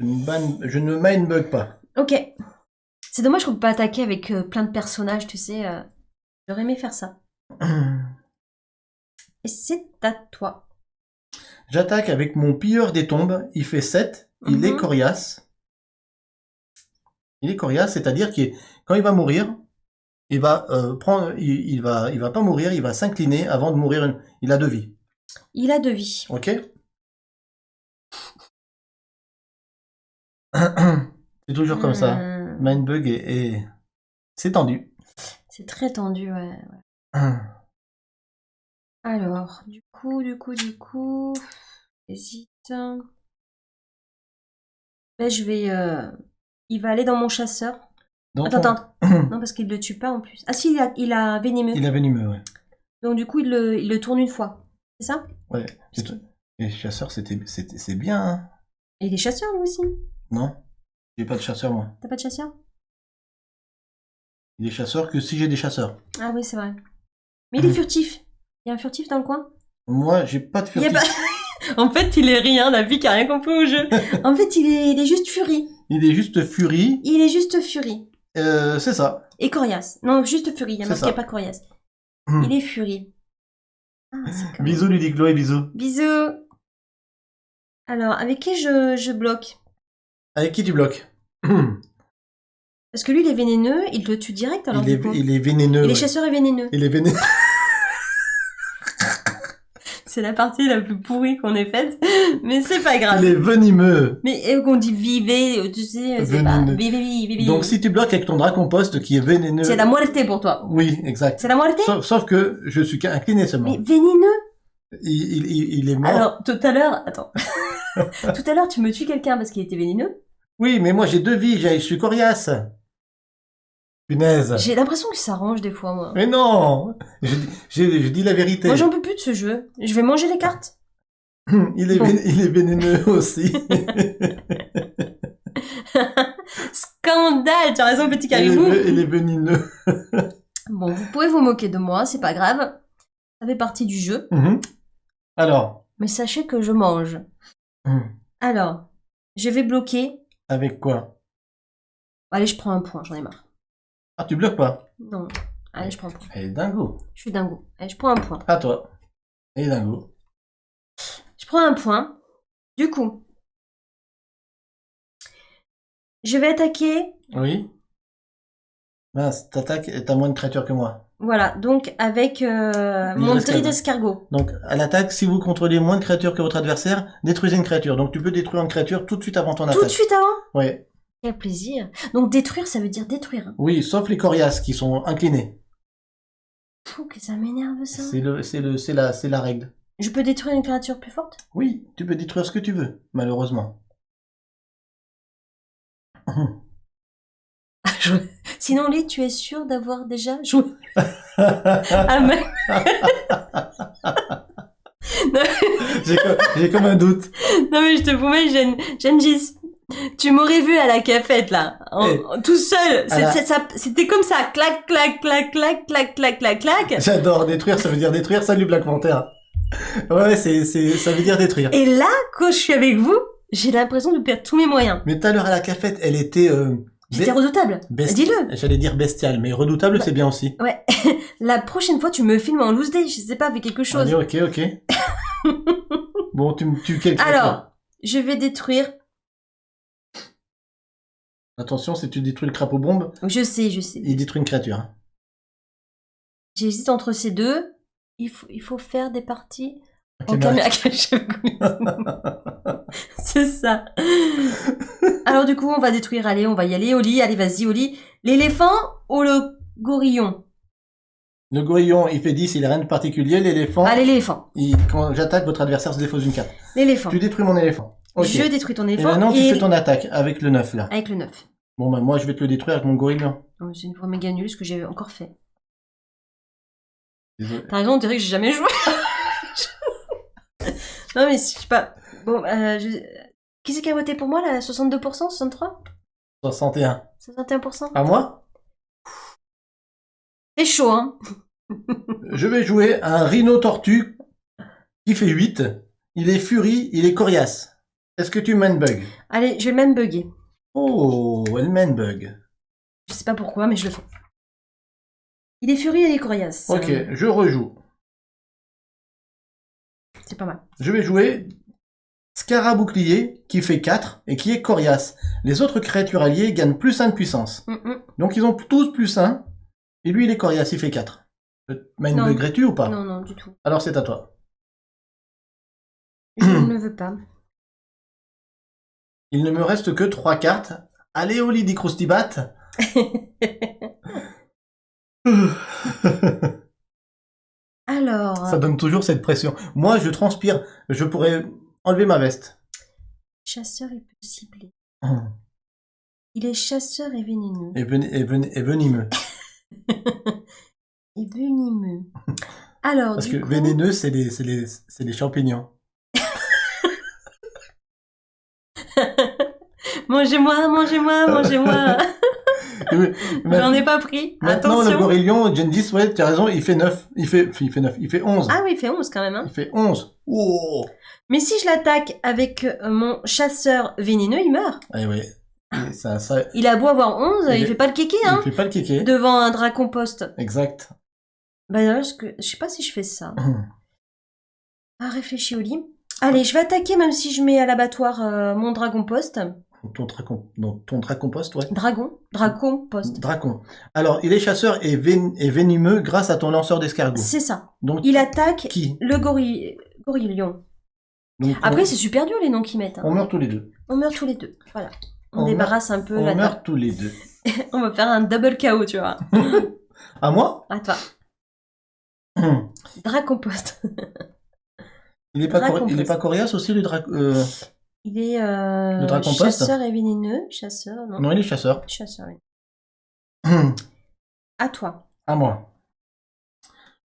[SPEAKER 2] ne mindbug pas.
[SPEAKER 1] Ok. C'est dommage qu'on peut pas attaquer avec plein de personnages, tu sais. J'aurais aimé faire ça. Et c'est à toi.
[SPEAKER 2] J'attaque avec mon pilleur des tombes. Il fait 7. Il est coriace. Il est coriace, c'est-à-dire que quand il va mourir, il va il va pas mourir, il va s'incliner avant de mourir. Il a 2 vies.
[SPEAKER 1] Il a 2 vies.
[SPEAKER 2] Ok. C'est toujours comme ça. Mindbug c'est tendu.
[SPEAKER 1] C'est très tendu, ouais. Alors, du coup, hésite. Là, je vais. Il va aller dans mon chasseur.
[SPEAKER 2] Donc,
[SPEAKER 1] Attends. Non, parce qu'il le tue pas en plus. Ah si, il a venimeux.
[SPEAKER 2] Il a venimeux, ouais.
[SPEAKER 1] Donc du coup, il le tourne une fois. C'est ça?
[SPEAKER 2] Ouais. Et chasseur, c'est bien, hein.
[SPEAKER 1] Et il est chasseur, lui aussi.
[SPEAKER 2] Non, j'ai pas de chasseur, moi.
[SPEAKER 1] T'as pas de chasseur?
[SPEAKER 2] Il est chasseur que si j'ai des chasseurs.
[SPEAKER 1] Ah oui, c'est vrai. Mais il est furtif. Il y a un furtif dans le coin?
[SPEAKER 2] Moi, j'ai pas de
[SPEAKER 1] Il y a
[SPEAKER 2] furtif.
[SPEAKER 1] pas... En fait, il est rien, la vie qui a rien compris au jeu. En fait, il est juste furie.
[SPEAKER 2] Il est juste furie.
[SPEAKER 1] Il est juste furie.
[SPEAKER 2] C'est ça.
[SPEAKER 1] Et coriace. Non, juste furie. Il y a
[SPEAKER 2] C'est
[SPEAKER 1] marqué
[SPEAKER 2] ça.
[SPEAKER 1] pas coriace.
[SPEAKER 2] Hmm.
[SPEAKER 1] Il est furie. Ah, c'est quand même-
[SPEAKER 2] Bisous, Ludic Chloé, bisous.
[SPEAKER 1] Bisous. Alors, avec qui je bloque?
[SPEAKER 2] Avec qui tu bloques?
[SPEAKER 1] Parce que lui, il est vénéneux, il te tue direct alors du coup.
[SPEAKER 2] Il est vénéneux.
[SPEAKER 1] Et les
[SPEAKER 2] ouais.
[SPEAKER 1] chasseurs est vénéneux.
[SPEAKER 2] Il est vénéneux.
[SPEAKER 1] C'est la partie la plus pourrie qu'on ait faite, mais c'est pas grave.
[SPEAKER 2] Il est venimeux.
[SPEAKER 1] Mais qu'on dit vivez, tu sais, c'est pas
[SPEAKER 2] Vénéneux.
[SPEAKER 1] vivez.
[SPEAKER 2] Donc si tu bloques avec ton dracompost qui est vénéneux...
[SPEAKER 1] C'est la muerte pour toi.
[SPEAKER 2] Oui, exact.
[SPEAKER 1] C'est la muerte?
[SPEAKER 2] Sauf que je suis incliné seulement.
[SPEAKER 1] Mais vénéneux?
[SPEAKER 2] Il est mort.
[SPEAKER 1] Alors, tout à l'heure, attends. Tout à l'heure, tu me tues quelqu'un parce qu'il était vénéneux.
[SPEAKER 2] Oui, mais moi j'ai 2 vies, je suis coriace. Punaise.
[SPEAKER 1] J'ai l'impression que ça s'arrange des fois, moi.
[SPEAKER 2] Mais non, je dis la vérité.
[SPEAKER 1] Moi, j'en peux plus de ce jeu. Je vais manger les cartes.
[SPEAKER 2] Il est vénéneux aussi.
[SPEAKER 1] Scandale, tu as raison, petit
[SPEAKER 2] il
[SPEAKER 1] caribou.
[SPEAKER 2] est vénéneux.
[SPEAKER 1] Bon, vous pouvez vous moquer de moi, c'est pas grave. Ça fait partie du jeu.
[SPEAKER 2] Mhm. Alors,
[SPEAKER 1] Mais sachez que je mange. Alors, je vais bloquer.
[SPEAKER 2] avec quoi?
[SPEAKER 1] Allez, je prends un point, j'en ai marre.
[SPEAKER 2] Ah, tu bloques pas?
[SPEAKER 1] Non. Allez, je prends un point.
[SPEAKER 2] Elle est dingo.
[SPEAKER 1] Je suis dingo. Allez, je prends un point.
[SPEAKER 2] À toi. Elle est dingo.
[SPEAKER 1] Je prends un point. Du coup, je vais attaquer.
[SPEAKER 2] Oui. Mince, t'attaques et t'as moins de créatures que moi.
[SPEAKER 1] Voilà, donc avec mon
[SPEAKER 2] escargots.
[SPEAKER 1] tri d'escargot.
[SPEAKER 2] Donc, à l'attaque, si vous contrôlez moins de créatures que votre adversaire, détruisez une créature. Donc, tu peux détruire une créature tout de suite avant ton attaque.
[SPEAKER 1] Tout de suite avant?
[SPEAKER 2] Ouais.
[SPEAKER 1] Quel plaisir. Donc détruire, ça veut dire détruire. Hein.
[SPEAKER 2] Oui, sauf les coriaces qui sont inclinés.
[SPEAKER 1] Fou, que ça m'énerve ça.
[SPEAKER 2] C'est la règle.
[SPEAKER 1] Je peux détruire une créature plus forte?
[SPEAKER 2] Oui, tu peux détruire ce que tu veux, malheureusement.
[SPEAKER 1] Sinon, Lee, tu es sûr d'avoir déjà joué Ah, mais...
[SPEAKER 2] J'ai comme un doute.
[SPEAKER 1] Non mais je te promets, Gengis, tu m'aurais vu à la cafette là, tout seul. C'était comme ça, clac, clac, clac, clac, clac, clac, clac, clac.
[SPEAKER 2] J'adore détruire, ça veut dire détruire. Salut Black Panther. Ouais, ça veut dire détruire.
[SPEAKER 1] Et là, quand je suis avec vous, j'ai l'impression de perdre tous mes moyens.
[SPEAKER 2] Mais tout à l'heure à la cafette, elle était...
[SPEAKER 1] J'étais redoutable. Dis-le.
[SPEAKER 2] J'allais dire bestiale, mais redoutable c'est bien aussi.
[SPEAKER 1] Ouais. La prochaine fois, tu me filmes en loose day, je sais pas, avec quelque chose.
[SPEAKER 2] Allez, ok. Bon, tu me tues quelque chose.
[SPEAKER 1] Alors, je vais détruire.
[SPEAKER 2] Attention, si tu détruis le crapaud bombe,
[SPEAKER 1] Je sais.
[SPEAKER 2] il détruit une créature. Hein.
[SPEAKER 1] J'hésite entre ces deux. Il faut faire des parties en
[SPEAKER 2] Caméra.
[SPEAKER 1] caméra cachée. C'est ça. Alors du coup, on va détruire. Allez, on va y aller. Oli, allez, vas-y, Oli. L'éléphant ou le gorillon?
[SPEAKER 2] Le gorillon, il fait 10, il a rien de particulier. L'éléphant,
[SPEAKER 1] Allez, l'éléphant.
[SPEAKER 2] quand j'attaque, votre adversaire se défausse une carte.
[SPEAKER 1] L'éléphant.
[SPEAKER 2] Tu détruis mon éléphant. Ok.
[SPEAKER 1] Je détruis ton
[SPEAKER 2] Et
[SPEAKER 1] éléphant.
[SPEAKER 2] maintenant, tu fais ton attaque avec le 9 là.
[SPEAKER 1] Avec le 9.
[SPEAKER 2] Bon, bah, moi, je vais te le détruire avec mon gorillon.
[SPEAKER 1] Oh, c'est une fois méga nul ce que j'ai encore fait.
[SPEAKER 2] Désolé.
[SPEAKER 1] T'as raison, on dirait que j'ai jamais joué. Non mais je sais pas. Bon, qui c'est qui a voté pour moi là? 62%? 63%?
[SPEAKER 2] 61.
[SPEAKER 1] 61%?
[SPEAKER 2] À moi?
[SPEAKER 1] C'est chaud, hein?
[SPEAKER 2] Je vais jouer un rhino tortue qui fait 8. Il est furie, il est coriace. Est-ce que tu man bug?
[SPEAKER 1] Allez, je vais même bugger.
[SPEAKER 2] Oh, elle man bug.
[SPEAKER 1] Je sais pas pourquoi, mais je le fais. Il est furieux et il est coriace.
[SPEAKER 2] Ok, je rejoue.
[SPEAKER 1] C'est pas mal.
[SPEAKER 2] Je vais jouer Scarabouclier qui fait 4 et qui est coriace. Les autres créatures alliées gagnent plus 1 de puissance. Donc ils ont tous plus 1. Et lui il est coriace, il fait 4. Man
[SPEAKER 1] Non.
[SPEAKER 2] buggerais-tu ou pas?
[SPEAKER 1] Non, non, du tout.
[SPEAKER 2] Alors c'est à toi.
[SPEAKER 1] Je ne le veux pas.
[SPEAKER 2] Il ne me reste que 3 cartes. Allez au lit, dit Croustibat.
[SPEAKER 1] Alors,
[SPEAKER 2] Ça donne toujours cette pression. Moi, je transpire. Je pourrais enlever ma veste.
[SPEAKER 1] chasseur, il peut cibler.
[SPEAKER 2] Hum.
[SPEAKER 1] Il est chasseur et vénéneux.
[SPEAKER 2] Et venimeux.
[SPEAKER 1] Et venimeux. Alors,
[SPEAKER 2] Parce
[SPEAKER 1] du
[SPEAKER 2] que
[SPEAKER 1] coup,
[SPEAKER 2] vénéneux, c'est les champignons.
[SPEAKER 1] mangez-moi, mangez-moi, mangez-moi. J'en ai pas pris.
[SPEAKER 2] Maintenant, le
[SPEAKER 1] Attention.
[SPEAKER 2] gorillion, Gengis, ouais, tu as raison, il fait 9. Il fait 9. Il fait 11.
[SPEAKER 1] Ah oui, il fait 11 quand même. Hein.
[SPEAKER 2] Il fait 11. Oh.
[SPEAKER 1] Mais si je l'attaque avec mon chasseur vénéneux, il meurt.
[SPEAKER 2] Eh oui. Ça,
[SPEAKER 1] Il a beau avoir 11, il fait pas le kéké,
[SPEAKER 2] il
[SPEAKER 1] hein.
[SPEAKER 2] fait pas le kéké.
[SPEAKER 1] Devant un dragon poste.
[SPEAKER 2] Exact.
[SPEAKER 1] Bah non, je sais pas si je fais ça. Ah, réfléchis au lit. Allez, je vais attaquer même si je mets à l'abattoir mon dragon poste.
[SPEAKER 2] Ton dracon poste, ouais.
[SPEAKER 1] Dragon poste.
[SPEAKER 2] Dracon. Alors, il est chasseur et venimeux grâce à ton lanceur d'escargot.
[SPEAKER 1] C'est ça.
[SPEAKER 2] Donc,
[SPEAKER 1] Il attaque
[SPEAKER 2] qui
[SPEAKER 1] le gorillion.
[SPEAKER 2] Donc,
[SPEAKER 1] Après, c'est super dur les noms qu'ils mettent. Hein.
[SPEAKER 2] on meurt tous les deux.
[SPEAKER 1] On meurt tous les deux. Voilà. On
[SPEAKER 2] On
[SPEAKER 1] débarrasse un peu
[SPEAKER 2] On
[SPEAKER 1] la
[SPEAKER 2] meurt tous les deux.
[SPEAKER 1] On va faire un double KO, tu vois.
[SPEAKER 2] À moi
[SPEAKER 1] À toi. Dragon poste.
[SPEAKER 2] Il est pas,
[SPEAKER 1] Dracon
[SPEAKER 2] il est
[SPEAKER 1] poste.
[SPEAKER 2] pas coriace aussi, le drac...
[SPEAKER 1] Il est
[SPEAKER 2] Le dragon poste
[SPEAKER 1] chasseur et vénéneux. Chasseur, non.
[SPEAKER 2] Non, il est chasseur.
[SPEAKER 1] Chasseur, oui. À toi.
[SPEAKER 2] À moi.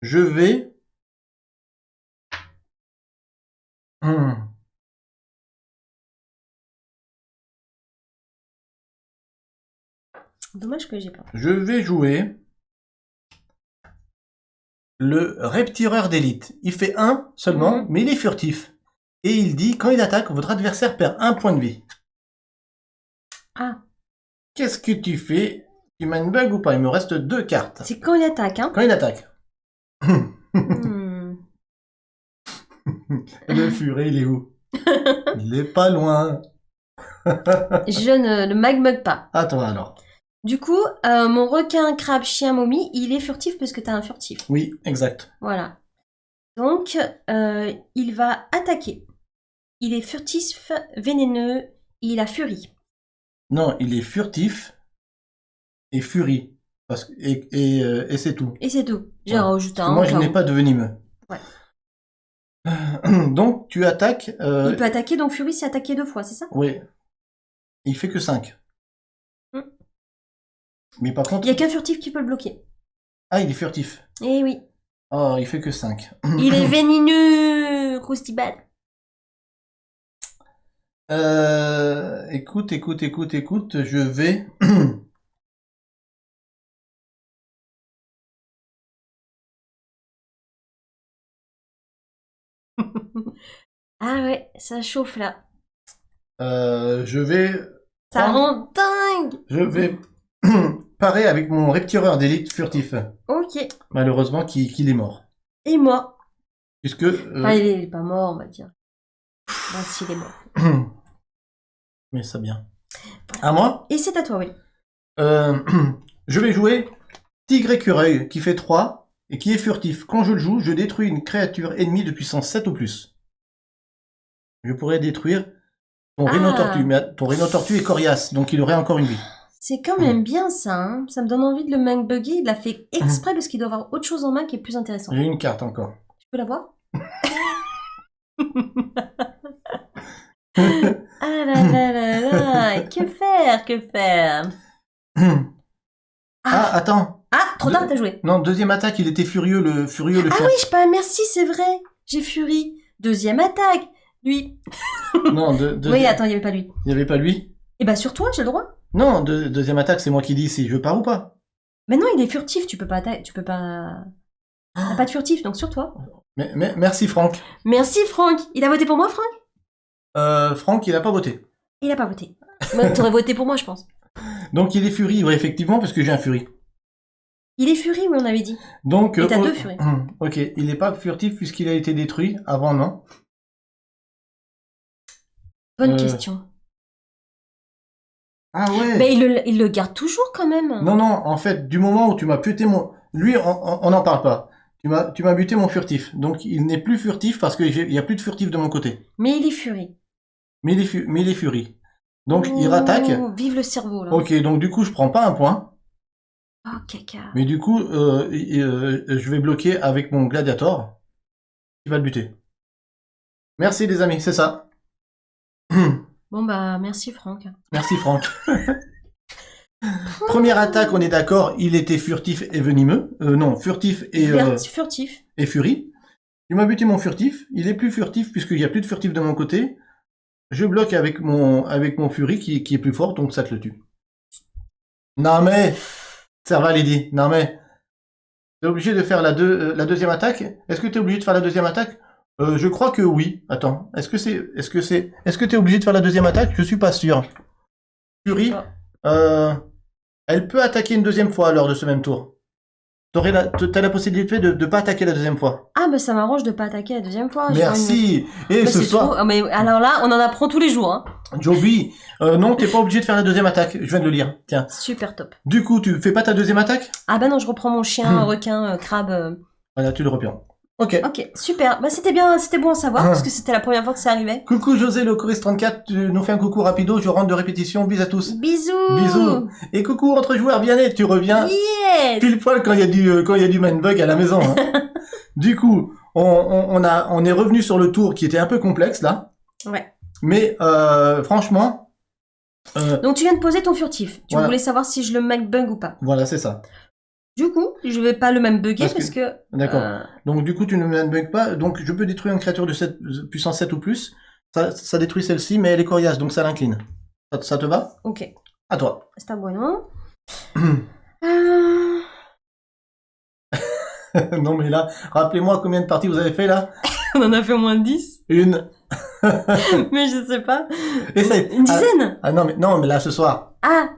[SPEAKER 2] Je vais...
[SPEAKER 1] Dommage que j'ai pas.
[SPEAKER 2] Je vais jouer le reptireur d'élite. Il fait 1 seulement, mais il est furtif. Et il dit, quand il attaque, votre adversaire perd 1 point de vie.
[SPEAKER 1] Ah,
[SPEAKER 2] Qu'est-ce que tu fais? Tu m'as une bug ou pas? Il me reste 2 cartes.
[SPEAKER 1] c'est quand il attaque, hein.
[SPEAKER 2] Quand il attaque.
[SPEAKER 1] Hmm.
[SPEAKER 2] Le furet, il est où? Il est pas loin.
[SPEAKER 1] Je ne le magmug pas.
[SPEAKER 2] À toi alors.
[SPEAKER 1] Du coup, mon requin, crabe, chien, momie, il est furtif parce que t'as un furtif.
[SPEAKER 2] Oui, exact.
[SPEAKER 1] Voilà. Donc, il va attaquer. Il est furtif, vénéneux, il a furie.
[SPEAKER 2] Non, il est furtif et furie. Et c'est tout.
[SPEAKER 1] Et c'est tout. J'ai
[SPEAKER 2] Ouais.
[SPEAKER 1] rajouté
[SPEAKER 2] Parce que
[SPEAKER 1] un.
[SPEAKER 2] moi,
[SPEAKER 1] au
[SPEAKER 2] je
[SPEAKER 1] cas
[SPEAKER 2] n'ai
[SPEAKER 1] où.
[SPEAKER 2] pas de venimeux.
[SPEAKER 1] Ouais.
[SPEAKER 2] Donc, tu attaques...
[SPEAKER 1] Il peut attaquer, donc furie, c'est attaquer 2 fois, c'est ça?
[SPEAKER 2] Oui. Il fait que 5.
[SPEAKER 1] Hmm.
[SPEAKER 2] Mais par contre...
[SPEAKER 1] Il y a qu'un furtif qui peut le bloquer.
[SPEAKER 2] Ah, il est furtif.
[SPEAKER 1] Eh oui.
[SPEAKER 2] Oh, il fait que 5.
[SPEAKER 1] Il est vénineux, Roustibad.
[SPEAKER 2] Écoute, je vais...
[SPEAKER 1] Ah ouais, ça chauffe là.
[SPEAKER 2] je vais...
[SPEAKER 1] Ça
[SPEAKER 2] prendre-
[SPEAKER 1] rend dingue.
[SPEAKER 2] Je vais parer avec mon reptireur d'élite furtif.
[SPEAKER 1] Ok.
[SPEAKER 2] Malheureusement, qu'il est mort.
[SPEAKER 1] Et moi?
[SPEAKER 2] Puisque...
[SPEAKER 1] Enfin, il est pas mort, on va dire. Bah, s'il est mort.
[SPEAKER 2] Mais ça bien. À moi?
[SPEAKER 1] Et c'est à toi, oui.
[SPEAKER 2] Je vais jouer Tigre Écureuil, qui fait 3 et qui est furtif. Quand je le joue, je détruis une créature ennemie de puissance 7 ou plus. Je pourrais détruire ton rhinotortue, mais ton rhinotortue est coriace, donc il aurait encore une vie.
[SPEAKER 1] C'est quand même bien ça, hein. Ça me donne envie de le main bugger. Il l'a fait exprès parce qu'il doit avoir autre chose en main qui est plus intéressant.
[SPEAKER 2] J'ai une carte encore.
[SPEAKER 1] Tu peux la voir? Ah là là là là. Que faire? Que faire?
[SPEAKER 2] Ah, attends.
[SPEAKER 1] Ah, trop tard, t'as joué.
[SPEAKER 2] Non, deuxième attaque, il était furieux, le
[SPEAKER 1] Ah
[SPEAKER 2] chien.
[SPEAKER 1] oui, je pas. Merci, c'est vrai. J'ai furie. Deuxième attaque. Lui.
[SPEAKER 2] Non,
[SPEAKER 1] Oui, attends, il y avait pas lui.
[SPEAKER 2] il n'y avait pas lui.
[SPEAKER 1] Eh bah sur toi, j'ai le droit.
[SPEAKER 2] Non, deuxième attaque, c'est moi qui dis si je pars ou pas.
[SPEAKER 1] Mais non, il est furtif. Tu peux pas. Tu peux pas. T'as pas de furtif, donc sur toi.
[SPEAKER 2] Mais, merci Franck.
[SPEAKER 1] Merci Franck. Il a voté pour moi, Franck?
[SPEAKER 2] Franck, il a pas voté.
[SPEAKER 1] Il a pas voté. Moi, t'aurais voté pour moi, je pense.
[SPEAKER 2] Donc il est furie, ouais, effectivement, parce que j'ai un furie.
[SPEAKER 1] Il est furie, oui, on avait dit.
[SPEAKER 2] Donc,
[SPEAKER 1] Et t'as 2 furies.
[SPEAKER 2] Ok, il n'est pas furtif puisqu'il a été détruit. Avant, non.
[SPEAKER 1] Bonne question.
[SPEAKER 2] Ah ouais.
[SPEAKER 1] Mais il le garde toujours quand même.
[SPEAKER 2] Non, non, en fait, du moment où tu m'as buté mon... Lui, on n'en parle pas. Tu m'as buté mon furtif. Donc il n'est plus furtif parce qu'il n'y a plus de furtif de mon côté.
[SPEAKER 1] Mais il est furie.
[SPEAKER 2] Mais il est furie. Donc, il rattaque.
[SPEAKER 1] Vive le cerveau, là.
[SPEAKER 2] Ok, donc du coup, je prends pas un point.
[SPEAKER 1] Oh, caca.
[SPEAKER 2] Mais du coup, je vais bloquer avec mon gladiator. Qui va le buter. Merci les amis, c'est ça.
[SPEAKER 1] Bon, bah, merci, Franck.
[SPEAKER 2] Merci Franck. Première attaque, on est d'accord, il était furtif et venimeux. Non, furtif
[SPEAKER 1] Furtif.
[SPEAKER 2] et furie. Il m'a buté mon furtif. Il est plus furtif puisqu'il n'y a plus de furtif de mon côté. Je bloque avec mon furie qui est plus fort, donc ça te le tue. Non mais, ça va Lydie. Non mais, t'es obligé de faire la deuxième attaque. Est-ce que t'es obligé de faire la deuxième attaque? Je crois que oui. Attends, est-ce que t'es obligé de faire la deuxième attaque? Je suis pas sûr. Furie, elle peut attaquer une deuxième fois lors de ce même tour. T'as la possibilité de pas attaquer la deuxième fois.
[SPEAKER 1] Ah, bah, ça m'arrange de pas attaquer la deuxième fois.
[SPEAKER 2] Merci. Et
[SPEAKER 1] Bah,
[SPEAKER 2] ce
[SPEAKER 1] c'est
[SPEAKER 2] soir,
[SPEAKER 1] trop. Ah, mais alors là, on en apprend tous les jours, hein.
[SPEAKER 2] Joby, non, t'es pas obligé de faire la deuxième attaque. Je viens de le lire. Tiens.
[SPEAKER 1] Super top.
[SPEAKER 2] Du coup, tu fais pas ta deuxième attaque?
[SPEAKER 1] Ah, bah non, je reprends mon chien, requin, crabe.
[SPEAKER 2] Voilà, tu le reprends. Ok.
[SPEAKER 1] Ok, super. Bah, c'était bon à savoir, parce que c'était la première fois que ça arrivait.
[SPEAKER 2] Coucou José, le Chorus 34, tu nous fais un coucou rapido, je rentre de répétition, bisous à tous.
[SPEAKER 1] Bisous.
[SPEAKER 2] Bisous. Et coucou entre joueurs, Vianney, tu reviens
[SPEAKER 1] Yes.
[SPEAKER 2] pile poil quand il y a du mindbug à la maison. Hein. Du coup, on est revenu sur le tour qui était un peu complexe là.
[SPEAKER 1] Ouais.
[SPEAKER 2] Mais franchement,
[SPEAKER 1] Donc, tu viens de poser ton furtif. Tu
[SPEAKER 2] Voilà.
[SPEAKER 1] voulais savoir si je le bug ou pas.
[SPEAKER 2] voilà, c'est ça.
[SPEAKER 1] Du coup, je vais pas le même bugger
[SPEAKER 2] Parce
[SPEAKER 1] parce que...
[SPEAKER 2] D'accord. Donc du coup, tu ne mindbug pas. Donc je peux détruire une créature de puissance 7 ou plus. Ça détruit celle-ci, mais elle est coriace, donc ça l'incline. Ça te va?
[SPEAKER 1] Ok.
[SPEAKER 2] À toi.
[SPEAKER 1] Está bueno.
[SPEAKER 2] Non mais là, rappelez-moi combien de parties vous avez fait là?
[SPEAKER 1] On en a fait au moins 10.
[SPEAKER 2] Une.
[SPEAKER 1] Mais je sais pas.
[SPEAKER 2] Essaye.
[SPEAKER 1] Une dizaine.
[SPEAKER 2] Ah non mais là ce soir.
[SPEAKER 1] Ah,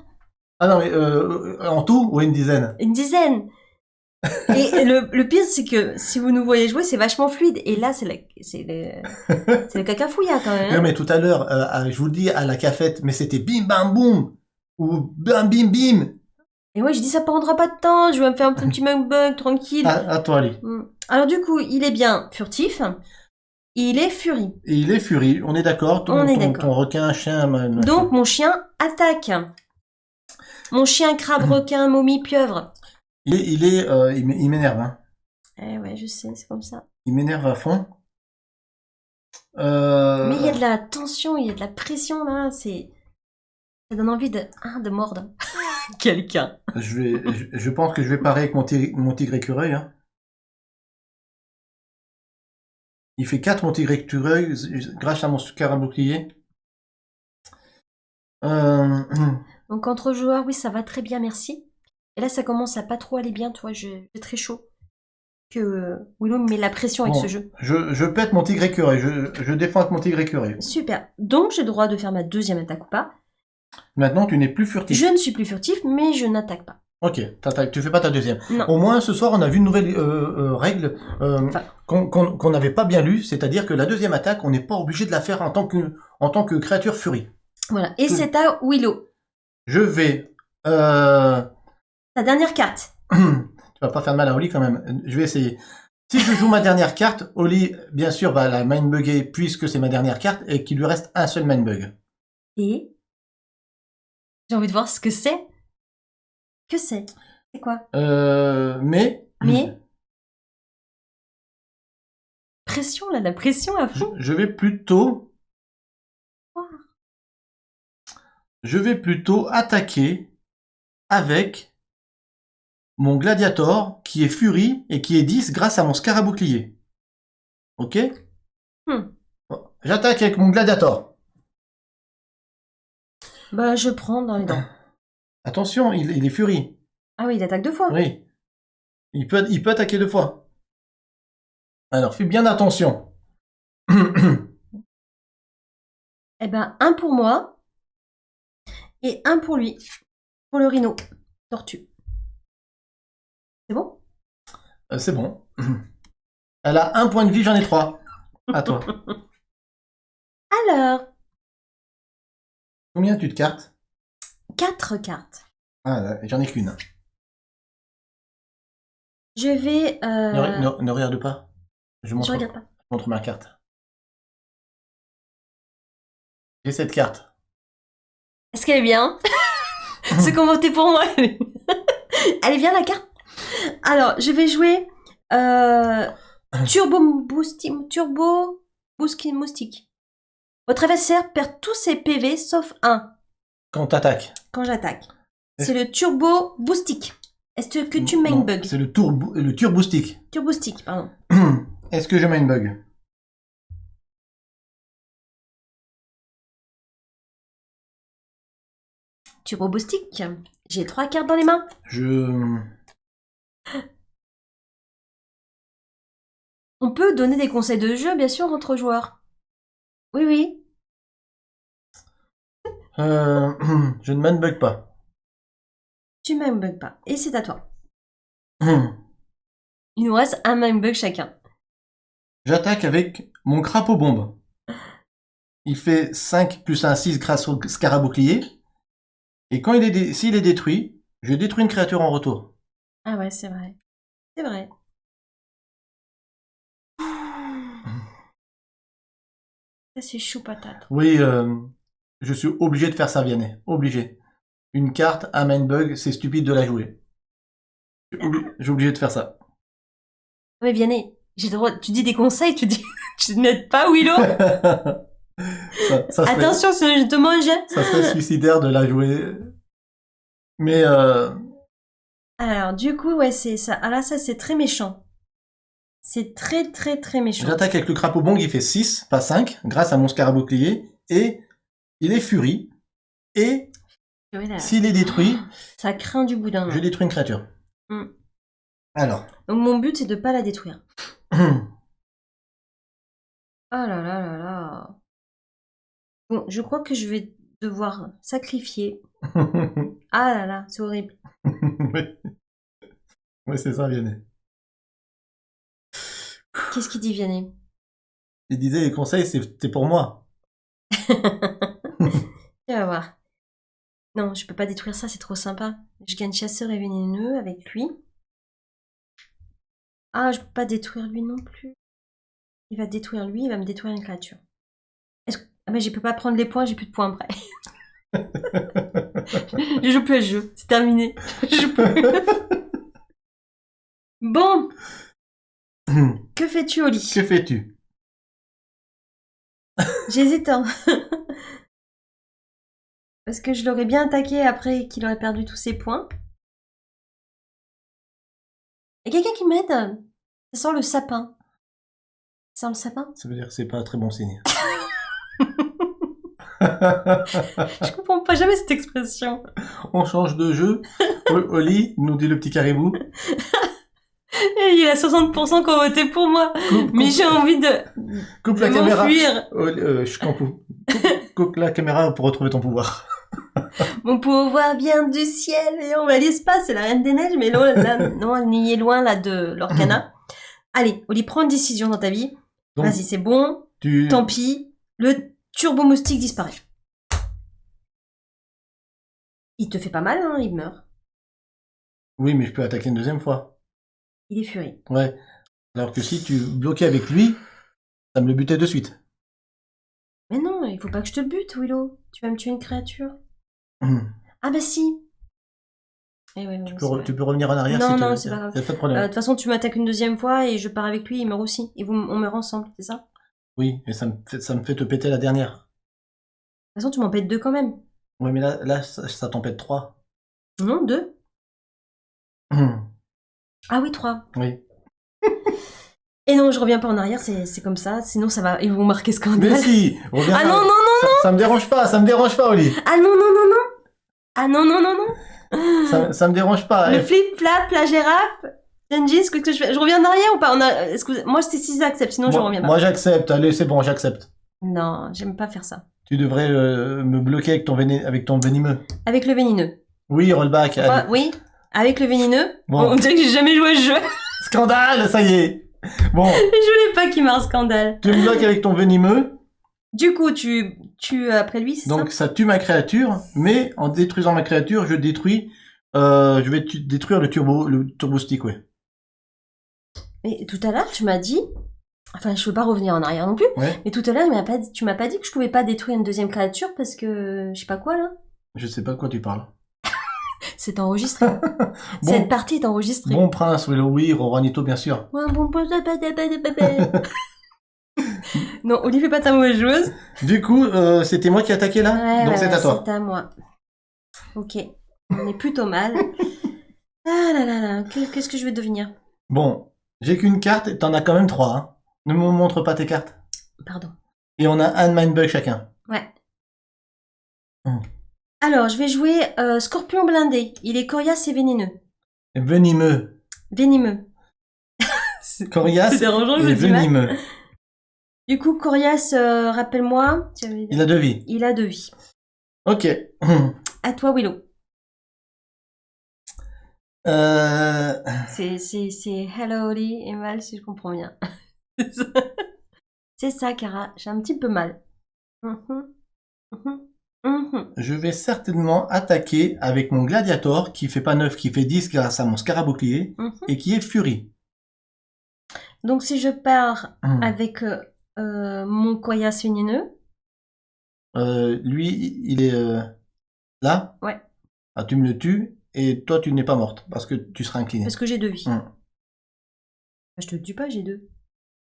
[SPEAKER 2] Ah non mais en tout ou une dizaine?
[SPEAKER 1] une dizaine. Et le pire, c'est que si vous nous voyez jouer, c'est vachement fluide. Et là, c'est le cacafouilla quand même.
[SPEAKER 2] Non mais tout à l'heure, je vous le dis à la cafette, mais c'était bim bam boum ou bam bim bim.
[SPEAKER 1] Et moi, je dis ça prendra pas de temps. Je vais me faire un petit bug tranquille.
[SPEAKER 2] À toi Ali.
[SPEAKER 1] Alors du coup, il est bien furtif. Il est furie.
[SPEAKER 2] Et il est furie, on est d'accord.
[SPEAKER 1] On est d'accord.
[SPEAKER 2] Ton requin, chien.
[SPEAKER 1] Donc mon chien attaque. Mon chien crabe, requin, momie, pieuvre.
[SPEAKER 2] Il m'énerve. Hein.
[SPEAKER 1] Eh ouais, je sais, c'est comme ça.
[SPEAKER 2] Il m'énerve à fond.
[SPEAKER 1] Mais il y a de la tension, il y a de la pression là. Ça donne envie de mordre quelqu'un.
[SPEAKER 2] Je pense que je vais parer avec mon tigre écureuil. Hein. Il fait 4 mon tigre écureuil grâce à mon carabouclier.
[SPEAKER 1] Donc entre joueurs, oui, ça va très bien, merci. Et là, ça commence à pas trop aller bien, tu vois, j'ai très chaud. Que Willow me met la pression avec ce jeu.
[SPEAKER 2] Je pète mon tigre écureuil, je défends avec mon tigre écureuil.
[SPEAKER 1] Super. Donc j'ai le droit de faire ma deuxième attaque ou pas.
[SPEAKER 2] Maintenant, tu n'es plus furtif.
[SPEAKER 1] Je ne suis plus furtif, mais je n'attaque pas.
[SPEAKER 2] Ok, tu fais pas ta deuxième.
[SPEAKER 1] Non.
[SPEAKER 2] Au moins, ce soir, on a vu une nouvelle règle qu'on n'avait pas bien lue, c'est-à-dire que la deuxième attaque, on n'est pas obligé de la faire en tant que créature furie.
[SPEAKER 1] Voilà. Et c'est à Willow.
[SPEAKER 2] Je vais...
[SPEAKER 1] Ta dernière carte.
[SPEAKER 2] Tu vas pas faire de mal à Oli quand même. Je vais essayer. Si je joue ma dernière carte, Oli, bien sûr, va la mindbugger puisque c'est ma dernière carte et qu'il lui reste un seul mindbug.
[SPEAKER 1] Et j'ai envie de voir ce que c'est. Que c'est? C'est quoi?
[SPEAKER 2] Mais
[SPEAKER 1] pression là, la pression à fond.
[SPEAKER 2] Je vais plutôt attaquer avec mon gladiator qui est furie et qui est 10 grâce à mon scarabouclier. Ok? J'attaque avec mon gladiator.
[SPEAKER 1] Bah je prends dans les dents.
[SPEAKER 2] Attention, il est furie.
[SPEAKER 1] Ah oui, il attaque 2 fois.
[SPEAKER 2] Oui. Il peut attaquer 2 fois. Alors, fais bien attention.
[SPEAKER 1] Eh ben, un pour moi. Et un pour lui. Pour le rhino. Tortue. C'est bon?
[SPEAKER 2] C'est bon. Elle a 1 point de vie, j'en ai 3. À toi.
[SPEAKER 1] Alors.
[SPEAKER 2] Combien tu de cartes?
[SPEAKER 1] 4 cartes.
[SPEAKER 2] Ah, j'en ai qu'une.
[SPEAKER 1] Je vais...
[SPEAKER 2] Ne regarde pas. Je
[SPEAKER 1] regarde pas.
[SPEAKER 2] Je montre ma carte. J'ai cette carte.
[SPEAKER 1] Est-ce qu'elle est bien? Ceux qui ont voté pour moi. Elle est bien la carte? Alors, je vais jouer Turbo Boosting Moustique. Votre adversaire perd tous ses PV sauf un
[SPEAKER 2] Quand t'attaques.
[SPEAKER 1] quand j'attaque. C'est le Turbo Boostic. Est-ce que tu main
[SPEAKER 2] Non,
[SPEAKER 1] bug?
[SPEAKER 2] c'est le Turbo Stick.
[SPEAKER 1] Turbo Stick, pardon.
[SPEAKER 2] Est-ce que je main bug?
[SPEAKER 1] Turbo Boostic. J'ai 3 cartes dans les mains. On peut donner des conseils de jeu, bien sûr, entre joueurs. Oui, oui.
[SPEAKER 2] Je ne main bug pas.
[SPEAKER 1] Tu main bug pas. Et c'est à toi. Il nous reste un main bug chacun.
[SPEAKER 2] J'attaque avec mon crapaud bombe. Il fait 5 plus 1, 6 grâce au scarabouclier. Et quand s'il est détruit, je détruis une créature en retour.
[SPEAKER 1] Ah ouais, c'est vrai. C'est vrai. Ça, c'est chou patate.
[SPEAKER 2] Oui, je suis obligé de faire ça, Vianney. Obligé. Une carte, un main bug, c'est stupide de la jouer. J'ai obligé de faire ça.
[SPEAKER 1] Mais Vianney, j'ai le droit. Tu dis des conseils, tu dis. Tu n'aides pas Willow.
[SPEAKER 2] ça
[SPEAKER 1] Attention, sinon je te mange.
[SPEAKER 2] Ça serait suicidaire de la jouer. Mais
[SPEAKER 1] Alors, du coup, ouais, c'est ça. Ah là, ça, c'est très méchant. C'est très, très, très méchant.
[SPEAKER 2] j'attaque avec le crapaud bong, il fait 6, pas 5, grâce à mon scarabouclier. Et il est furie. Et
[SPEAKER 1] Oui, là,
[SPEAKER 2] s'il est détruit,
[SPEAKER 1] ça craint du boudin.
[SPEAKER 2] je détruis une créature.
[SPEAKER 1] Mm.
[SPEAKER 2] Alors.
[SPEAKER 1] Donc, mon but, c'est de pas la détruire. Oh là là là là. Bon, je crois que je vais devoir sacrifier. Ah là là, c'est horrible.
[SPEAKER 2] oui. Oui, c'est ça, Vianney.
[SPEAKER 1] Qu'est-ce qu'il dit, Vianney?
[SPEAKER 2] Il disait les conseils, c'était pour moi.
[SPEAKER 1] Tu vas voir. Non, je peux pas détruire ça, c'est trop sympa. Je gagne chasseur et vénéneux avec lui. Ah, je peux pas détruire lui non plus. Il va détruire lui, il va me détruire une créature. Ah mais je peux pas prendre les points, j'ai plus de points après. Je joue plus à ce jeu, c'est terminé. Je joue plus. Bon. Que fais-tu, Oli?
[SPEAKER 2] Que fais-tu?
[SPEAKER 1] J'hésite, hein. Parce que je l'aurais bien attaqué après qu'il aurait perdu tous ses points. Et quelqu'un qui m'aide? Ça sent le sapin. Ça sent le sapin?
[SPEAKER 2] Ça veut dire que c'est pas un très bon signe.
[SPEAKER 1] Je comprends pas jamais cette expression.
[SPEAKER 2] On change de jeu. Oli, nous dit le petit caribou.
[SPEAKER 1] Et il y a 60% qui ont voté pour moi. Mais j'ai envie
[SPEAKER 2] Coupe
[SPEAKER 1] de
[SPEAKER 2] la caméra.
[SPEAKER 1] m'enfuir.
[SPEAKER 2] Coupe la caméra pour retrouver ton pouvoir.
[SPEAKER 1] Mon pouvoir vient du ciel et on va à l'espace, c'est la Reine des Neiges, mais là, non, elle n'y est loin là de l'Orcana. Allez, Oli, prends une décision dans ta vie.
[SPEAKER 2] Donc,
[SPEAKER 1] vas-y, c'est bon. Tant pis. Le turbo moustique disparaît. Il te fait pas mal, hein, il meurt.
[SPEAKER 2] Oui, mais je peux attaquer une deuxième fois.
[SPEAKER 1] Il est furieux.
[SPEAKER 2] Ouais. Alors que si tu bloquais avec lui, ça me le butait de suite.
[SPEAKER 1] Mais non, il faut pas que je te bute, Willow. Tu vas me tuer une créature. Ah bah si. Eh ouais,
[SPEAKER 2] Tu peux revenir en arrière
[SPEAKER 1] non,
[SPEAKER 2] si tu
[SPEAKER 1] non,
[SPEAKER 2] veux.
[SPEAKER 1] c'est pas grave.
[SPEAKER 2] Y a pas de problème.
[SPEAKER 1] De toute façon, tu m'attaques une deuxième fois et je pars avec lui, il meurt aussi. Et on meurt ensemble, c'est ça?
[SPEAKER 2] Oui, mais ça me fait te péter la dernière.
[SPEAKER 1] De toute façon, tu m'en pètes 2 quand même.
[SPEAKER 2] Ouais, mais là ça t'en pète 3.
[SPEAKER 1] Non, 2. Ah oui, 3.
[SPEAKER 2] Oui.
[SPEAKER 1] Et non, je reviens pas en arrière, c'est comme ça. Sinon, ça va. Ils vont marquer scandale.
[SPEAKER 2] Mais si, reviens.
[SPEAKER 1] Ah non, non, non, non.
[SPEAKER 2] Ça me dérange pas, Oli.
[SPEAKER 1] Ah non, non, non, non. Ah non, non, non, non.
[SPEAKER 2] Ça me dérange pas.
[SPEAKER 1] Le flip-flap, la girafe. Genji, ce que je fais? Je reviens en arrière ou pas? Moi, c'est si j'accepte, sinon je reviens pas.
[SPEAKER 2] Moi, j'accepte. Allez, c'est bon, j'accepte.
[SPEAKER 1] Non, j'aime pas faire ça.
[SPEAKER 2] Tu devrais me bloquer avec ton venimeux.
[SPEAKER 1] Avec le vénineux.
[SPEAKER 2] Oui, rollback.
[SPEAKER 1] Oui, avec le vénineux.
[SPEAKER 2] Bon.
[SPEAKER 1] On dirait que j'ai jamais joué à ce jeu.
[SPEAKER 2] Scandale, ça y est. Bon.
[SPEAKER 1] Je voulais pas qu'il marque scandale.
[SPEAKER 2] Tu me bloques avec ton venimeux.
[SPEAKER 1] Du coup, tu tues après lui, c'est ça?
[SPEAKER 2] Donc ça tue ma créature, mais en détruisant ma créature, je détruis. Je vais détruire le turbo stick, ouais.
[SPEAKER 1] Mais tout à l'heure, tu m'as dit. Enfin, je veux pas revenir en arrière non plus.
[SPEAKER 2] Ouais.
[SPEAKER 1] Mais tout à l'heure, tu m'as pas dit que je pouvais pas détruire une deuxième créature parce que je sais pas quoi là.
[SPEAKER 2] Je sais pas de quoi tu parles.
[SPEAKER 1] C'est enregistré.
[SPEAKER 2] Bon.
[SPEAKER 1] Cette partie est enregistrée.
[SPEAKER 2] Bon prince, oui, Juanito, bien sûr.
[SPEAKER 1] Non, Olivier pas ta mauvaise joueuse.
[SPEAKER 2] Du coup, c'était moi qui attaquais là,
[SPEAKER 1] Ouais,
[SPEAKER 2] donc
[SPEAKER 1] ouais,
[SPEAKER 2] c'est à toi.
[SPEAKER 1] c'est à moi. Ok, on est plutôt mal. Ah là là là, qu'est-ce que je vais devenir?
[SPEAKER 2] Bon, j'ai qu'une carte, et t'en as quand même 3. Hein. Ne me montre pas tes cartes.
[SPEAKER 1] Pardon.
[SPEAKER 2] Et on a un mindbug chacun.
[SPEAKER 1] Ouais.
[SPEAKER 2] Hmm.
[SPEAKER 1] Alors, je vais jouer Scorpion blindé. Il est coriace et vénéneux.
[SPEAKER 2] Venimeux.
[SPEAKER 1] Venimeux.
[SPEAKER 2] Coriace
[SPEAKER 1] C'est dérangeant, je
[SPEAKER 2] et
[SPEAKER 1] me dis mal.
[SPEAKER 2] venimeux.
[SPEAKER 1] Du coup, coriace, rappelle-moi.
[SPEAKER 2] Il a 2 vies.
[SPEAKER 1] Il a 2 vies.
[SPEAKER 2] Ok.
[SPEAKER 1] À toi, Willow.
[SPEAKER 2] Euh...
[SPEAKER 1] C'est Hello Oli et mal, si je comprends bien. C'est ça, Cara. J'ai un petit peu mal.
[SPEAKER 2] Je vais certainement attaquer avec mon gladiator qui fait pas 9, qui fait 10 grâce à mon scarabouclier et qui est Fury.
[SPEAKER 1] Donc, si je pars avec mon coriace vénéneux.
[SPEAKER 2] Lui, il est là.
[SPEAKER 1] Ouais.
[SPEAKER 2] Ah, tu me le tues et toi, tu n'es pas morte parce que tu seras incliné.
[SPEAKER 1] Parce que j'ai 2 vies. Je te le tue pas, j'ai 2.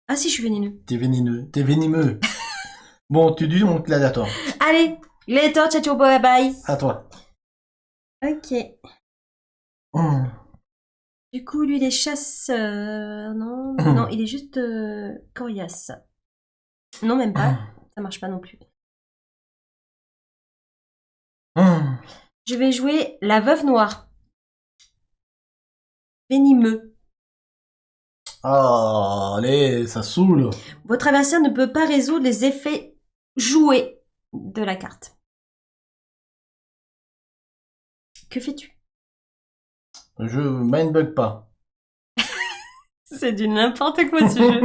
[SPEAKER 1] Ah si, je suis vénéneux.
[SPEAKER 2] T'es vénéneux, t'es venimeux. Bon, tu tues mon gladiator.
[SPEAKER 1] Allez, Gladiator, ciao, bye bye.
[SPEAKER 2] À toi.
[SPEAKER 1] Ok. Du coup, lui, il est chasseur. Non, non, il est juste coriace. Non, même pas. Ça marche pas non plus. Je vais jouer la veuve noire. Venimeux.
[SPEAKER 2] Ah, allez, ça saoule.
[SPEAKER 1] Votre adversaire ne peut pas résoudre les effets joués de la carte. Que fais-tu?
[SPEAKER 2] Je mindbug pas.
[SPEAKER 1] C'est du n'importe quoi ce jeu.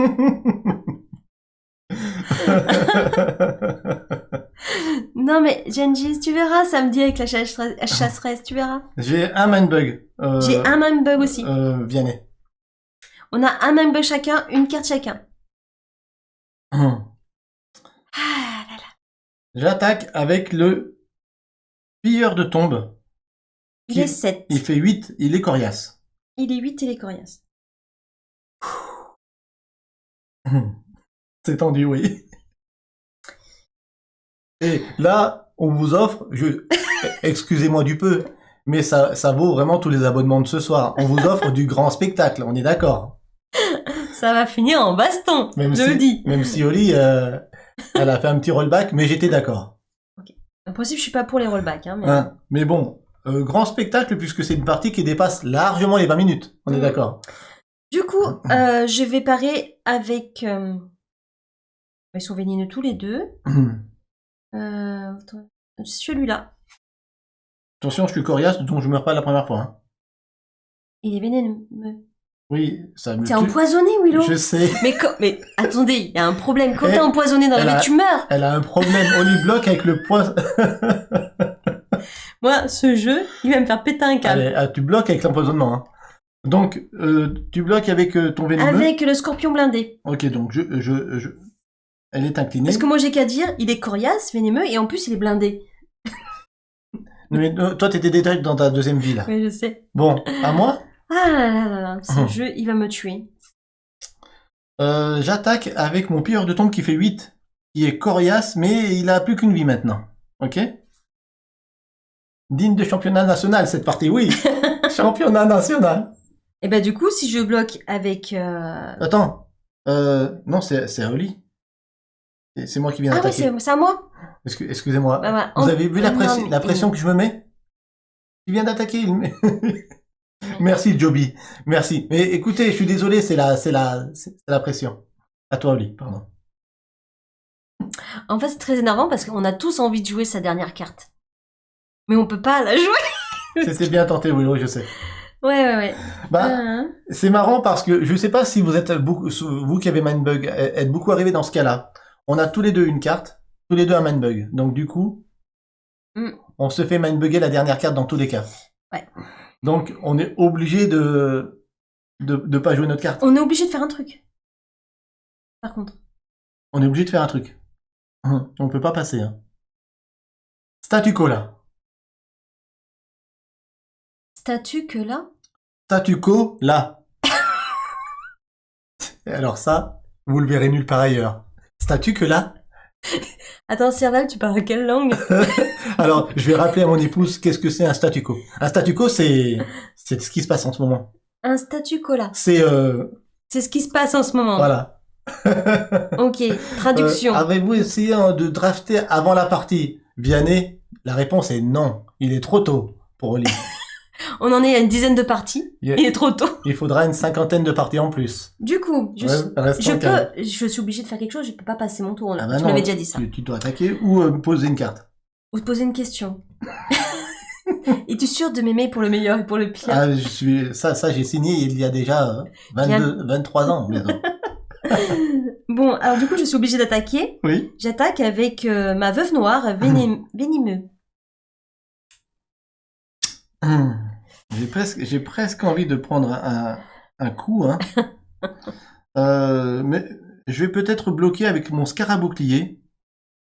[SPEAKER 1] Non mais Genji, tu verras samedi avec la chasseresse, tu verras.
[SPEAKER 2] J'ai un mindbug.
[SPEAKER 1] J'ai un mindbug aussi.
[SPEAKER 2] Vianney.
[SPEAKER 1] On a un mindbug chacun, une carte chacun. Ah là là.
[SPEAKER 2] J'attaque avec le pilleur de tombe.
[SPEAKER 1] Il est 7.
[SPEAKER 2] Il fait 8, il est coriace.
[SPEAKER 1] Il est 8 et il est coriace.
[SPEAKER 2] C'est tendu, oui. Et là, on vous offre, excusez-moi du peu, mais ça vaut vraiment tous les abonnements de ce soir. On vous offre du grand spectacle, on est d'accord.
[SPEAKER 1] Ça va finir en baston, je le dis.
[SPEAKER 2] Même si Oli, elle a fait un petit rollback, mais j'étais d'accord.
[SPEAKER 1] Okay. En principe, je suis pas pour les rollbacks.
[SPEAKER 2] Mais bon, grand spectacle puisque c'est une partie qui dépasse largement les 20 minutes. On est d'accord.
[SPEAKER 1] Du coup, je vais parer avec... Ils sont vénéneux tous les deux. Celui-là.
[SPEAKER 2] Attention, je suis coriace, donc je meurs pas la première fois. Hein.
[SPEAKER 1] Il est vénéneux.
[SPEAKER 2] Oui, ça me
[SPEAKER 1] T'es empoisonné, Willow.
[SPEAKER 2] Je sais.
[SPEAKER 1] Mais attendez, il y a un problème. Quand t'es empoisonné dans la vie, tu meurs.
[SPEAKER 2] Elle a un problème. Oli bloque avec le poison.
[SPEAKER 1] Moi, ce jeu, il va me faire péter un câble.
[SPEAKER 2] Allez, tu bloques avec l'empoisonnement. Hein. Donc, tu bloques avec ton venimeux.
[SPEAKER 1] Avec le scorpion blindé.
[SPEAKER 2] Ok, donc elle est inclinée.
[SPEAKER 1] Parce que moi, j'ai qu'à dire, il est coriace, vénémeux, et en plus, il est blindé.
[SPEAKER 2] Mais toi, t'étais déjà dans ta deuxième vie, là.
[SPEAKER 1] Oui, je sais.
[SPEAKER 2] Bon, à moi.
[SPEAKER 1] Ah là là là là, ce jeu, il va me tuer.
[SPEAKER 2] J'attaque avec mon pilleur de tombe qui fait 8. Qui est coriace, mais il a plus qu'une vie maintenant. Ok? Digne de championnat national, cette partie, oui. Championnat national.
[SPEAKER 1] Et bah du coup, si je bloque avec...
[SPEAKER 2] Attends. Non, c'est à Oli. C'est moi qui viens d'attaquer.
[SPEAKER 1] Ah oui, c'est à moi.
[SPEAKER 2] Excusez-moi.
[SPEAKER 1] Bah,
[SPEAKER 2] Vous avez vu la pression que je me mets? Tu viens d'attaquer. Merci, Joby. Merci. Mais écoutez, je suis désolé, c'est la pression. À toi, Oli, pardon.
[SPEAKER 1] En fait, c'est très énervant parce qu'on a tous envie de jouer sa dernière carte. Mais on peut pas la jouer.
[SPEAKER 2] C'était bien tenté, oui, je sais.
[SPEAKER 1] Ouais.
[SPEAKER 2] Bah, c'est marrant parce que je sais pas si vous êtes beaucoup, vous qui avez Mindbug, êtes beaucoup arrivé dans ce cas-là. On a tous les deux une carte, tous les deux un Mindbug. Donc du coup, on se fait Mindbugger la dernière carte dans tous les cas.
[SPEAKER 1] Ouais.
[SPEAKER 2] Donc on est obligé de pas jouer notre carte.
[SPEAKER 1] On est obligé de faire un truc. Par contre.
[SPEAKER 2] On est obligé de faire un truc. On peut pas passer. Hein. Statu quo là.
[SPEAKER 1] Statue que là.
[SPEAKER 2] Statu quo, là. Et alors ça, vous le verrez nulle part ailleurs. Statu que là.
[SPEAKER 1] Attends, Serval, tu parles quelle langue?
[SPEAKER 2] Alors, je vais rappeler à mon épouse qu'est-ce que c'est un statu quo. Un statu quo, c'est ce qui se passe en ce moment.
[SPEAKER 1] Un statu quo là.
[SPEAKER 2] C'est
[SPEAKER 1] C'est ce qui se passe en ce moment.
[SPEAKER 2] voilà.
[SPEAKER 1] Ok, traduction.
[SPEAKER 2] Avez-vous essayé de drafter avant la partie? Vianney, la réponse est non. Il est trop tôt pour Oli.
[SPEAKER 1] On en est à une dizaine de parties.
[SPEAKER 2] Yeah.
[SPEAKER 1] Il est trop tôt.
[SPEAKER 2] Il faudra une cinquantaine de parties en plus.
[SPEAKER 1] Du coup, je suis obligée de faire quelque chose, je peux pas passer mon tour là.
[SPEAKER 2] Ah bah
[SPEAKER 1] tu
[SPEAKER 2] non,
[SPEAKER 1] m'avais déjà dit ça.
[SPEAKER 2] Tu dois attaquer ou poser une carte.
[SPEAKER 1] Ou te poser une question. Es-tu sûr de m'aimer pour le meilleur et pour le pire?
[SPEAKER 2] Ah, ça j'ai signé il y a déjà 23 ans bientôt.
[SPEAKER 1] Bon, alors du coup, je suis obligée d'attaquer.
[SPEAKER 2] Oui.
[SPEAKER 1] J'attaque avec ma veuve noire, venimeux.
[SPEAKER 2] J'ai presque envie de prendre un coup, hein. Mais je vais peut-être bloquer avec mon scarabouclier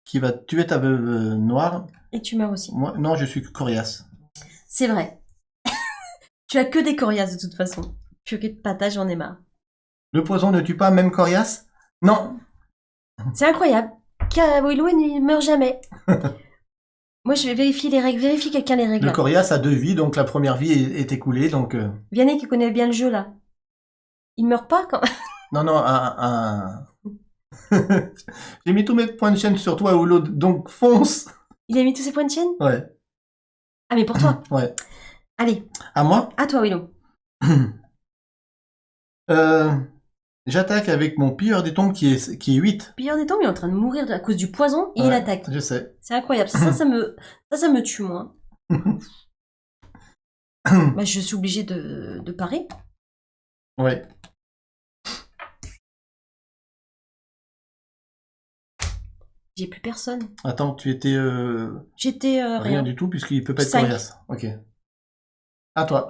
[SPEAKER 2] qui va tuer ta veuve noire.
[SPEAKER 1] Et tu meurs aussi.
[SPEAKER 2] Moi, non, je suis coriace.
[SPEAKER 1] C'est vrai. Tu as que des coriaces de toute façon. Purée de patates, j'en ai marre.
[SPEAKER 2] Le poison ne tue pas, même coriace? Non.
[SPEAKER 1] C'est incroyable. Willow ne meurt jamais. Moi, je vais vérifier les règles. Vérifie quelqu'un les règles.
[SPEAKER 2] Le coriace a 2 vies, donc la première vie est écoulée, donc...
[SPEAKER 1] Vianney qui connaît bien le jeu, là. Il meurt pas quand...
[SPEAKER 2] Non, J'ai mis tous mes points de chaîne sur toi, Oulo, donc fonce.
[SPEAKER 1] Il a mis tous ses points de chaîne?
[SPEAKER 2] Ouais.
[SPEAKER 1] Ah, mais pour toi.
[SPEAKER 2] Ouais.
[SPEAKER 1] Allez.
[SPEAKER 2] À moi?
[SPEAKER 1] À toi, Willow.
[SPEAKER 2] J'attaque avec mon pilleur des tombes qui est 8.
[SPEAKER 1] Pilleur des tombes, il est en train de mourir à cause du poison et il attaque.
[SPEAKER 2] Je sais.
[SPEAKER 1] C'est incroyable. Ça me tue, moi. Bah, je suis obligée de parer.
[SPEAKER 2] Ouais.
[SPEAKER 1] J'ai plus personne.
[SPEAKER 2] Attends, tu étais...
[SPEAKER 1] J'étais
[SPEAKER 2] rien
[SPEAKER 1] rien.
[SPEAKER 2] du tout, puisqu'il peut pas être
[SPEAKER 1] 5.
[SPEAKER 2] coriace. Ok. À toi.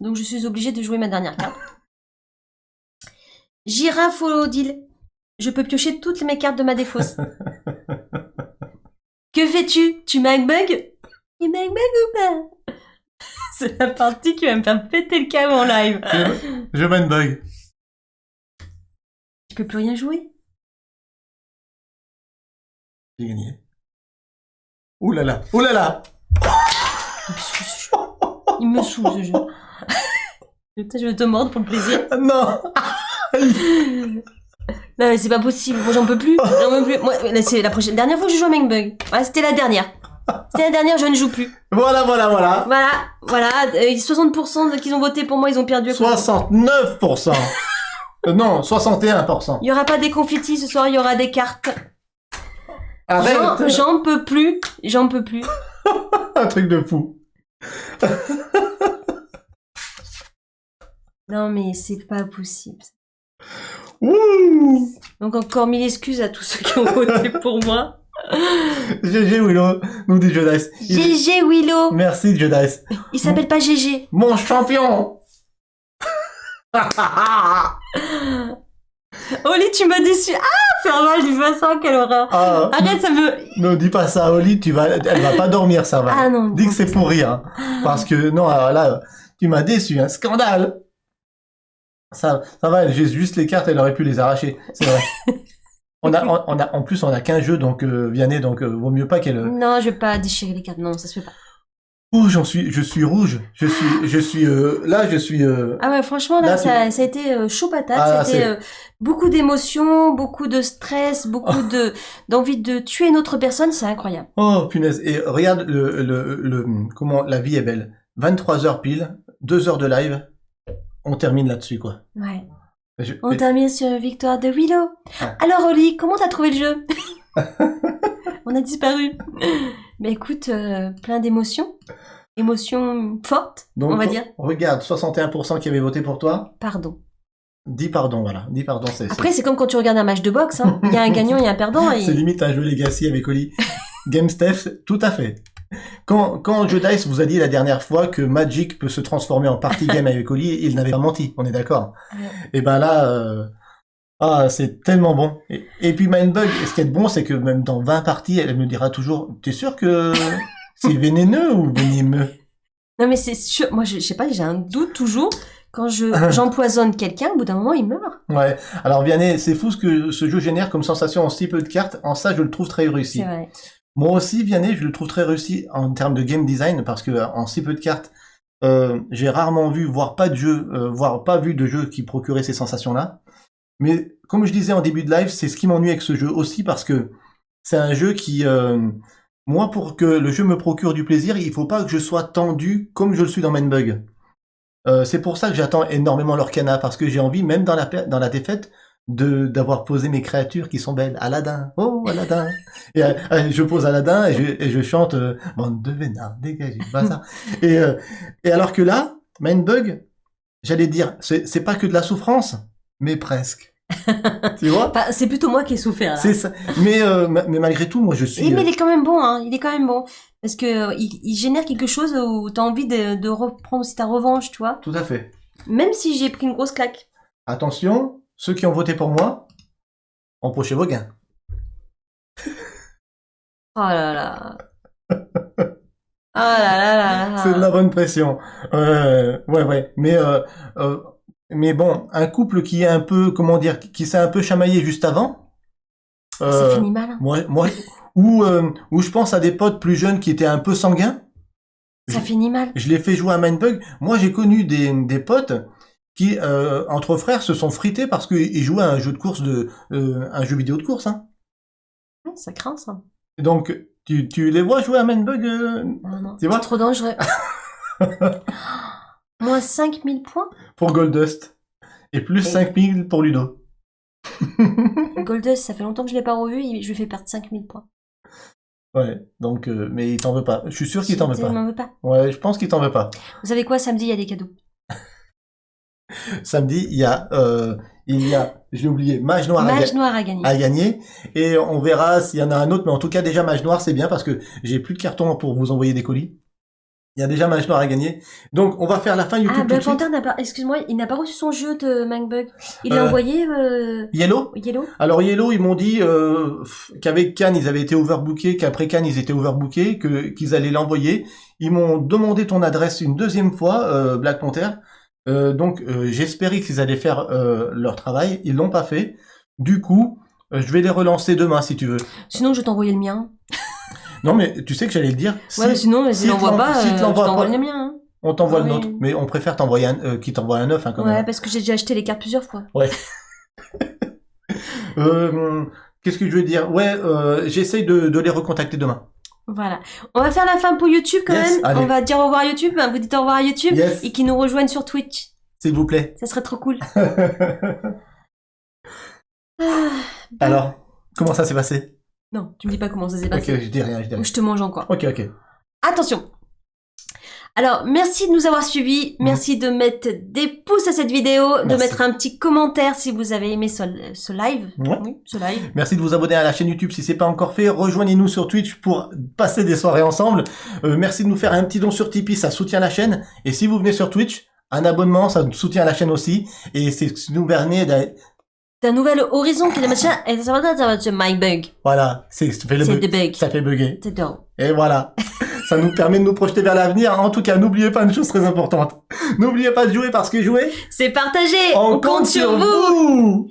[SPEAKER 1] Donc je suis obligée de jouer ma dernière carte. Girafe au deal. Je peux piocher toutes mes cartes de ma défausse. Que fais-tu? Tu m'agbug? Tu m'agbug ou pas? C'est la partie qui va me faire péter le câble en live.
[SPEAKER 2] Je bug.
[SPEAKER 1] Tu peux plus rien jouer?
[SPEAKER 2] J'ai gagné. Ouh là là. Ouh là là.
[SPEAKER 1] Il me saoule ce jeu. Putain, je vais te mordre pour le plaisir.
[SPEAKER 2] Non.
[SPEAKER 1] Non mais c'est pas possible, moi j'en peux plus. J'en peux plus. Moi, là, c'est la dernière fois que je joue à Mangbug. Voilà, c'était la dernière. C'était la dernière, je ne joue plus.
[SPEAKER 2] Voilà.
[SPEAKER 1] Voilà. 60% qu'ils ont voté pour moi, ils ont perdu.
[SPEAKER 2] 69%. Non, 61%.
[SPEAKER 1] Il y aura pas des confettis ce soir, il y aura des cartes.
[SPEAKER 2] Arrête.
[SPEAKER 1] J'en peux plus.
[SPEAKER 2] Un truc de fou.
[SPEAKER 1] Non mais c'est pas possible.
[SPEAKER 2] Ouh.
[SPEAKER 1] Donc encore 1000 excuses à tous ceux qui ont voté pour moi.
[SPEAKER 2] GG Willow, nous dit Jedice.
[SPEAKER 1] GG Willow.
[SPEAKER 2] Merci Jedice.
[SPEAKER 1] Il s'appelle pas GG.
[SPEAKER 2] Mon champion.
[SPEAKER 1] Oli, tu m'as déçu. Ah, Serval, dis pas ça, quelle horreur.
[SPEAKER 2] Ah,
[SPEAKER 1] Arrête, ça me...
[SPEAKER 2] non, dis pas ça, Oli, elle va pas dormir, ça va.
[SPEAKER 1] Ah non.
[SPEAKER 2] Dis que c'est pour rire. Parce que, non, alors là, tu m'as déçu, un scandale. Ça va, j'ai juste les cartes, elle aurait pu les arracher. C'est vrai. En plus, on a qu'un jeu, donc, Vianney, donc, vaut mieux pas qu'elle...
[SPEAKER 1] Non, je vais pas déchirer les cartes, non, ça se fait pas.
[SPEAKER 2] Oh, je suis rouge. Je suis
[SPEAKER 1] Ah ouais, franchement, là, ça a été chaud patate.
[SPEAKER 2] Ah,
[SPEAKER 1] c'était beaucoup d'émotions, beaucoup de stress, beaucoup d'envie de tuer une autre personne, c'est incroyable.
[SPEAKER 2] Oh, punaise. Et regarde comment la vie est belle. 23 heures pile, 2 heures de live. On termine là-dessus, quoi.
[SPEAKER 1] Ouais. On termine sur une victoire de Willow. Ah. Alors, Oli, comment t'as trouvé le jeu? On a disparu. Mais écoute, plein d'émotions. Émotions fortes, donc, on va dire.
[SPEAKER 2] Regarde, 61% qui avaient voté pour toi.
[SPEAKER 1] Pardon.
[SPEAKER 2] Dis pardon, voilà. Dis pardon.
[SPEAKER 1] Après, c'est comme quand tu regardes un match de boxe. Hein. Il y a un gagnant, il y a un perdant. Et...
[SPEAKER 2] C'est limite un jeu Legacy avec Oli. Game Steph, tout à fait. Quand Jedice vous a dit la dernière fois que Magic peut se transformer en party game avec Oli, il n'avait pas menti, on est d'accord. Ouais. Et ben là, c'est tellement bon. Et puis Mindbug, ce qui est bon, c'est que même dans 20 parties, elle me dira toujours, t'es sûr que c'est vénéneux ou venimeux?
[SPEAKER 1] Non, mais c'est sûr. Moi, je sais pas, j'ai un doute toujours. Quand j'empoisonne quelqu'un, au bout d'un moment, il meurt.
[SPEAKER 2] Ouais. Alors Vianney, c'est fou ce que ce jeu génère comme sensation en si peu de cartes. En ça, je le trouve très réussi.
[SPEAKER 1] C'est vrai.
[SPEAKER 2] Moi aussi, Vianney, je le trouve très réussi en termes de game design parce que en si peu de cartes, j'ai rarement vu, voire pas vu de jeu qui procurait ces sensations-là. Mais comme je disais en début de live, c'est ce qui m'ennuie avec ce jeu aussi parce que c'est un jeu qui, moi, pour que le jeu me procure du plaisir, il faut pas que je sois tendu comme je le suis dans Mindbug. C'est pour ça que j'attends énormément l'Orcana parce que j'ai envie, même dans la défaite, d'avoir posé mes créatures qui sont belles. Aladdin, oh Aladdin. Et je pose Aladdin et je chante bande de vénards, dégagez, bazar. Et alors que là, Mindbug, j'allais dire, c'est pas que de la souffrance, mais presque. Tu vois?
[SPEAKER 1] Enfin, c'est plutôt moi qui ai souffert, là.
[SPEAKER 2] C'est ça. Mais malgré tout, moi je suis.
[SPEAKER 1] Mais il est quand même bon, hein. Il est quand même bon. Parce que il génère quelque chose où t'as envie de reprendre aussi ta revanche, tu vois.
[SPEAKER 2] Tout à fait.
[SPEAKER 1] Même si j'ai pris une grosse claque.
[SPEAKER 2] Attention, ceux qui ont voté pour moi, emprochez vos gains.
[SPEAKER 1] Oh là là. Oh là là là là.
[SPEAKER 2] C'est de la bonne pression. Ouais. Mais bon, un couple qui est un peu, comment dire, qui s'est un peu chamaillé juste avant.
[SPEAKER 1] Ça finit mal. Hein.
[SPEAKER 2] Moi, ou je pense à des potes plus jeunes qui étaient un peu sanguins.
[SPEAKER 1] Ça finit mal.
[SPEAKER 2] Je les fais jouer à Mindbug. Moi, j'ai connu des potes qui, entre frères, se sont frités parce qu'ils jouaient à un jeu de course un jeu vidéo de course, hein.
[SPEAKER 1] Ça craint, ça.
[SPEAKER 2] Donc, tu les vois jouer à Mindbug,
[SPEAKER 1] Non,
[SPEAKER 2] tu vois?
[SPEAKER 1] c'est trop dangereux. Moins 5000 points?
[SPEAKER 2] Pour Goldust. Et plus 5000 pour Ludo.
[SPEAKER 1] Goldust, ça fait longtemps que je l'ai pas revu, je lui fais perdre 5000 points.
[SPEAKER 2] Ouais, donc, mais il t'en veut pas. Je suis sûr qu'il t'en veut
[SPEAKER 1] Il
[SPEAKER 2] pas.
[SPEAKER 1] m'en veut pas.
[SPEAKER 2] Ouais, je pense qu'il t'en veut pas.
[SPEAKER 1] Vous savez quoi, samedi, il y a des cadeaux.
[SPEAKER 2] Samedi, il y a, j'ai oublié, Mage Noir
[SPEAKER 1] Noir à gagner.
[SPEAKER 2] à gagner. Et on verra s'il y en a un autre, mais en tout cas, déjà, Mage Noir, c'est bien parce que j'ai plus de cartons pour vous envoyer des colis. Il y a déjà Mage Noir à gagner. Donc, on va faire la fin YouTube tout de
[SPEAKER 1] Black
[SPEAKER 2] suite.
[SPEAKER 1] Panther n'a pas, excuse-moi, il n'a pas reçu son jeu de Mindbug. Il l'a
[SPEAKER 2] Euh,
[SPEAKER 1] envoyé,
[SPEAKER 2] Yellow?
[SPEAKER 1] Yellow?
[SPEAKER 2] Alors, Yellow, ils m'ont dit, qu'avec Cannes, ils avaient été overbookés, qu'après Cannes, ils étaient overbookés, qu'ils allaient l'envoyer. Ils m'ont demandé ton adresse une deuxième fois, Black Panther. Donc, j'espérais qu'ils allaient faire leur travail. Ils l'ont pas fait. Du coup, je vais les relancer demain, si tu veux.
[SPEAKER 1] Sinon, je vais t'envoyer le mien.
[SPEAKER 2] Non, mais tu sais que j'allais le dire.
[SPEAKER 1] Ouais, mais sinon, si
[SPEAKER 2] si
[SPEAKER 1] l'envoie pas,
[SPEAKER 2] si
[SPEAKER 1] je
[SPEAKER 2] l'envoie
[SPEAKER 1] t'envoie
[SPEAKER 2] pas,
[SPEAKER 1] le mien. Hein.
[SPEAKER 2] on t'envoie
[SPEAKER 1] Ah
[SPEAKER 2] le
[SPEAKER 1] oui.
[SPEAKER 2] nôtre. Mais on préfère t'envoyer qu'il t'envoie un neuf, hein, quand même.
[SPEAKER 1] Ouais, parce que j'ai déjà acheté les cartes plusieurs fois.
[SPEAKER 2] Ouais. Qu'est-ce que je veux dire? Ouais, j'essaye de les recontacter demain.
[SPEAKER 1] Voilà. On va faire la fin pour YouTube quand
[SPEAKER 2] Yes,
[SPEAKER 1] même.
[SPEAKER 2] allez.
[SPEAKER 1] On va dire au revoir à YouTube. Vous dites au revoir à YouTube.
[SPEAKER 2] Yes.
[SPEAKER 1] Et qu'ils nous rejoignent sur Twitch.
[SPEAKER 2] S'il vous plaît.
[SPEAKER 1] Ça serait trop cool.
[SPEAKER 2] Alors, comment ça s'est passé?
[SPEAKER 1] Non, tu me dis pas comment ça s'est
[SPEAKER 2] Ok,
[SPEAKER 1] passé.
[SPEAKER 2] je dis rien.
[SPEAKER 1] Ou je te mange encore.
[SPEAKER 2] Ok.
[SPEAKER 1] Attention. Alors, merci de nous avoir suivis. Merci de mettre des pouces à cette vidéo, de
[SPEAKER 2] Merci.
[SPEAKER 1] mettre un petit commentaire si vous avez aimé ce live.
[SPEAKER 2] Ouais.
[SPEAKER 1] Oui, ce live.
[SPEAKER 2] Merci de vous abonner à la chaîne YouTube si c'est pas encore fait. Rejoignez-nous sur Twitch pour passer des soirées ensemble. Merci de nous faire un petit don sur Tipeee, ça soutient la chaîne. Et si vous venez sur Twitch, un abonnement, ça soutient la chaîne aussi. Et c'est ce qui nous permet
[SPEAKER 1] D'un nouvel horizon qui est le machin, et ça va être my bug.
[SPEAKER 2] voilà, ça fait le
[SPEAKER 1] C'est
[SPEAKER 2] bug.
[SPEAKER 1] des bugs.
[SPEAKER 2] Ça fait bugger.
[SPEAKER 1] C'est drôle.
[SPEAKER 2] Et voilà. Ça nous permet de nous projeter vers l'avenir. En tout cas, n'oubliez pas une chose très importante. N'oubliez pas de jouer parce que jouer,
[SPEAKER 1] C'est partagé.
[SPEAKER 2] on compte sur vous.